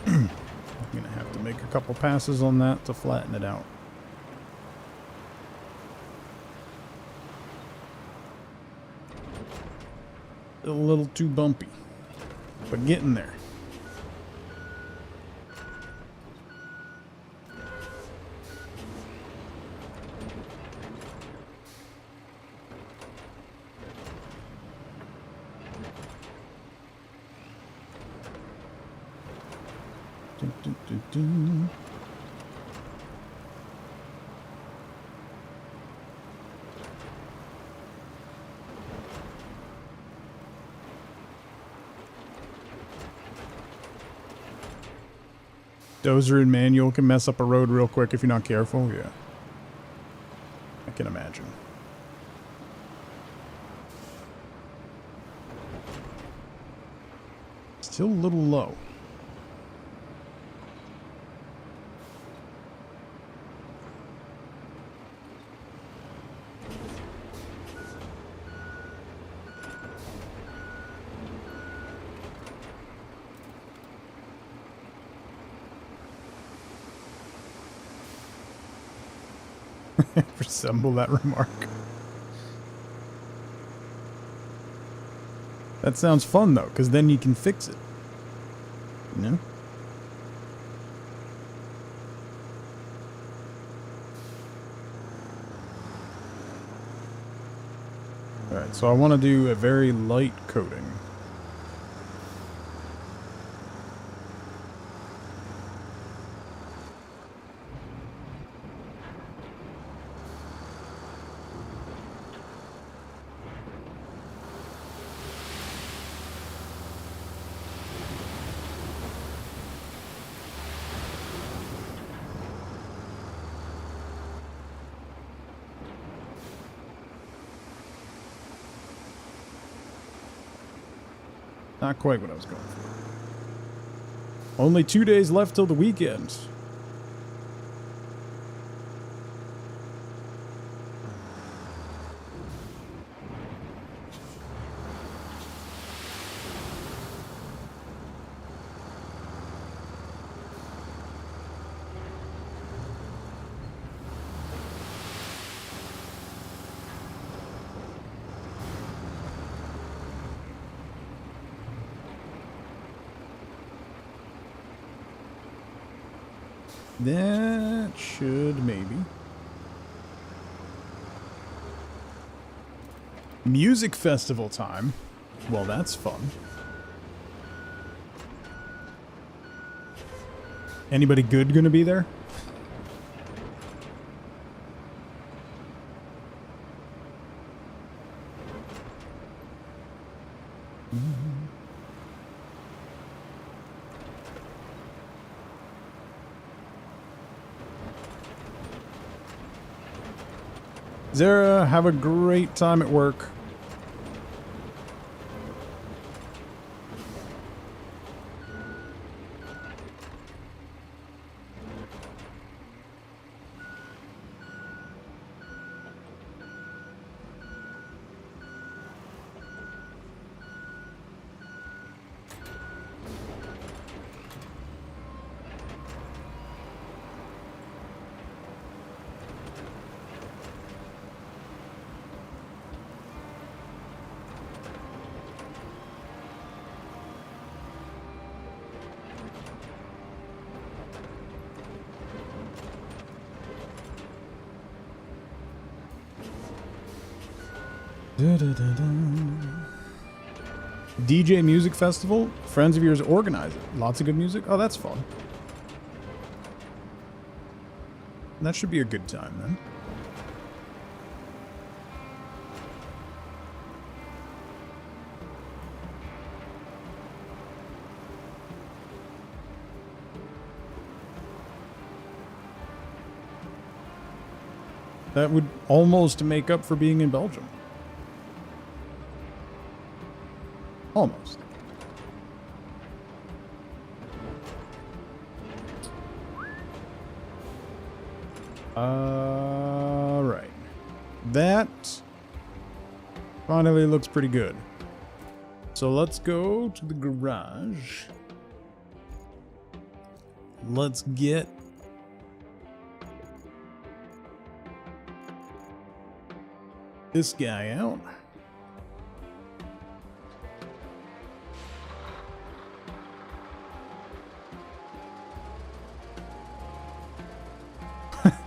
I'm gonna have to make a couple passes on that to flatten it out. A little too bumpy, but getting there. Dozer and manual can mess up a road real quick if you're not careful. Yeah, I can imagine. Still a little low. Resemble that remark. That sounds fun though, because then you can fix it. You know? Alright, so I want to do a very light coating. Not quite what I was going for. Only 2 days left till the weekend. That should maybe. Music festival time. Well, that's fun. Anybody good gonna be there? Zara, have a great time at work. DJ Music Festival. Friends of yours organize it. Lots of good music. Oh, that's fun. That should be a good time then. That would almost make up for being in Belgium. Almost. Right. That finally looks pretty good. So let's go to the garage. Let's get this guy out.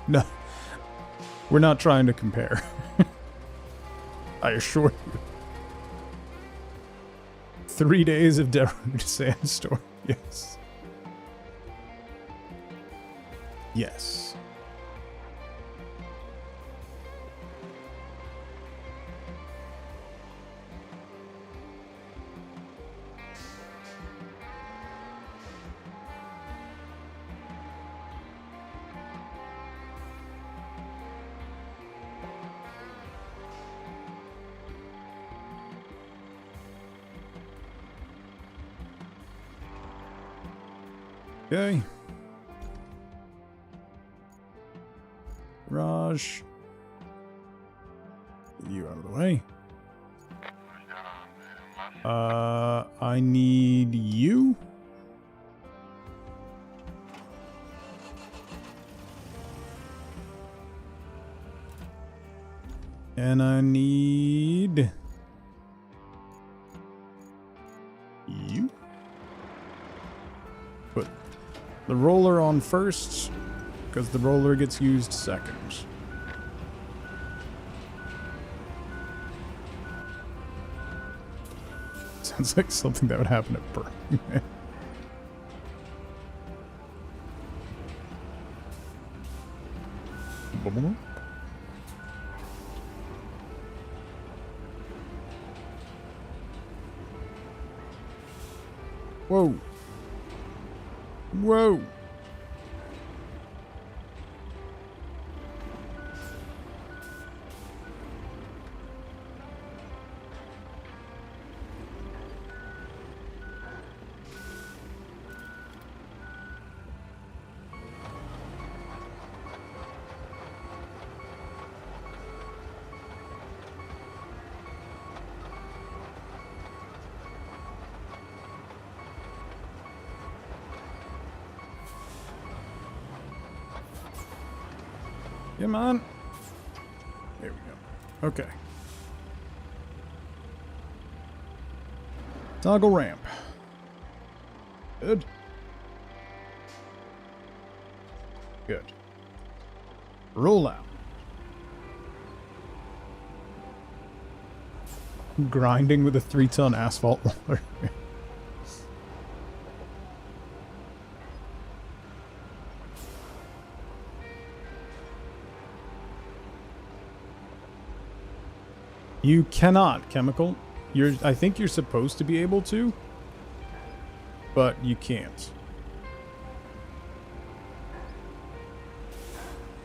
No, we're not trying to compare. I assure you. 3 days of Derude Sandstorm. Yes. Yes. Okay. Raj. Get you out of the way. I need you. And I need you. Put the roller on first, because the roller gets used second. Sounds like something that would happen at Burning Man. Whoa. Whoa. Come on. There we go. Okay. Toggle ramp. Good. Good. Roll out. Grinding with a 3-ton asphalt roller. You cannot, Chemical. I think you're supposed to be able to, but you can't.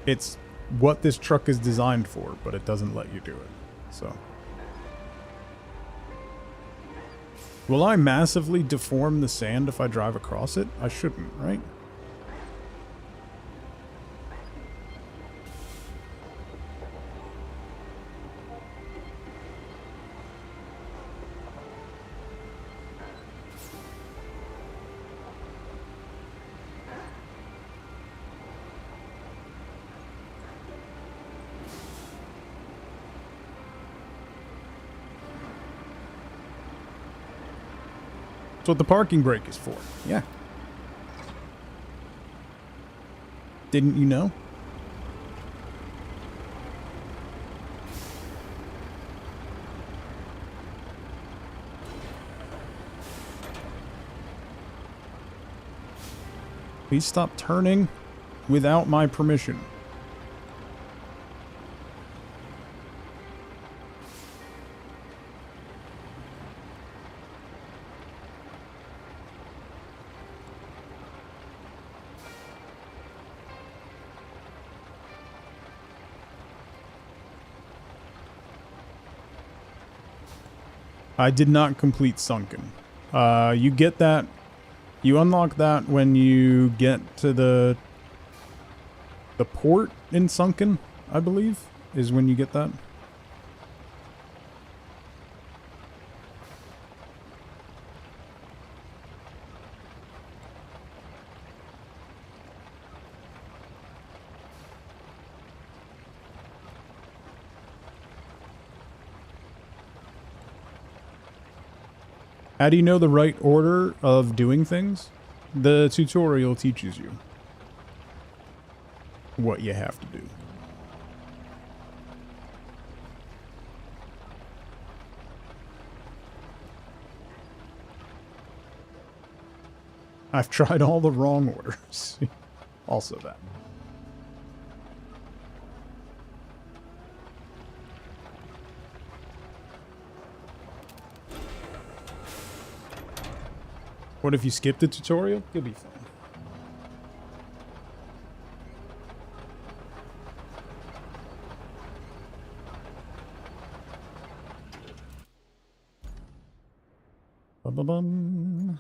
It's what this truck is designed for, but it doesn't let you do it. So, will I massively deform the sand if I drive across it? I shouldn't, right? That's what the parking brake is for. Yeah. Didn't you know? Please stop turning without my permission. I did not complete Sunken. You get that. You unlock that when you get to the port in Sunken, I believe, is when you get that. How do you know the right order of doing things? The tutorial teaches you what you have to do. I've tried all the wrong orders. Also that. What if you skip the tutorial? You'll be fine. Ba-ba-bum.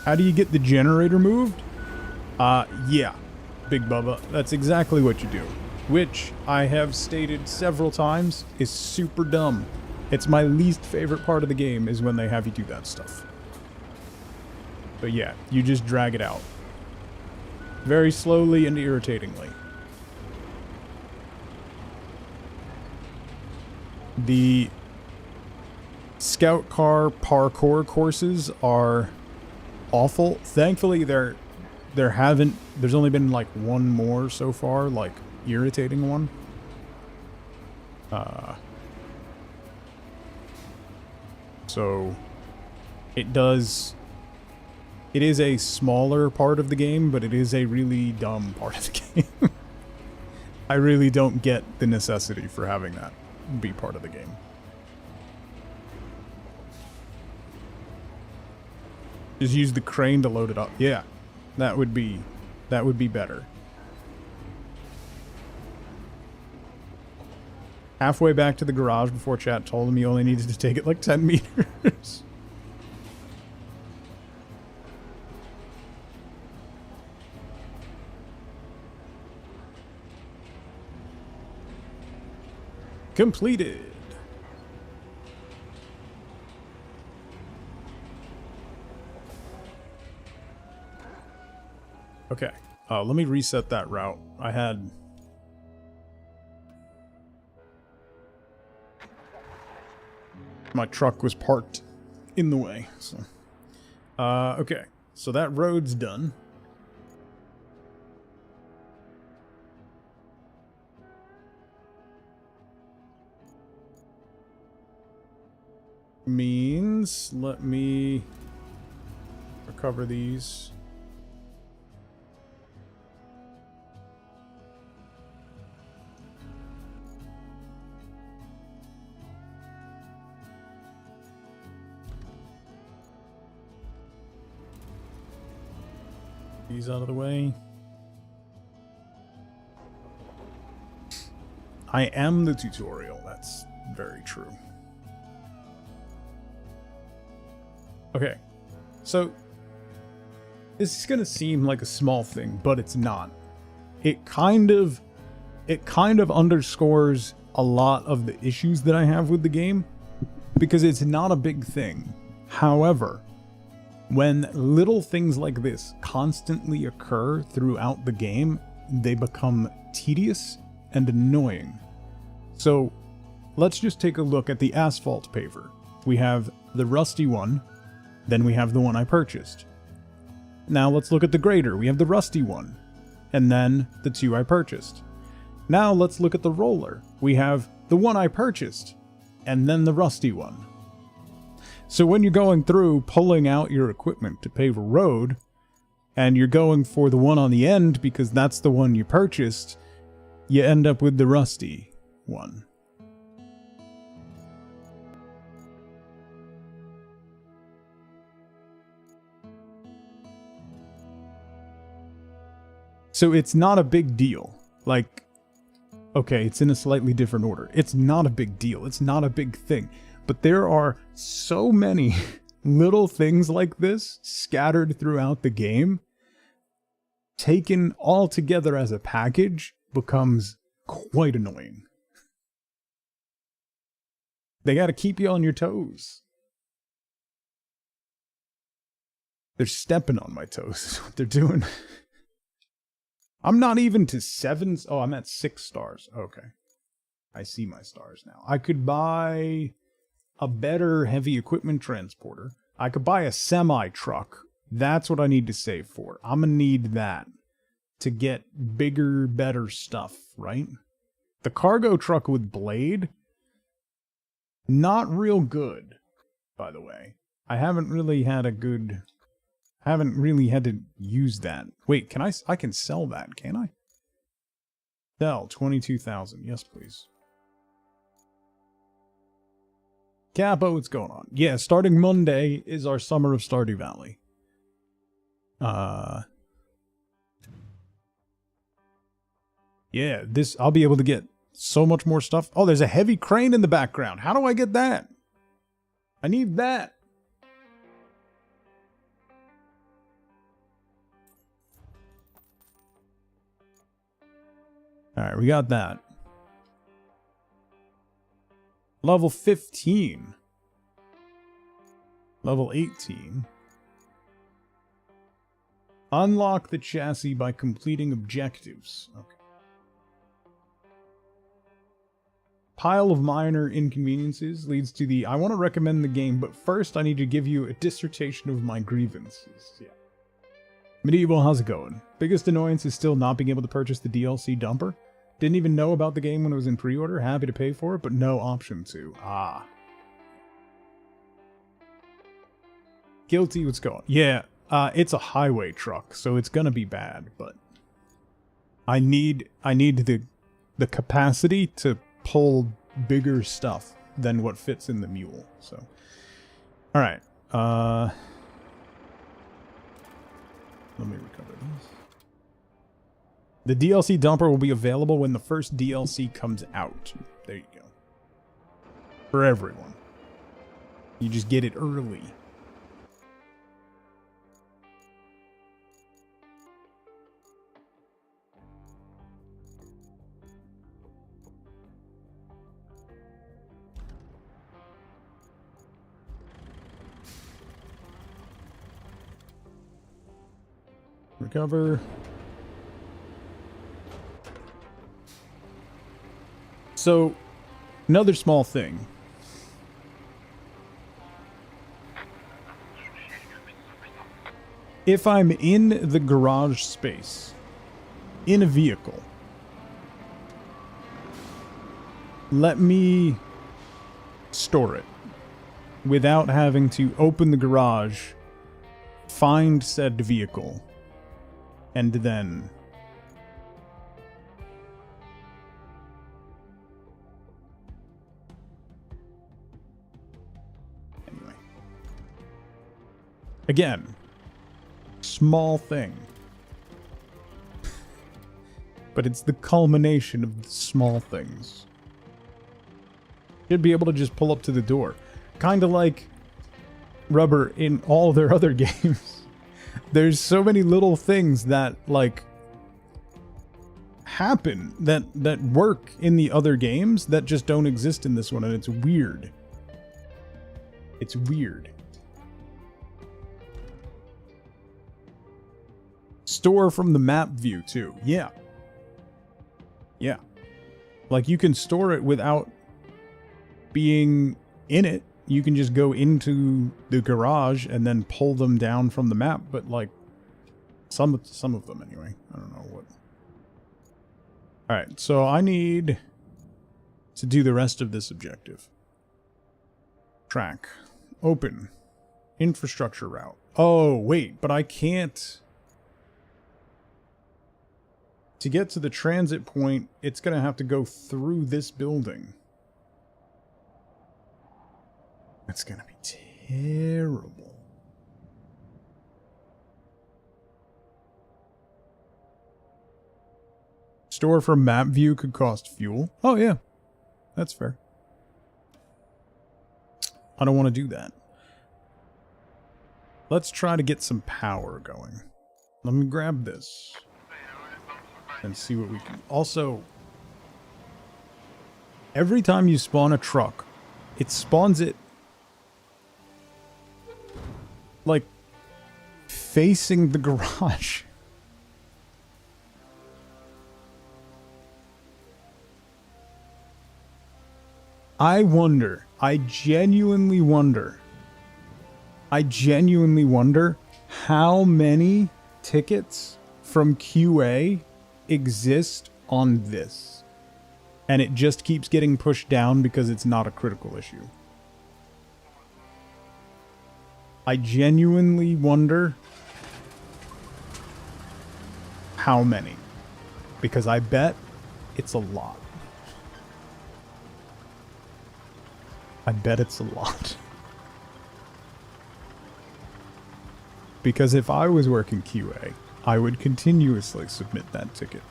How do you get the generator moved? Yeah. Big Bubba, that's exactly what you do, which I have stated several times is super dumb. It's my least favorite part of the game is when they have you do that stuff. But yeah, you just drag it out. Very slowly and irritatingly. The scout car parkour courses are awful. Thankfully, there's only been like one more so far, like irritating one. So it is a smaller part of the game, but it is a really dumb part of the game. I really don't get the necessity for having that be part of the game. Just use the crane to load it up. Yeah, that would be better. Halfway back to the garage before chat told him he only needed to take it like 10 meters. Completed. Okay, let me reset that route. My truck was parked in the way, so. Okay, so that road's done. Means, let me recover these. These out of the way. I am the tutorial. That's very true. Okay, so this is gonna seem like a small thing, but it's not. It kind of underscores a lot of the issues that I have with the game, because it's not a big thing. However, when little things like this constantly occur throughout the game, they become tedious and annoying. So let's just take a look at the asphalt paver. We have the rusty one, then we have the one I purchased. Now let's look at the grader. We have the rusty one, and then the two I purchased. Now let's look at the roller. We have the one I purchased, and then the rusty one. So when you're going through pulling out your equipment to pave a road, and you're going for the one on the end because that's the one you purchased, you end up with the rusty one. So it's not a big deal. Like, okay, it's in a slightly different order. It's not a big deal. It's not a big thing. But there are so many little things like this scattered throughout the game. Taken all together as a package becomes quite annoying. They gotta keep you on your toes. They're stepping on my toes is what they're doing. I'm not even to 7. Oh, I'm at 6 stars. Okay. I see my stars now. I could buy a better heavy equipment transporter. I could buy a semi-truck. That's what I need to save for. I'm gonna need that to get bigger, better stuff, right? The cargo truck with blade, not real good, by the way. I haven't really had to use that. Wait, I can sell that, can I? Sell, 22,000. Yes, please. Capo, what's going on? Yeah, starting Monday is our Summer of Stardew Valley. Yeah, I'll be able to get so much more stuff. Oh, there's a heavy crane in the background. How do I get that? I need that. Alright, we got that. Level 15. Level 18. Unlock the chassis by completing objectives. Okay. Pile of minor inconveniences leads to the I want to recommend the game, but first I need to give you a dissertation of my grievances. Yeah. Medieval, how's it going? Biggest annoyance is still not being able to purchase the DLC dumper. Didn't even know about the game when it was in pre-order. Happy to pay for it, but no option to. Ah. Guilty, what's going? Yeah, it's a highway truck, so it's gonna be bad, but I need the capacity to pull bigger stuff than what fits in the mule. So, all right. Let me recover this. The DLC dumper will be available when the first DLC comes out. There you go. For everyone. You just get it early. Recover. So, another small thing. If I'm in the garage space, in a vehicle, let me store it without having to open the garage, find said vehicle, and then anyway. Again, small thing. But it's the culmination of the small things. Should be able to just pull up to the door. Kind of like Rubber in all their other games. There's so many little things that, like, happen, that work in the other games that just don't exist in this one, and it's weird. It's weird. Store from the map view, too. Yeah. Yeah. Like, you can store it without being in it. You can just go into the garage and then pull them down from the map, but like some of them anyway. I don't know what. All right, so I need to do the rest of this objective. Track. Open. Infrastructure route. Oh, wait, but I can't. To get to the transit point, it's going to have to go through this building. It's gonna be terrible. Store from map view could cost fuel. Oh yeah, that's fair. I don't want to do that. Let's try to get some power going. Let me grab this and see what we can. Also, every time you spawn a truck, it spawns it like facing the garage. I wonder, I genuinely wonder how many tickets from QA exist on this. And it just keeps getting pushed down because it's not a critical issue. I genuinely wonder how many. Because I bet it's a lot. I bet it's a lot. Because if I was working QA, I would continuously submit that ticket.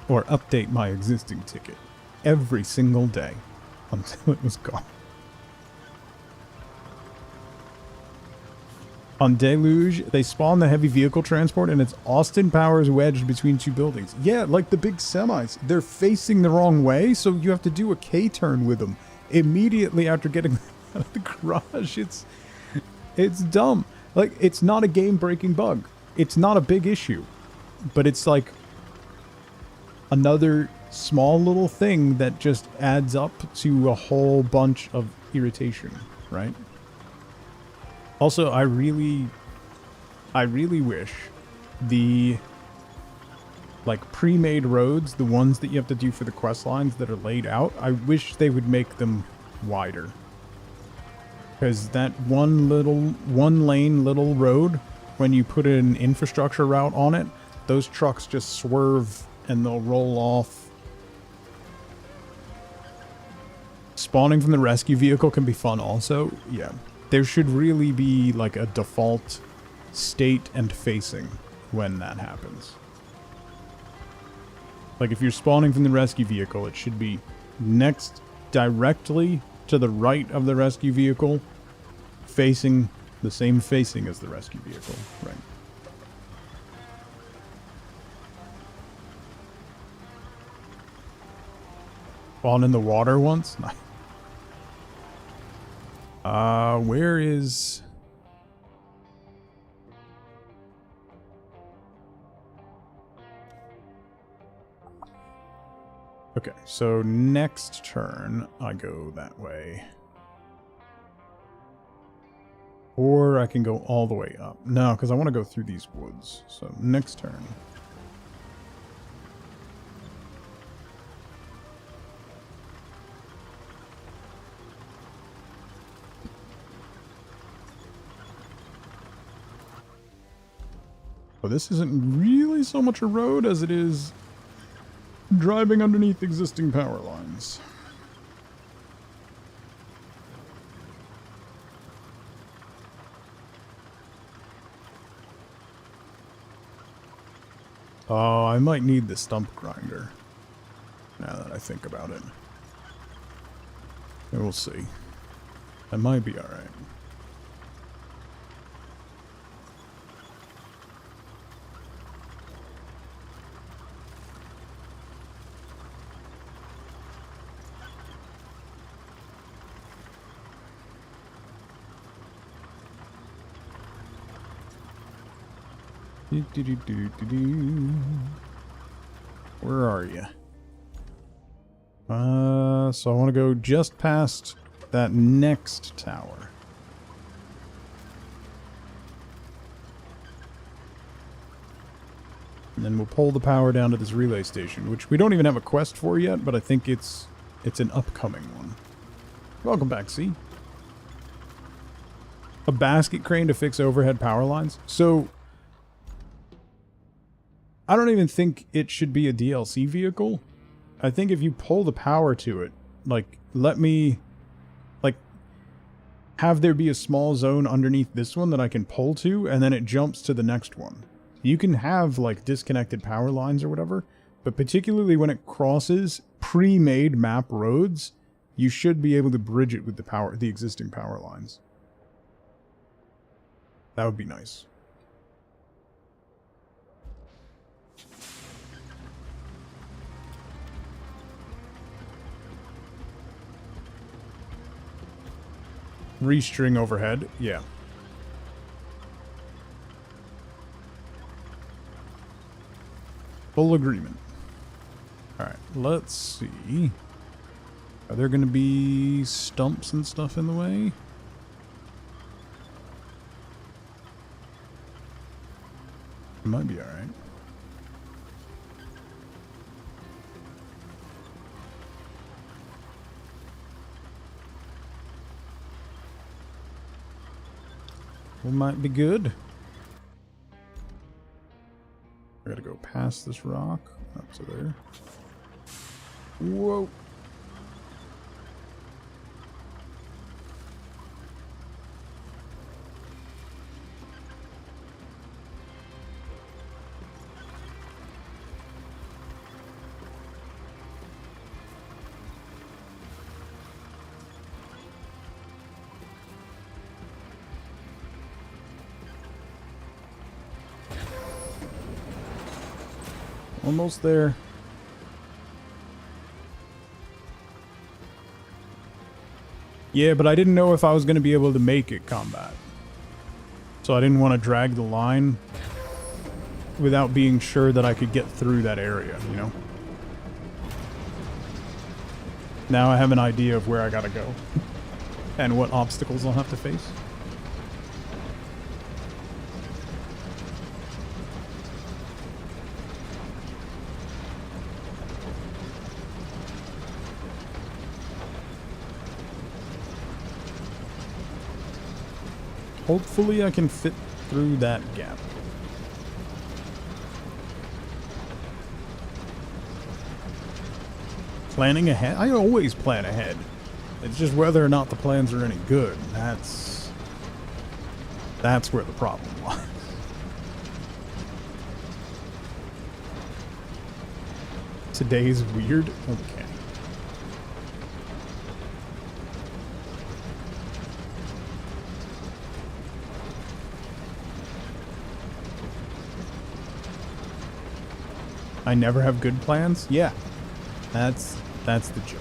Or update my existing ticket. Every single day. Until it was gone. On Deluge, they spawn the heavy vehicle transport and it's Austin Powers wedged between two buildings. Yeah, like the big semis. They're facing the wrong way, so you have to do a K-turn with them immediately after getting out of the garage. It's dumb. Like, it's not a game-breaking bug. it's not a big issue, but it's like another small little thing that just adds up to a whole bunch of irritation, right? Also, I really wish the like pre-made roads, the ones that you have to do for the quest lines that are laid out, I wish they would make them wider. Because that one lane little road, when you put an infrastructure route on it, those trucks just swerve and they'll roll off. Spawning from the rescue vehicle can be fun also. Yeah. There should really be like a default state and facing when that happens. Like if you're spawning from the rescue vehicle, it should be next directly to the right of the rescue vehicle, facing the same facing as the rescue vehicle, right? Spawn in the water once? Where is... Okay, so next turn, I go that way. Or I can go all the way up. No, because I want to go through these woods. So next turn. Well, this isn't really so much a road as it is driving underneath existing power lines. Oh, I might need the stump grinder, now that I think about it. We'll see. That might be alright. Where are you? So I want to go just past that next tower. And then we'll pull the power down to this relay station, which we don't even have a quest for yet, but I think it's an upcoming one. Welcome back, C. A basket crane to fix overhead power lines. So I don't even think it should be a DLC vehicle. I think if you pull the power to it, like, let me, like, have there be a small zone underneath this one that I can pull to, and then it jumps to the next one. You can have, like, disconnected power lines or whatever, but particularly when it crosses pre-made map roads, you should be able to bridge it with the existing power lines. That would be nice. Restring overhead, yeah. Full agreement. Alright, let's see. Are there going to be stumps and stuff in the way? It might be alright. It might be good. I gotta go past this rock up to there. Whoa. Almost there. Yeah, but I didn't know if I was going to be able to make it combat. So I didn't want to drag the line without being sure that I could get through that area, you know? Now I have an idea of where I gotta go and what obstacles I'll have to face. Hopefully I can fit through that gap. Planning ahead? I always plan ahead. It's just whether or not the plans are any good. That's where the problem lies. Today's weird? Okay. I never have good plans? Yeah. That's the joke.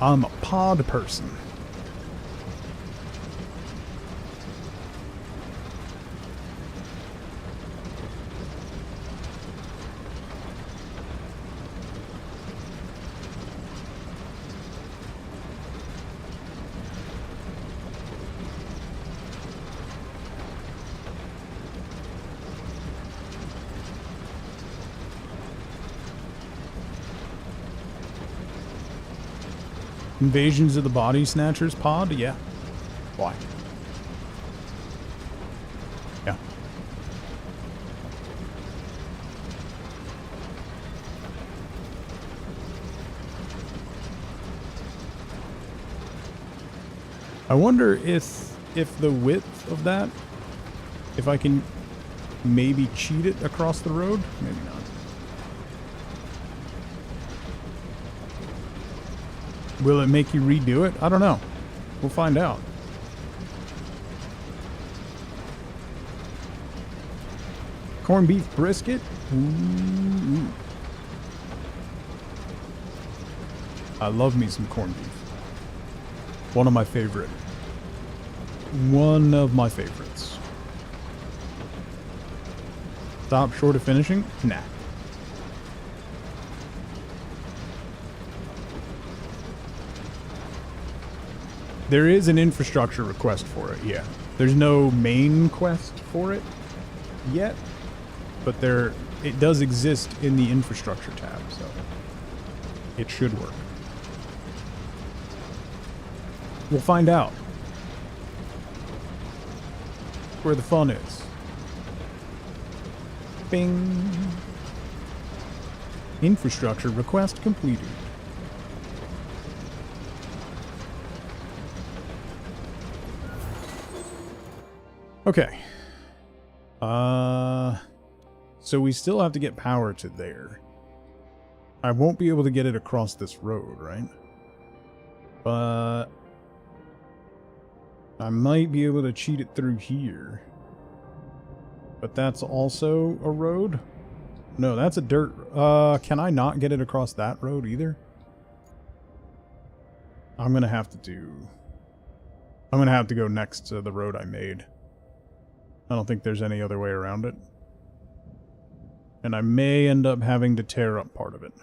I'm a pod person. Invasions of the Body Snatchers pod? Yeah. Why? Yeah. I wonder if the width of that, if I can maybe cheat it across the road? Maybe not. Will it make you redo it? I don't know. We'll find out. Corned beef brisket? Ooh. I love me some corned beef. One of my favorite. One of my favorites. Stop short of finishing? Nah. There is an infrastructure request for it, yeah. There's no main quest for it yet, but it does exist in the infrastructure tab, so it should work. We'll find out where the fun is. Bing. Infrastructure request completed. Okay. So we still have to get power to there. I won't be able to get it across this road, right? But I might be able to cheat it through here. But that's also a road? No, that's a dirt. Can I not get it across that road either? I'm gonna have to go next to the road I made. I don't think there's any other way around it. And I may end up having to tear up part of it.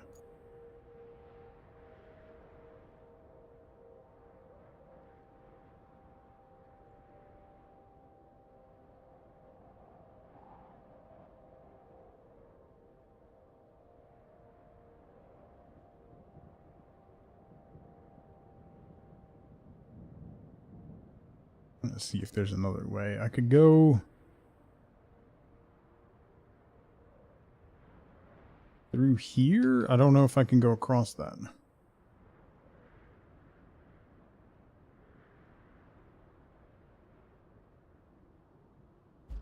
Let's see if there's another way. I could go through here? I don't know if I can go across that.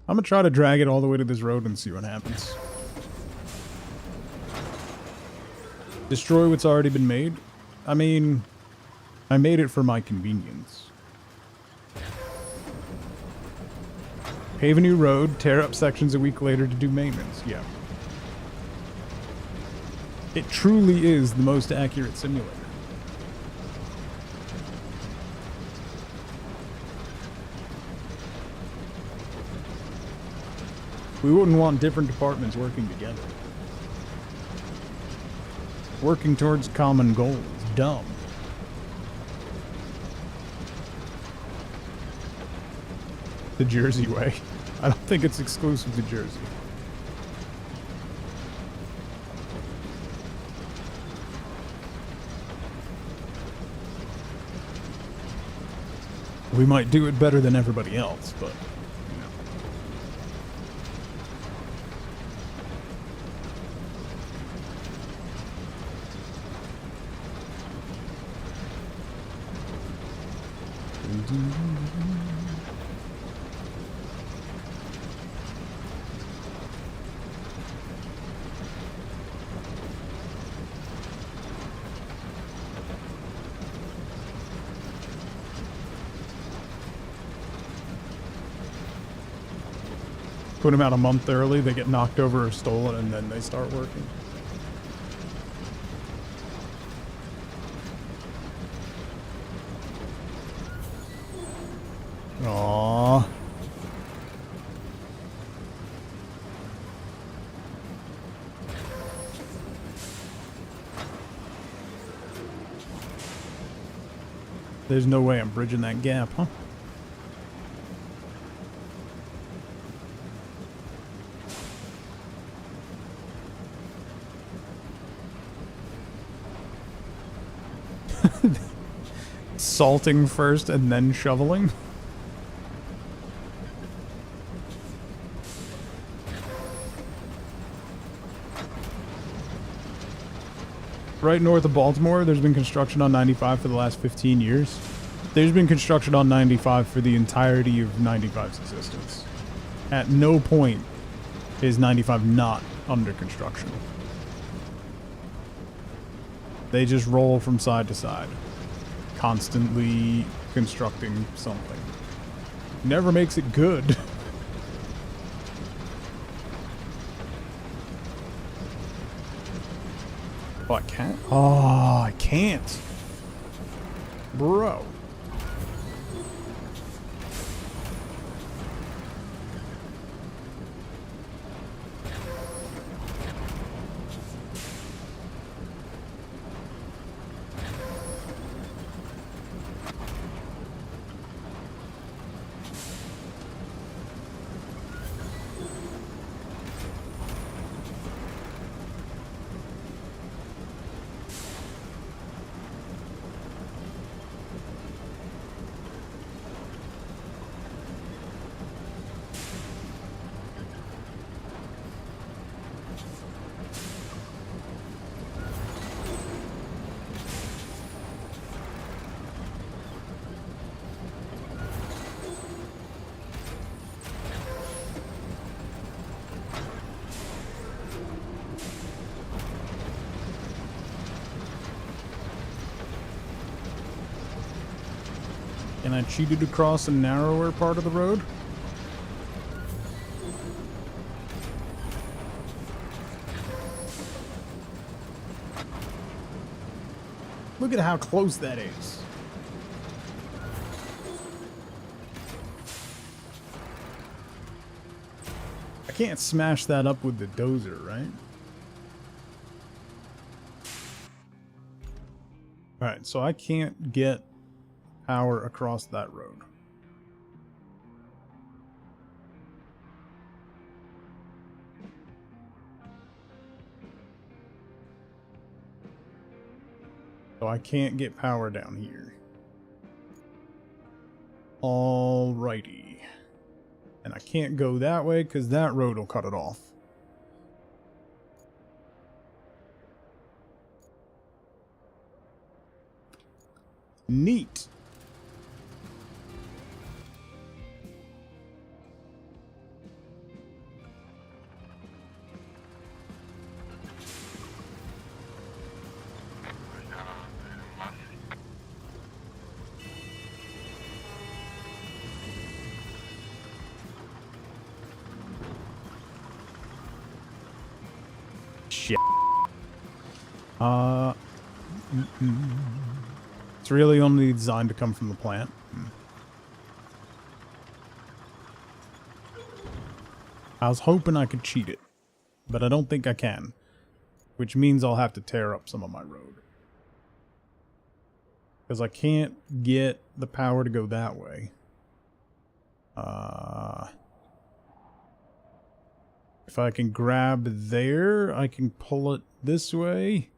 I'm gonna try to drag it all the way to this road and see what happens. Destroy what's already been made? I mean, I made it for my convenience. Pave a new road, tear up sections a week later to do maintenance. Yeah. It truly is the most accurate simulator. We wouldn't want different departments working together. Working towards common goals. Dumb. The Jersey way. I don't think it's exclusive to Jersey. We might do it better than everybody else, but... Put them out a month early, they get knocked over or stolen, and then they start working. Aww. There's no way I'm bridging that gap, huh? Salting first and then shoveling? Right north of Baltimore, there's been construction on 95 for the last 15 years. There's been construction on 95 for the entirety of 95's existence. At no point is 95 not under construction. They just roll from side to side, constantly constructing something. Never makes it good. Oh, I can't. Oh, I can't. Bro. And I cheated across a narrower part of the road. Look at how close that is. I can't smash that up with the dozer, right? Alright, so I can't get power across that road. So I can't get power down here. Alrighty. And I can't go that way because that road will cut it off. Neat. Shit. It's really only designed to come from the plant. I was hoping I could cheat it, but I don't think I can. Which means I'll have to tear up some of my road. Because I can't get the power to go that way. If I can grab there, I can pull it this way.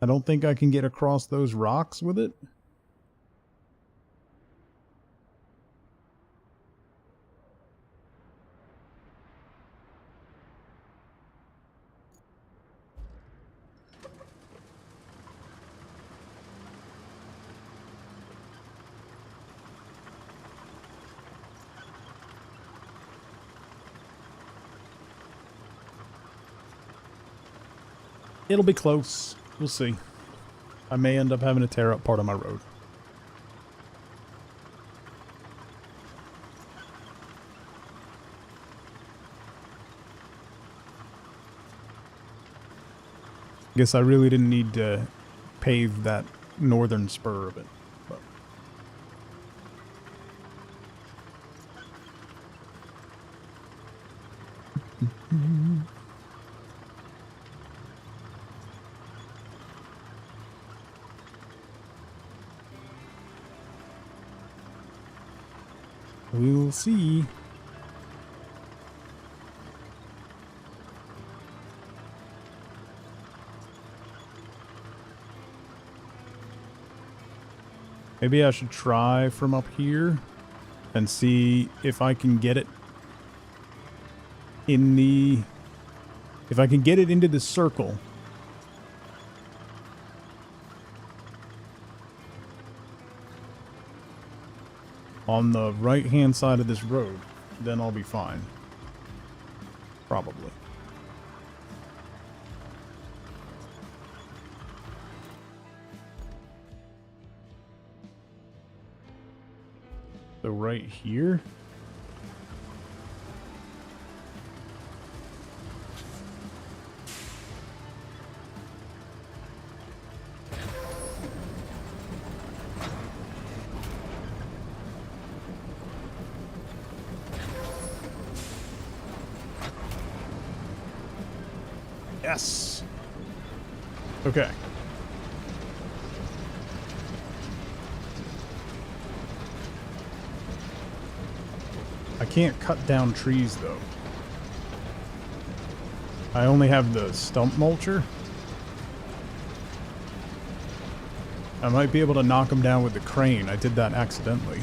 I don't think I can get across those rocks with it. It'll be close. We'll see. I may end up having to tear up part of my road. Guess I really didn't need to pave that northern spur of it. But. We'll see. Maybe I should try from up here and see if I can get it in the... If I can get it into the circle. On the right-hand side of this road, then I'll be fine. Probably. So right here? Yes. Okay. I can't cut down trees though. I only have the stump mulcher. I might be able to knock them down with the crane. I did that accidentally.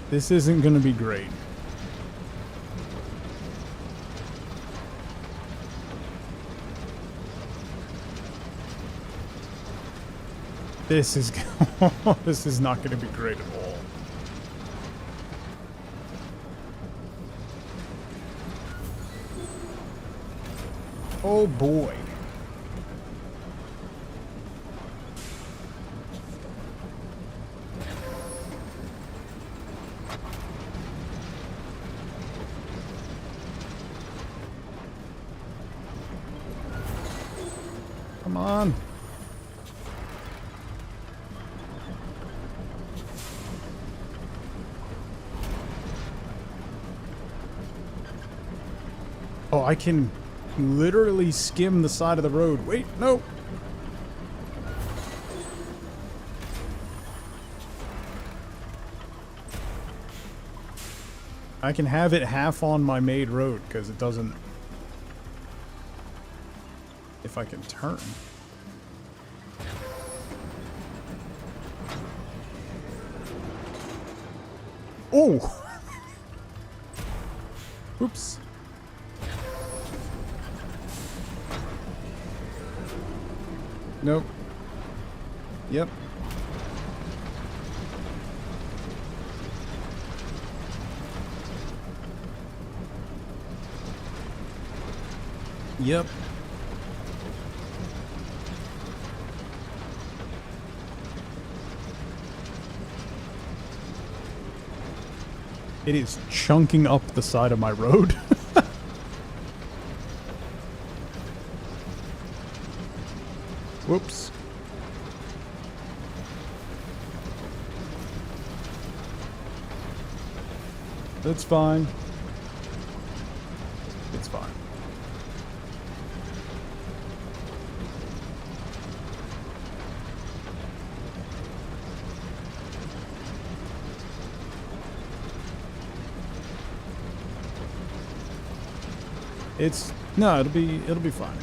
This isn't going to be great. This is this is not going to be great at all. Oh boy. Come on. Oh, I can literally skim the side of the road. Wait, no. I can have it half on my made road because it doesn't... If I can turn. Oh! Whoops. Nope. Yep. Yep. It is chunking up the side of my road. Whoops. That's fine. It's fine. No, it'll be fine.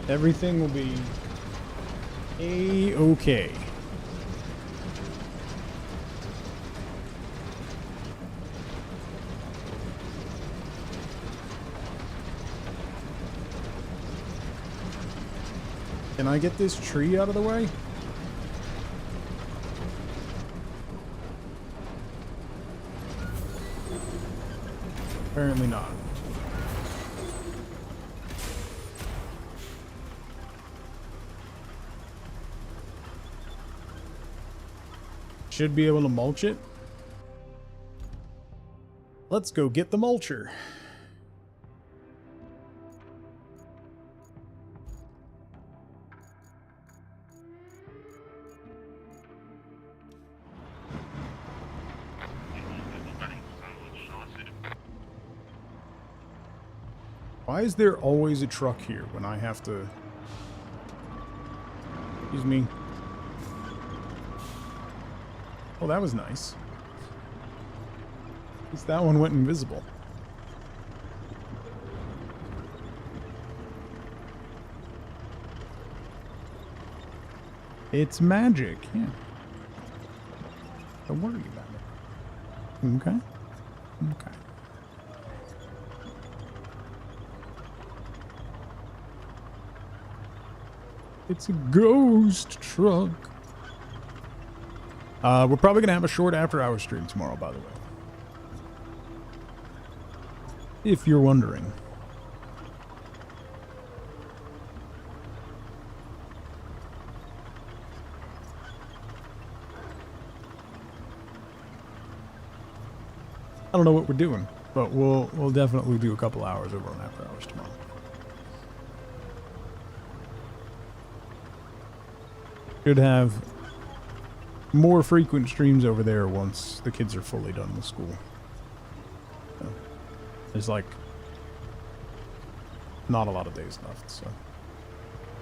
Everything will be A-okay. Can I get this tree out of the way? Apparently not. Should be able to mulch it. Let's go get the mulcher. Why is there always a truck here when I have to... Excuse me. Oh, that was nice. At least that one went invisible. It's magic, yeah. Don't worry about it. Okay. Okay. It's a ghost truck. We're probably going to have a short after-hour stream tomorrow, by the way. If you're wondering. I don't know what we're doing, but we'll definitely do a couple hours over on after hours tomorrow. Should have more frequent streams over there once the kids are fully done with school. So, there's like not a lot of days left, so.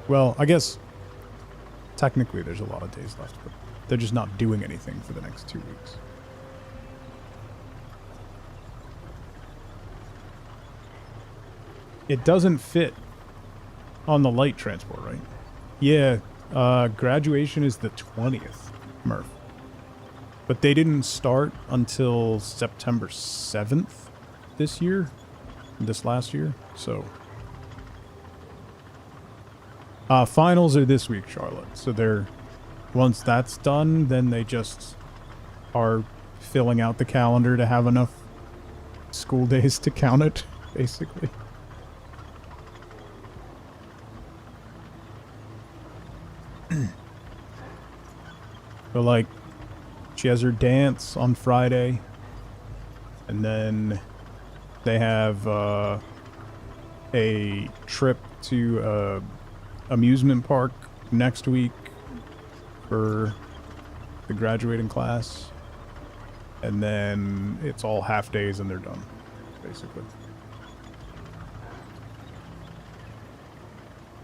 Well, I guess technically there's a lot of days left, but they're just not doing anything for the next 2 weeks. It doesn't fit on the light transport, right? Yeah, graduation is the 20th, Murph. But they didn't start until September 7th this last year, so. Finals are this week, Charlotte. So once that's done, then they just are filling out the calendar to have enough school days to count it, basically. So, like, she has her dance on Friday, and then they have a trip to amusement park next week for the graduating class, and then it's all half days and they're done, basically.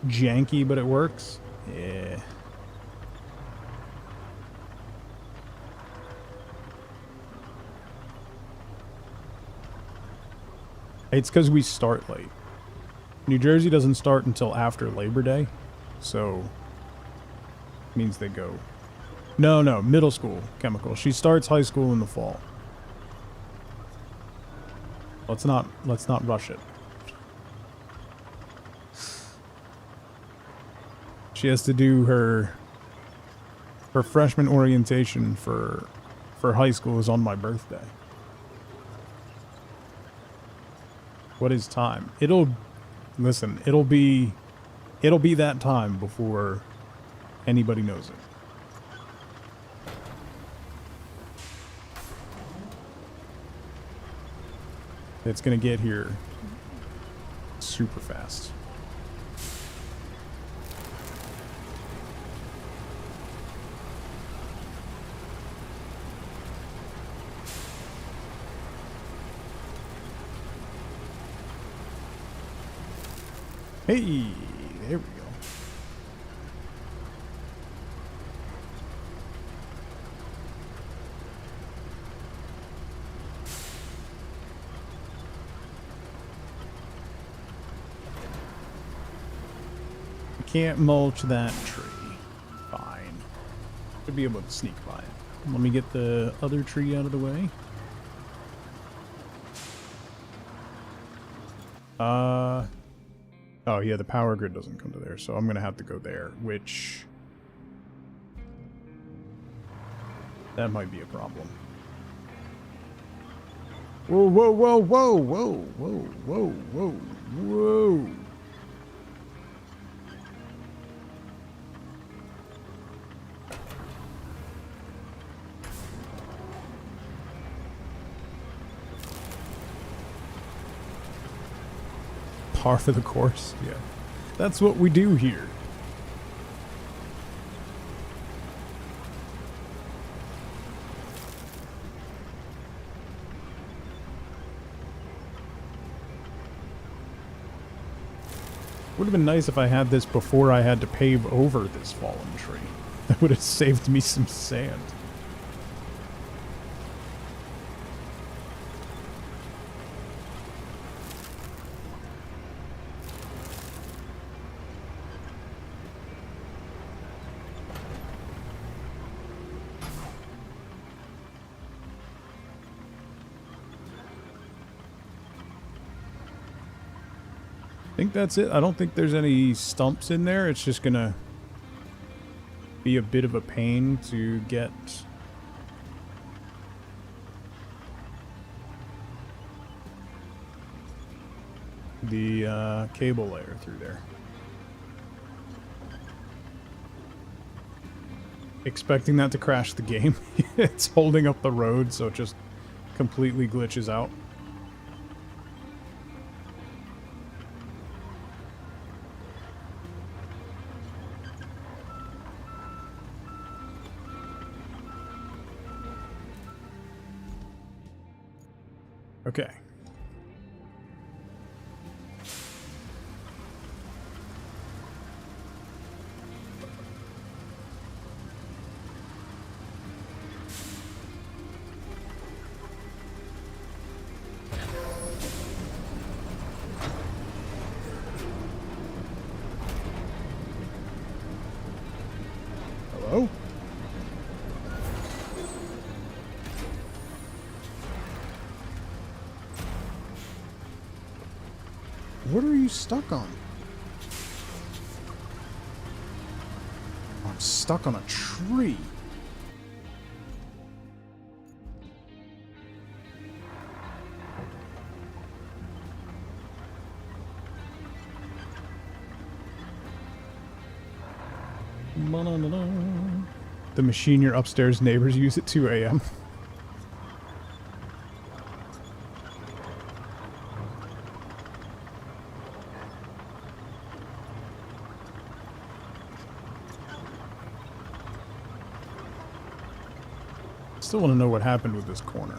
Janky, but it works. Yeah. It's because we start late. New Jersey doesn't start until after Labor Day, so it means they go No, no, middle school chemical. She starts high school in the fall. Let's not rush it. She has to do her freshman orientation for high school is on my birthday. What is time? It'll be that time before anybody knows it. It's gonna get here super fast. Hey, there we go. Can't mulch that tree. Fine. Should be able to sneak by it. Let me get the other tree out of the way. Oh yeah, the power grid doesn't come to there, so I'm gonna have to go there, which... that might be a problem. Whoa, whoa, whoa, whoa, whoa, whoa, whoa, whoa, whoa. Par for the course, yeah. That's what we do here. Would have been nice if I had this before I had to pave over this fallen tree. That would have saved me some sand. I think that's it. I don't think there's any stumps in there. It's just gonna be a bit of a pain to get the cable layer through there. Expecting that to crash the game. It's holding up the road, so it just completely glitches out. Okay. Hello? What are you stuck on? I'm stuck on a tree. The machine your upstairs neighbors use at 2 a.m. Still want to know what happened with this corner.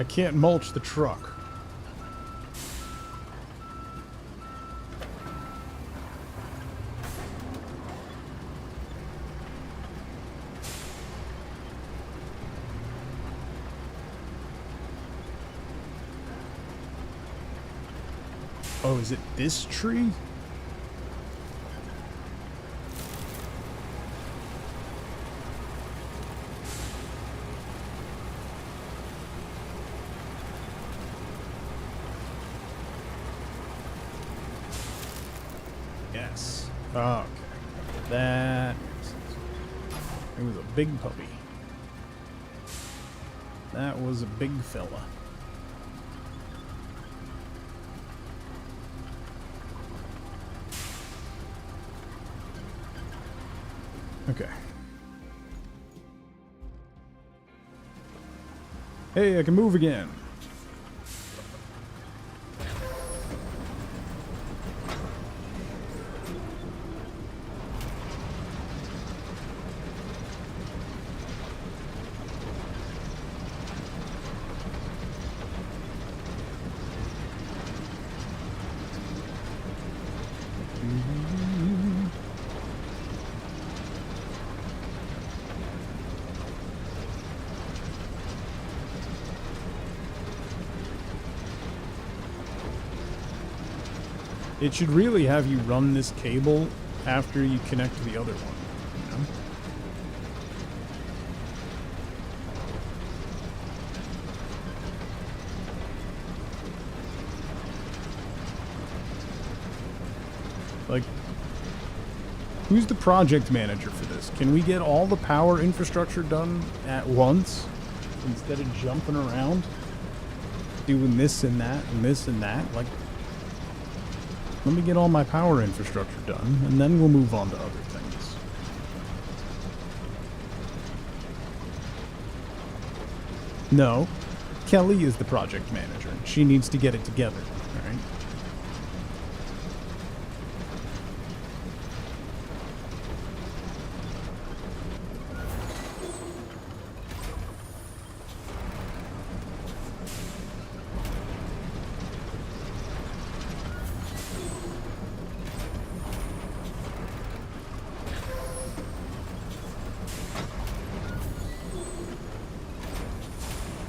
I can't mulch the truck. Oh, is it this tree? Yes. Okay. That makes sense. It was a big puppy. That was a big fella. Okay. Hey, I can move again. It should really have you run this cable after you connect to the other one. You know? Like, who's the project manager for this? Can we get all the power infrastructure done at once instead of jumping around doing this and that and this and that? Like, let me get all my power infrastructure done, and then we'll move on to other things. No, Kelly is the project manager. She needs to get it together, all right?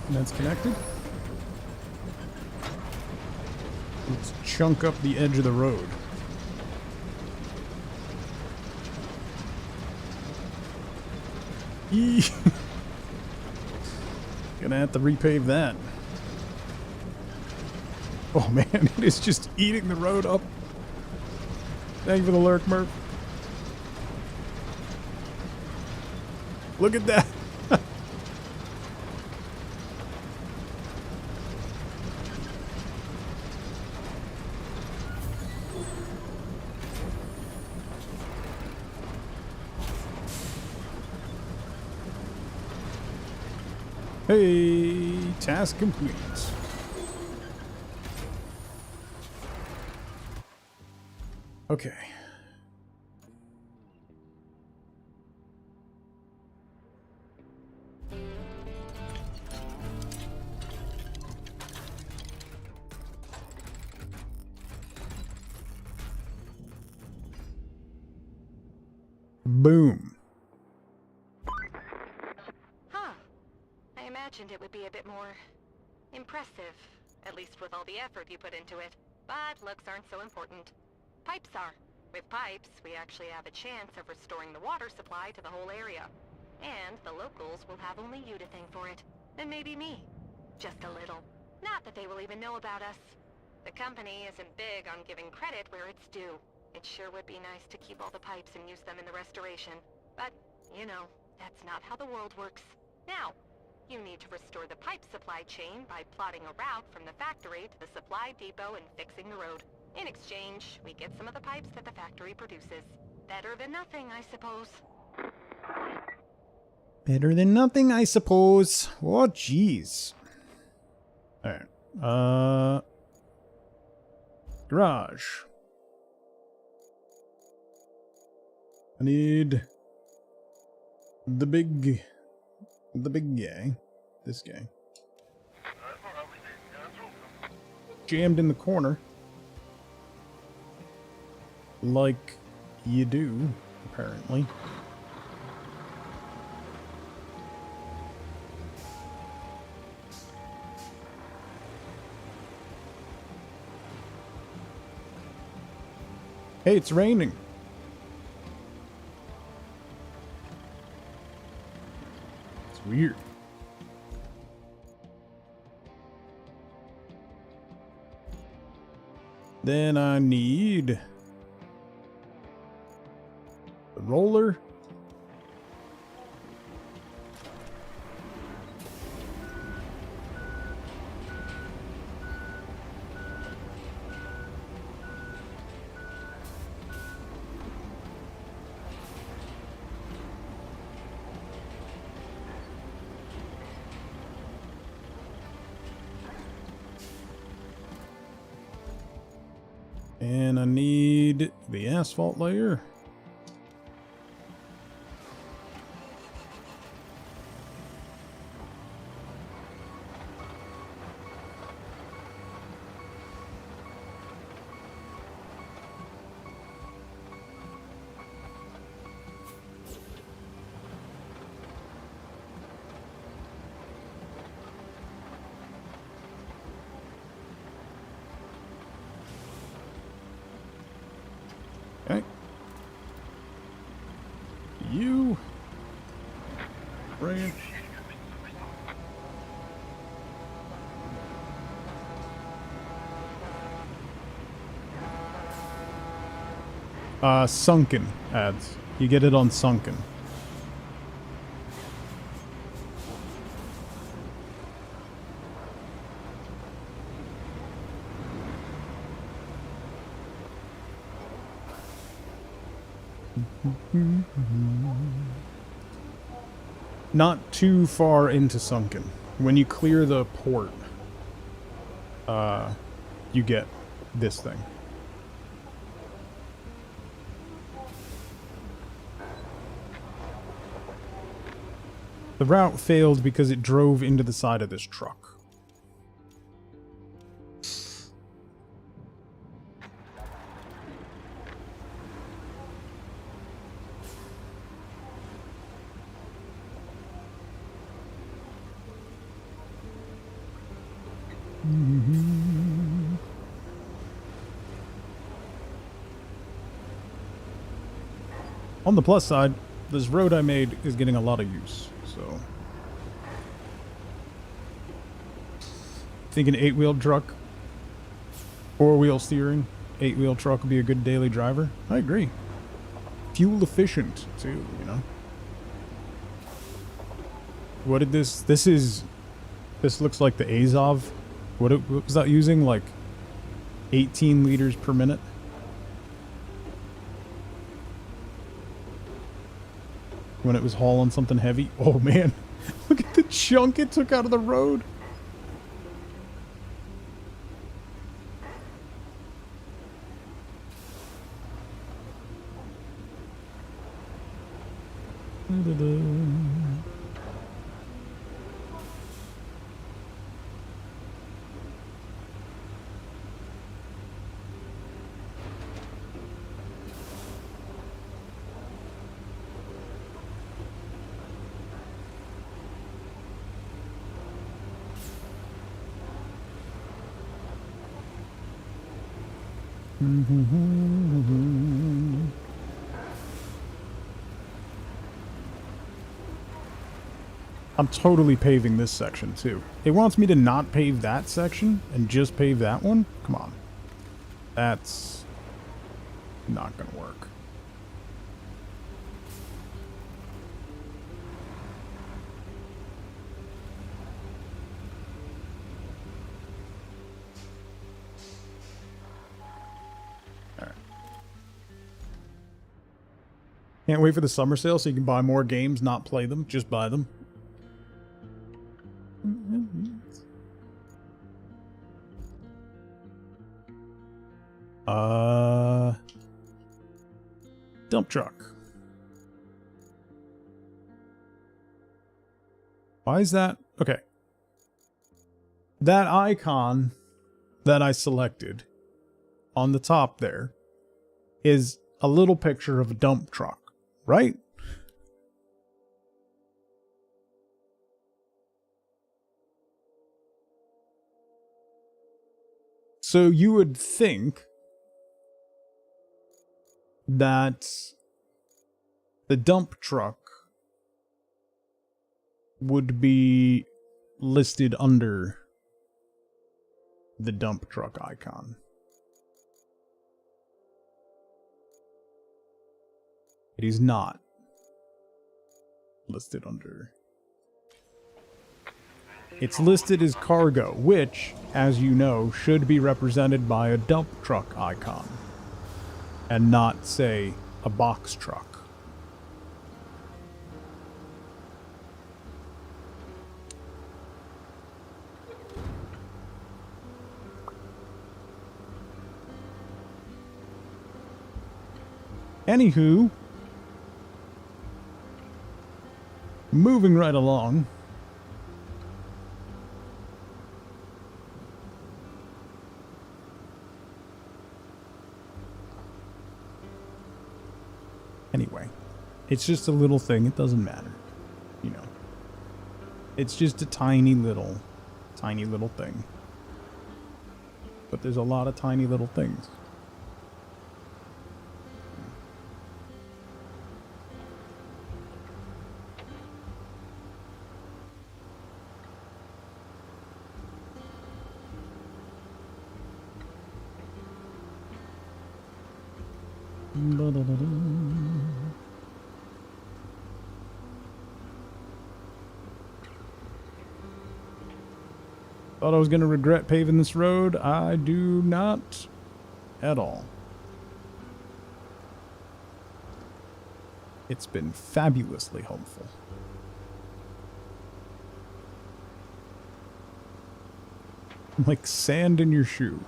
And that's connected. Let's chunk up the edge of the road. Eee. Gonna have to repave that. Oh man, it is just eating the road up. Thank you for the lurk, Murph. Look at that. Hey, task complete. Okay. Boom. Huh. I imagined it would be a bit more impressive, at least with all the effort you put into it. But looks aren't so important. Pipes are. With pipes, we actually have a chance of restoring the water supply to the whole area. And the locals will have only you to thank for it. And maybe me. Just a little. Not that they will even know about us. The company isn't big on giving credit where it's due. It sure would be nice to keep all the pipes and use them in the restoration. But, you know, that's not how the world works. Now, you need to restore the pipe supply chain by plotting a route from the factory to the supply depot and fixing the road. In exchange, we get some of the pipes that the factory produces. Better than nothing, I suppose. Better than nothing, I suppose. Oh, jeez. Alright. Garage. I need the big guy. This guy. jammed in the corner. Like you do, apparently. Hey, it's raining. It's weird. Then I need the roller. And I need the asphalt layer. Okay. You. Branch. Sunken ads. You get it on Sunken. Not too far into Sunken. When you clear the port, you get this thing. The route failed because it drove into the side of this truck. On the plus side, this road I made is getting a lot of use, so... Think an 8-wheel truck, 4-wheel steering, 8-wheel truck would be a good daily driver. I agree. Fuel efficient, too, you know? What did this... This looks like the Azov. What was that using? Like 18 liters per minute? When it was hauling something heavy. Oh man, look at the chunk it took out of the road. I'm totally paving this section too. It wants me to not pave that section and just pave that one? Come on. That's not gonna work. Can't wait for the summer sale so you can buy more games, not play them, just buy them. Dump truck. Why is that? Okay. That icon that I selected on the top there is a little picture of a dump truck, right? So you would think that the dump truck would be listed under the dump truck icon. It is not listed under. It's listed as cargo, which, as you know, should be represented by a dump truck icon, and not, say, a box truck. Anywho, moving right along. Anyway, it's just a little thing. It doesn't matter, you know. It's just a tiny little thing. But there's a lot of tiny little things. Thought I was going to regret paving this road. I do not at all. It's been fabulously helpful. Like sand in your shoe.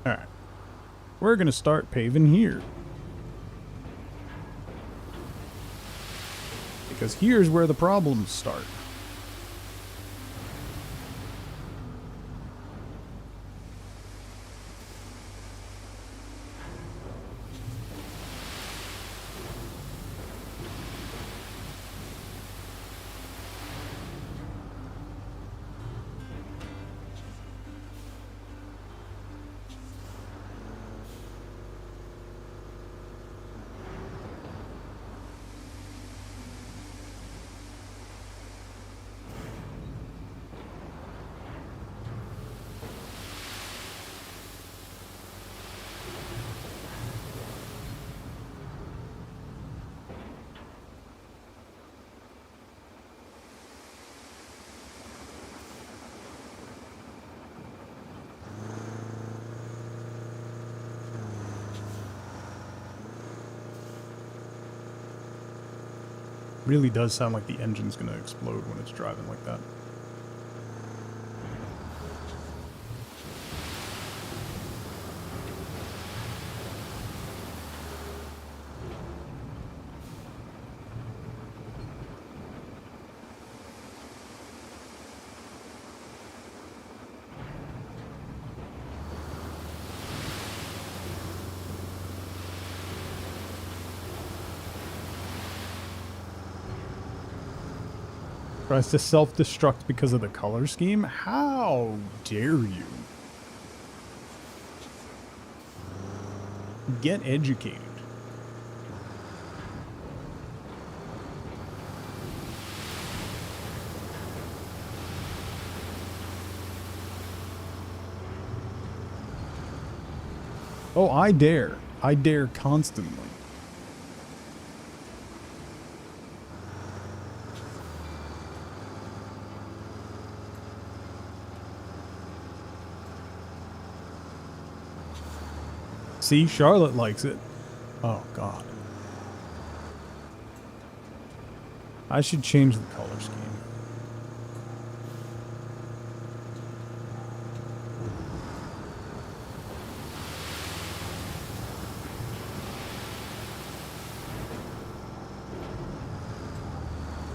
Alright. We're going to start paving here. Because here's where the problems start. Really does sound like the engine's gonna explode when it's driving like that. Tries to self-destruct because of the color scheme? How dare you? Get educated. Oh, I dare. I dare constantly. See, Charlotte likes it. Oh, God. I should change the color scheme.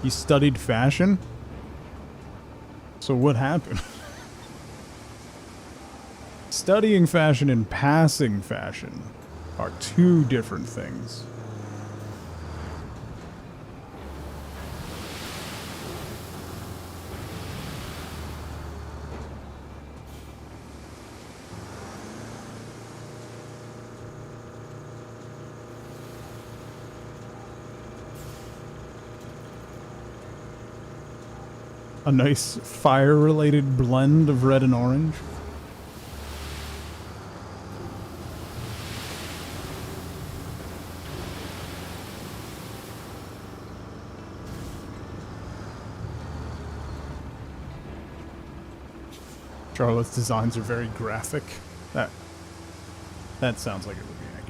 You studied fashion? So what happened? Studying fashion and passing fashion are two different things. A nice fire-related blend of red and orange. Charlotte's designs are very graphic. That sounds like it would be accurate.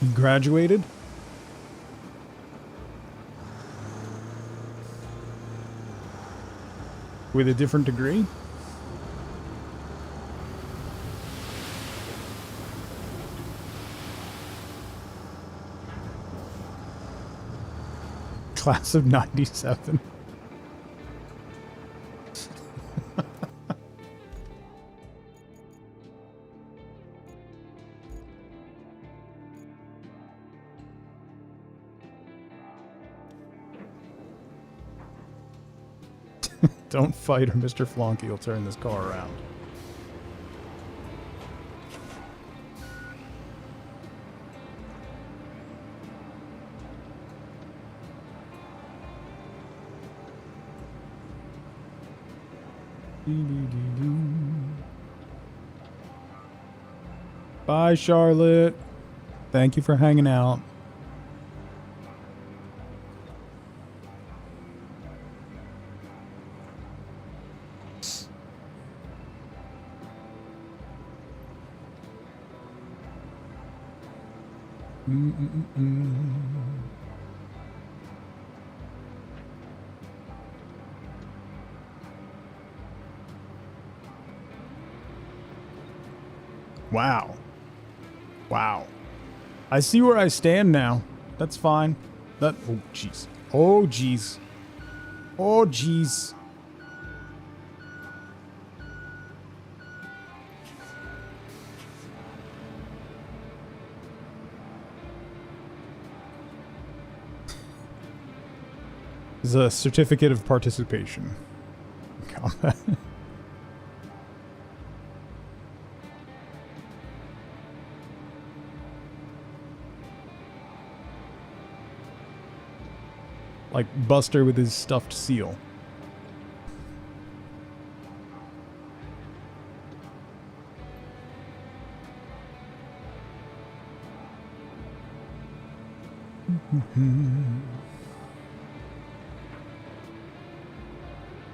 You graduated? With a different degree? Class of 97. Don't fight or Mr. Flonky will turn this car around. Bye, Charlotte. Thank you for hanging out. Wow. Wow. I see where I stand now. That's fine. Oh, jeez. Oh, jeez. Oh, jeez. This is a certificate of participation. Combat. Like Buster with his stuffed seal.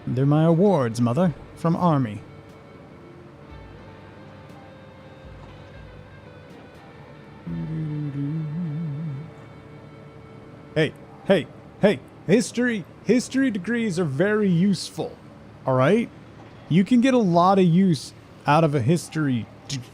They're my awards, Mother, from Army. Hey, hey, hey, history degrees are very useful, all right? You can get a lot of use out of a history degree.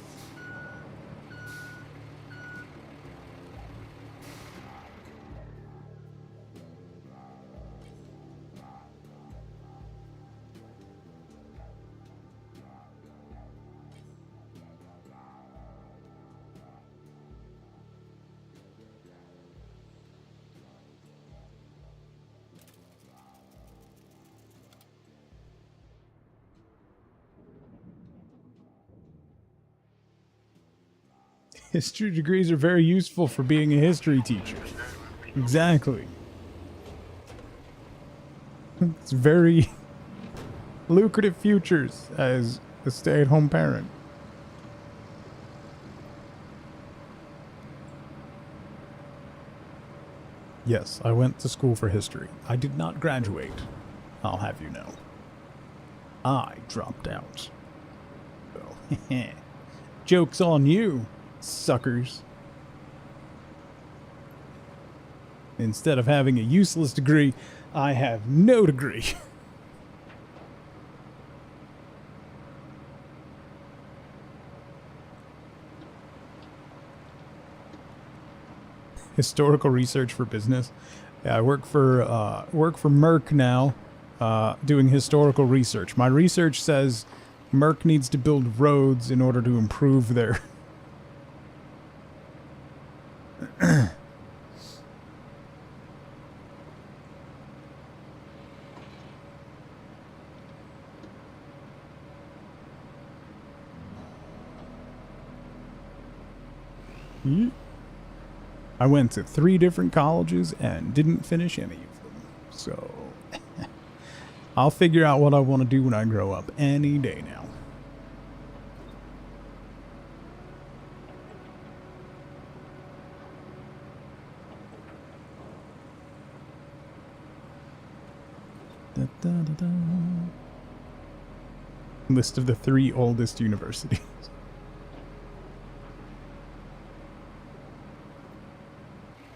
History degrees are very useful for being a history teacher. Exactly. It's very lucrative futures as a stay-at-home parent. Yes, I went to school for history. I did not graduate. I'll have you know. I dropped out. So, joke's on you, suckers. Instead of having a useless degree, I have no degree. Historical research for business. Yeah, I work for Merck now, doing historical research. My research says Merck needs to build roads in order to improve their I went to 3 different colleges and didn't finish any of them. So I'll figure out what I want to do when I grow up any day now. Da, da, da, da. List of the 3 oldest universities.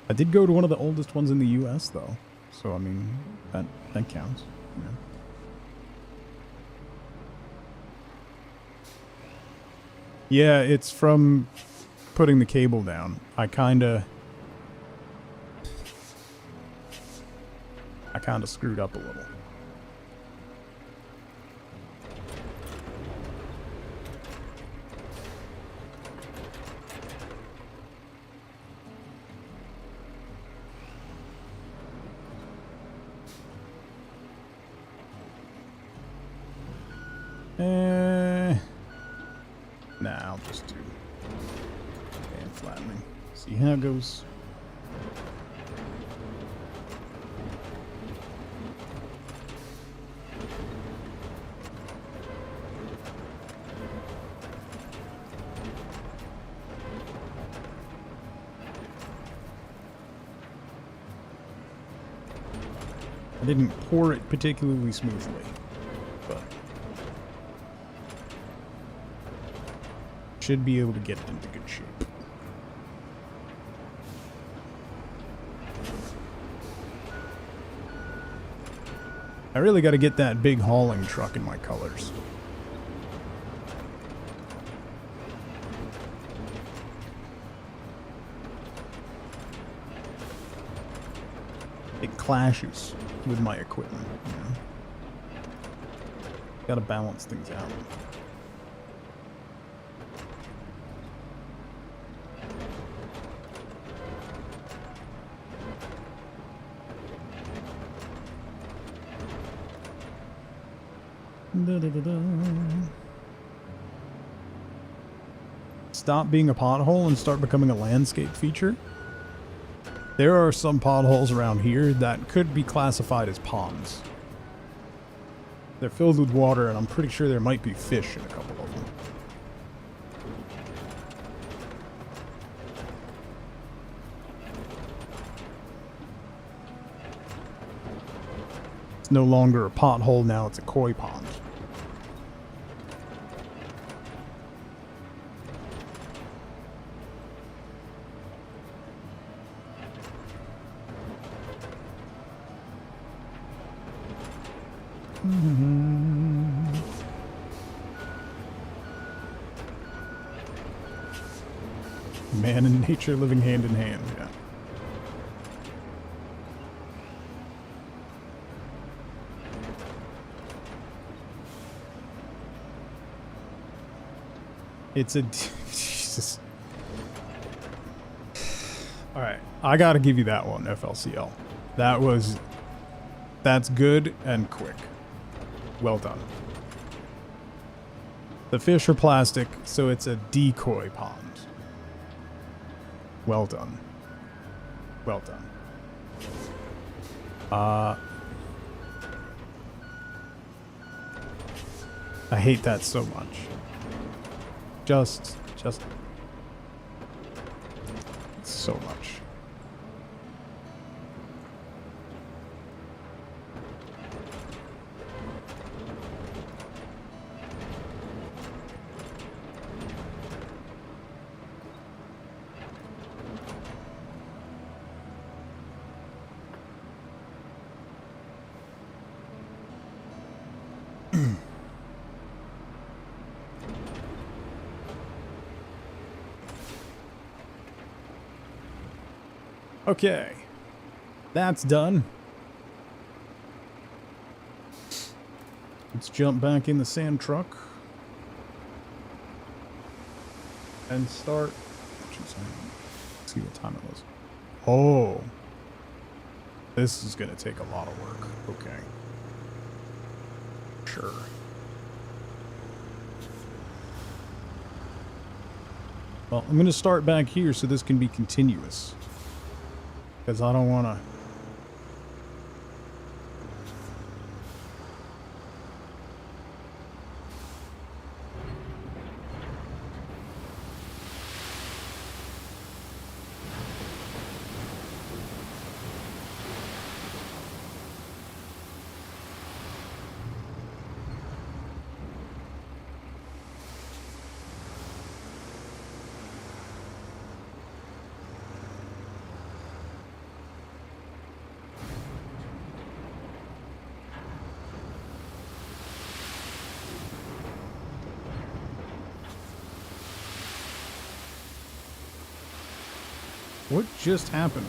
I did go to one of the oldest ones in the U.S. though, so I mean that counts. You know. Yeah, it's from putting the cable down. I kinda screwed up a little. Nah, I'll just do fan flattening. See how it goes. I didn't pour it particularly smoothly, but should be able to get it into good shape. I really got to get that big hauling truck in my colors. It clashes with my equipment, you know. Got to balance things out. Da, da, da, da. Stop being a pothole and start becoming a landscape feature. There are some potholes around here that could be classified as ponds. They're filled with water, and I'm pretty sure there might be fish in a couple of them. It's no longer a pothole now, it's a koi pond. Man and nature living hand in hand, yeah. It's a... Jesus. Alright, I gotta give you that one, FLCL. That's good and quick. Well done. The fish are plastic, so it's a decoy pond. Well done. Well done. I hate that so much. Just so much. Okay. That's done. Let's jump back in the sand truck. And start. Let's see what time it was. Oh. This is going to take a lot of work. Okay. Sure. Well, I'm going to start back here so this can be continuous. Because I don't want to... What just happened?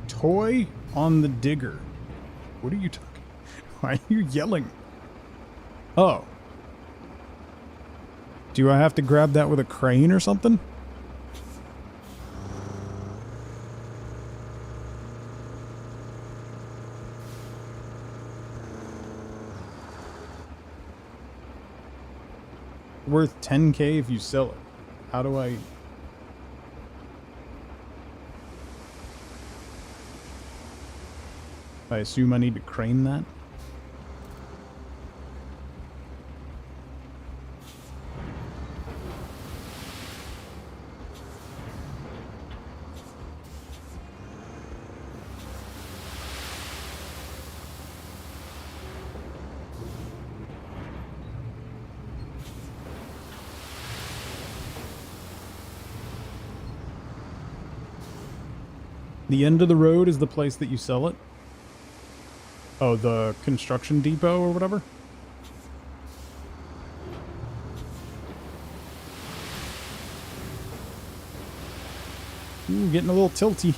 Toy on the digger. What are you talking? Why are you yelling? Oh. Do I have to grab that with a crane or something? Worth 10K if you sell it. How do I... I assume I need to crane that? The end of the road is the place that you sell it? Oh, the construction depot or whatever? Ooh, getting a little tilty.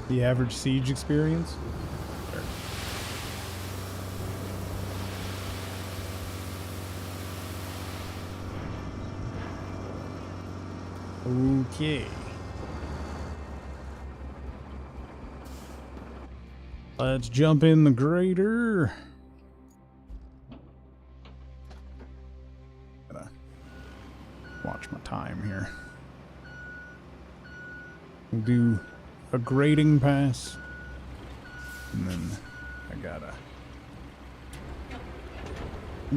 The average siege experience? Okay. Let's jump in the grader. Gotta watch my time here. We'll do a grading pass, and then I gotta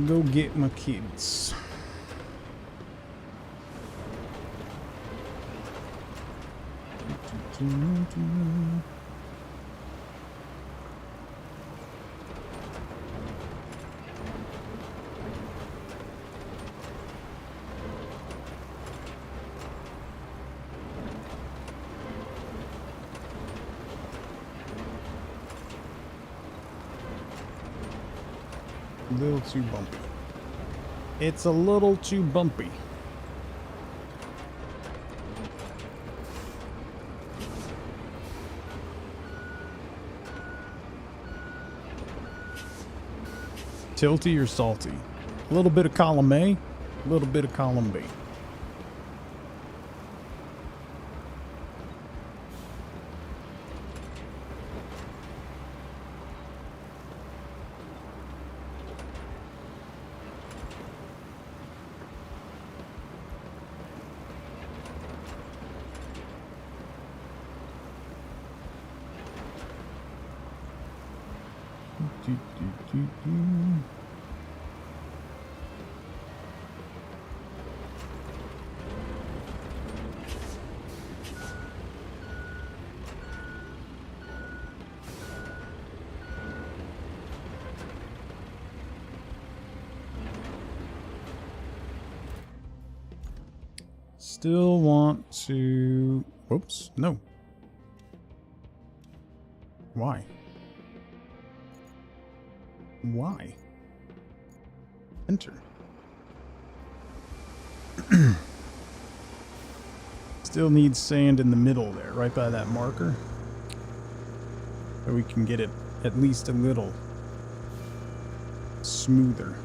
go get my kids. A little too bumpy. It's a little too bumpy. Tilty or salty? A little bit of column A, a little bit of column B. Still want to... Whoops, no. Why? Why? Enter. Still needs sand in the middle there, right by that marker. So we can get it at least a little smoother.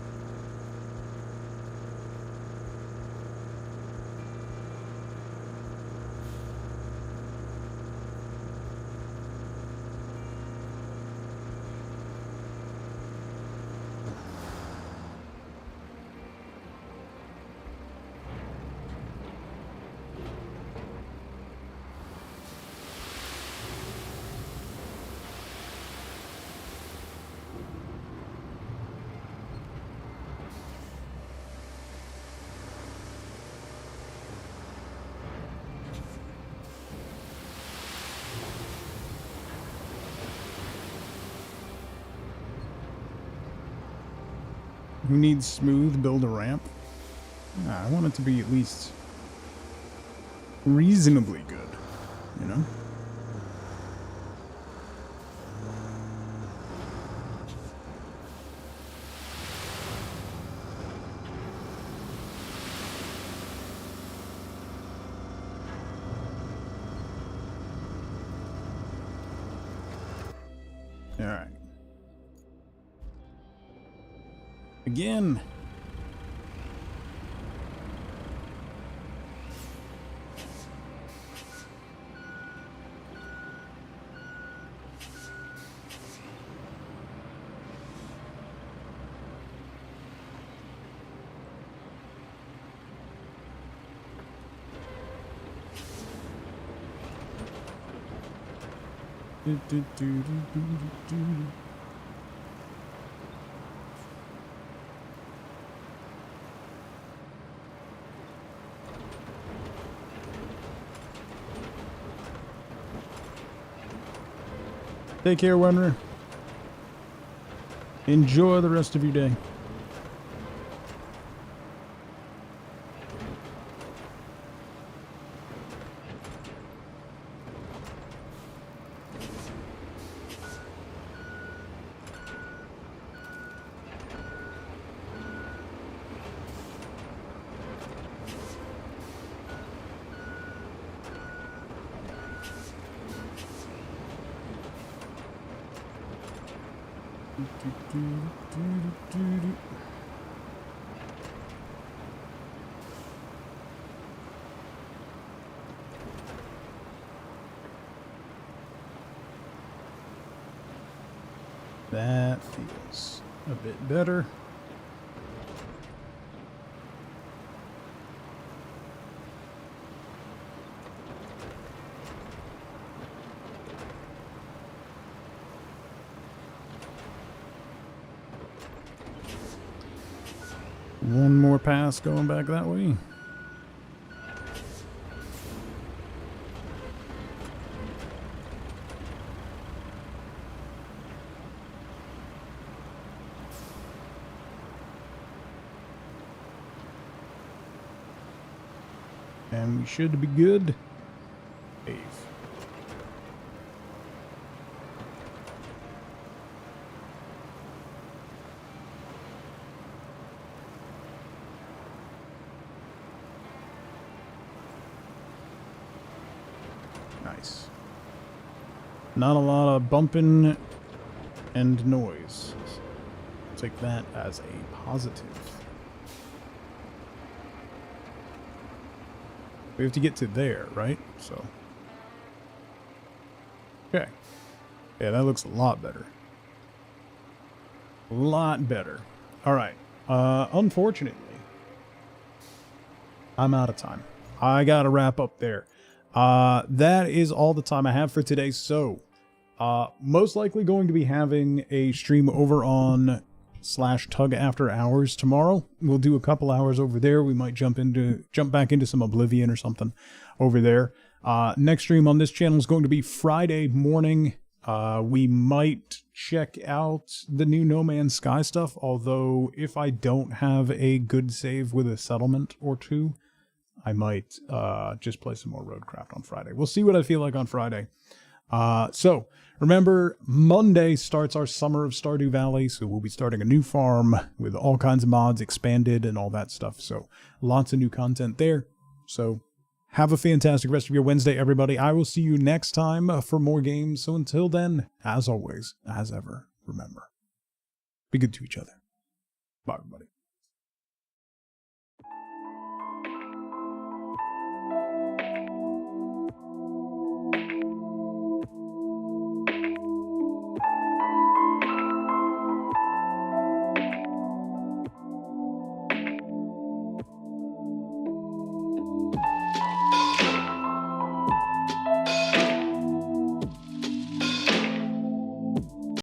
Who needs smooth? Build a ramp? Nah, I want it to be at least reasonably good, you know? All right. Again. Take care, Wenner. Enjoy the rest of your day. That feels a bit better. One more pass going back that way. And we should be good. Pave. Nice. Not a lot of bumping and noise. Take that as a positive. We have to get to there, right? So. Okay. Yeah, that looks a lot better. A lot better. All right. Unfortunately, I'm out of time. I got to wrap up there. That is all the time I have for today. So, Most likely going to be having a stream over on /Tug After Hours tomorrow. We'll do a couple hours over there. We might jump back into some Oblivion or something over there. Next stream on this channel is going to be Friday morning. We might check out the new No Man's Sky stuff, although if I don't have a good save with a settlement or two, I might just play some more RoadCraft on Friday. We'll see what I feel like on Friday. So remember, Monday starts our Summer of Stardew Valley, so we'll be starting a new farm with all kinds of mods, expanded, and all that stuff. So lots of new content there. So have a fantastic rest of your Wednesday, everybody. I will see you next time for more games. So until then, as always, as ever, remember, be good to each other. Bye, everybody.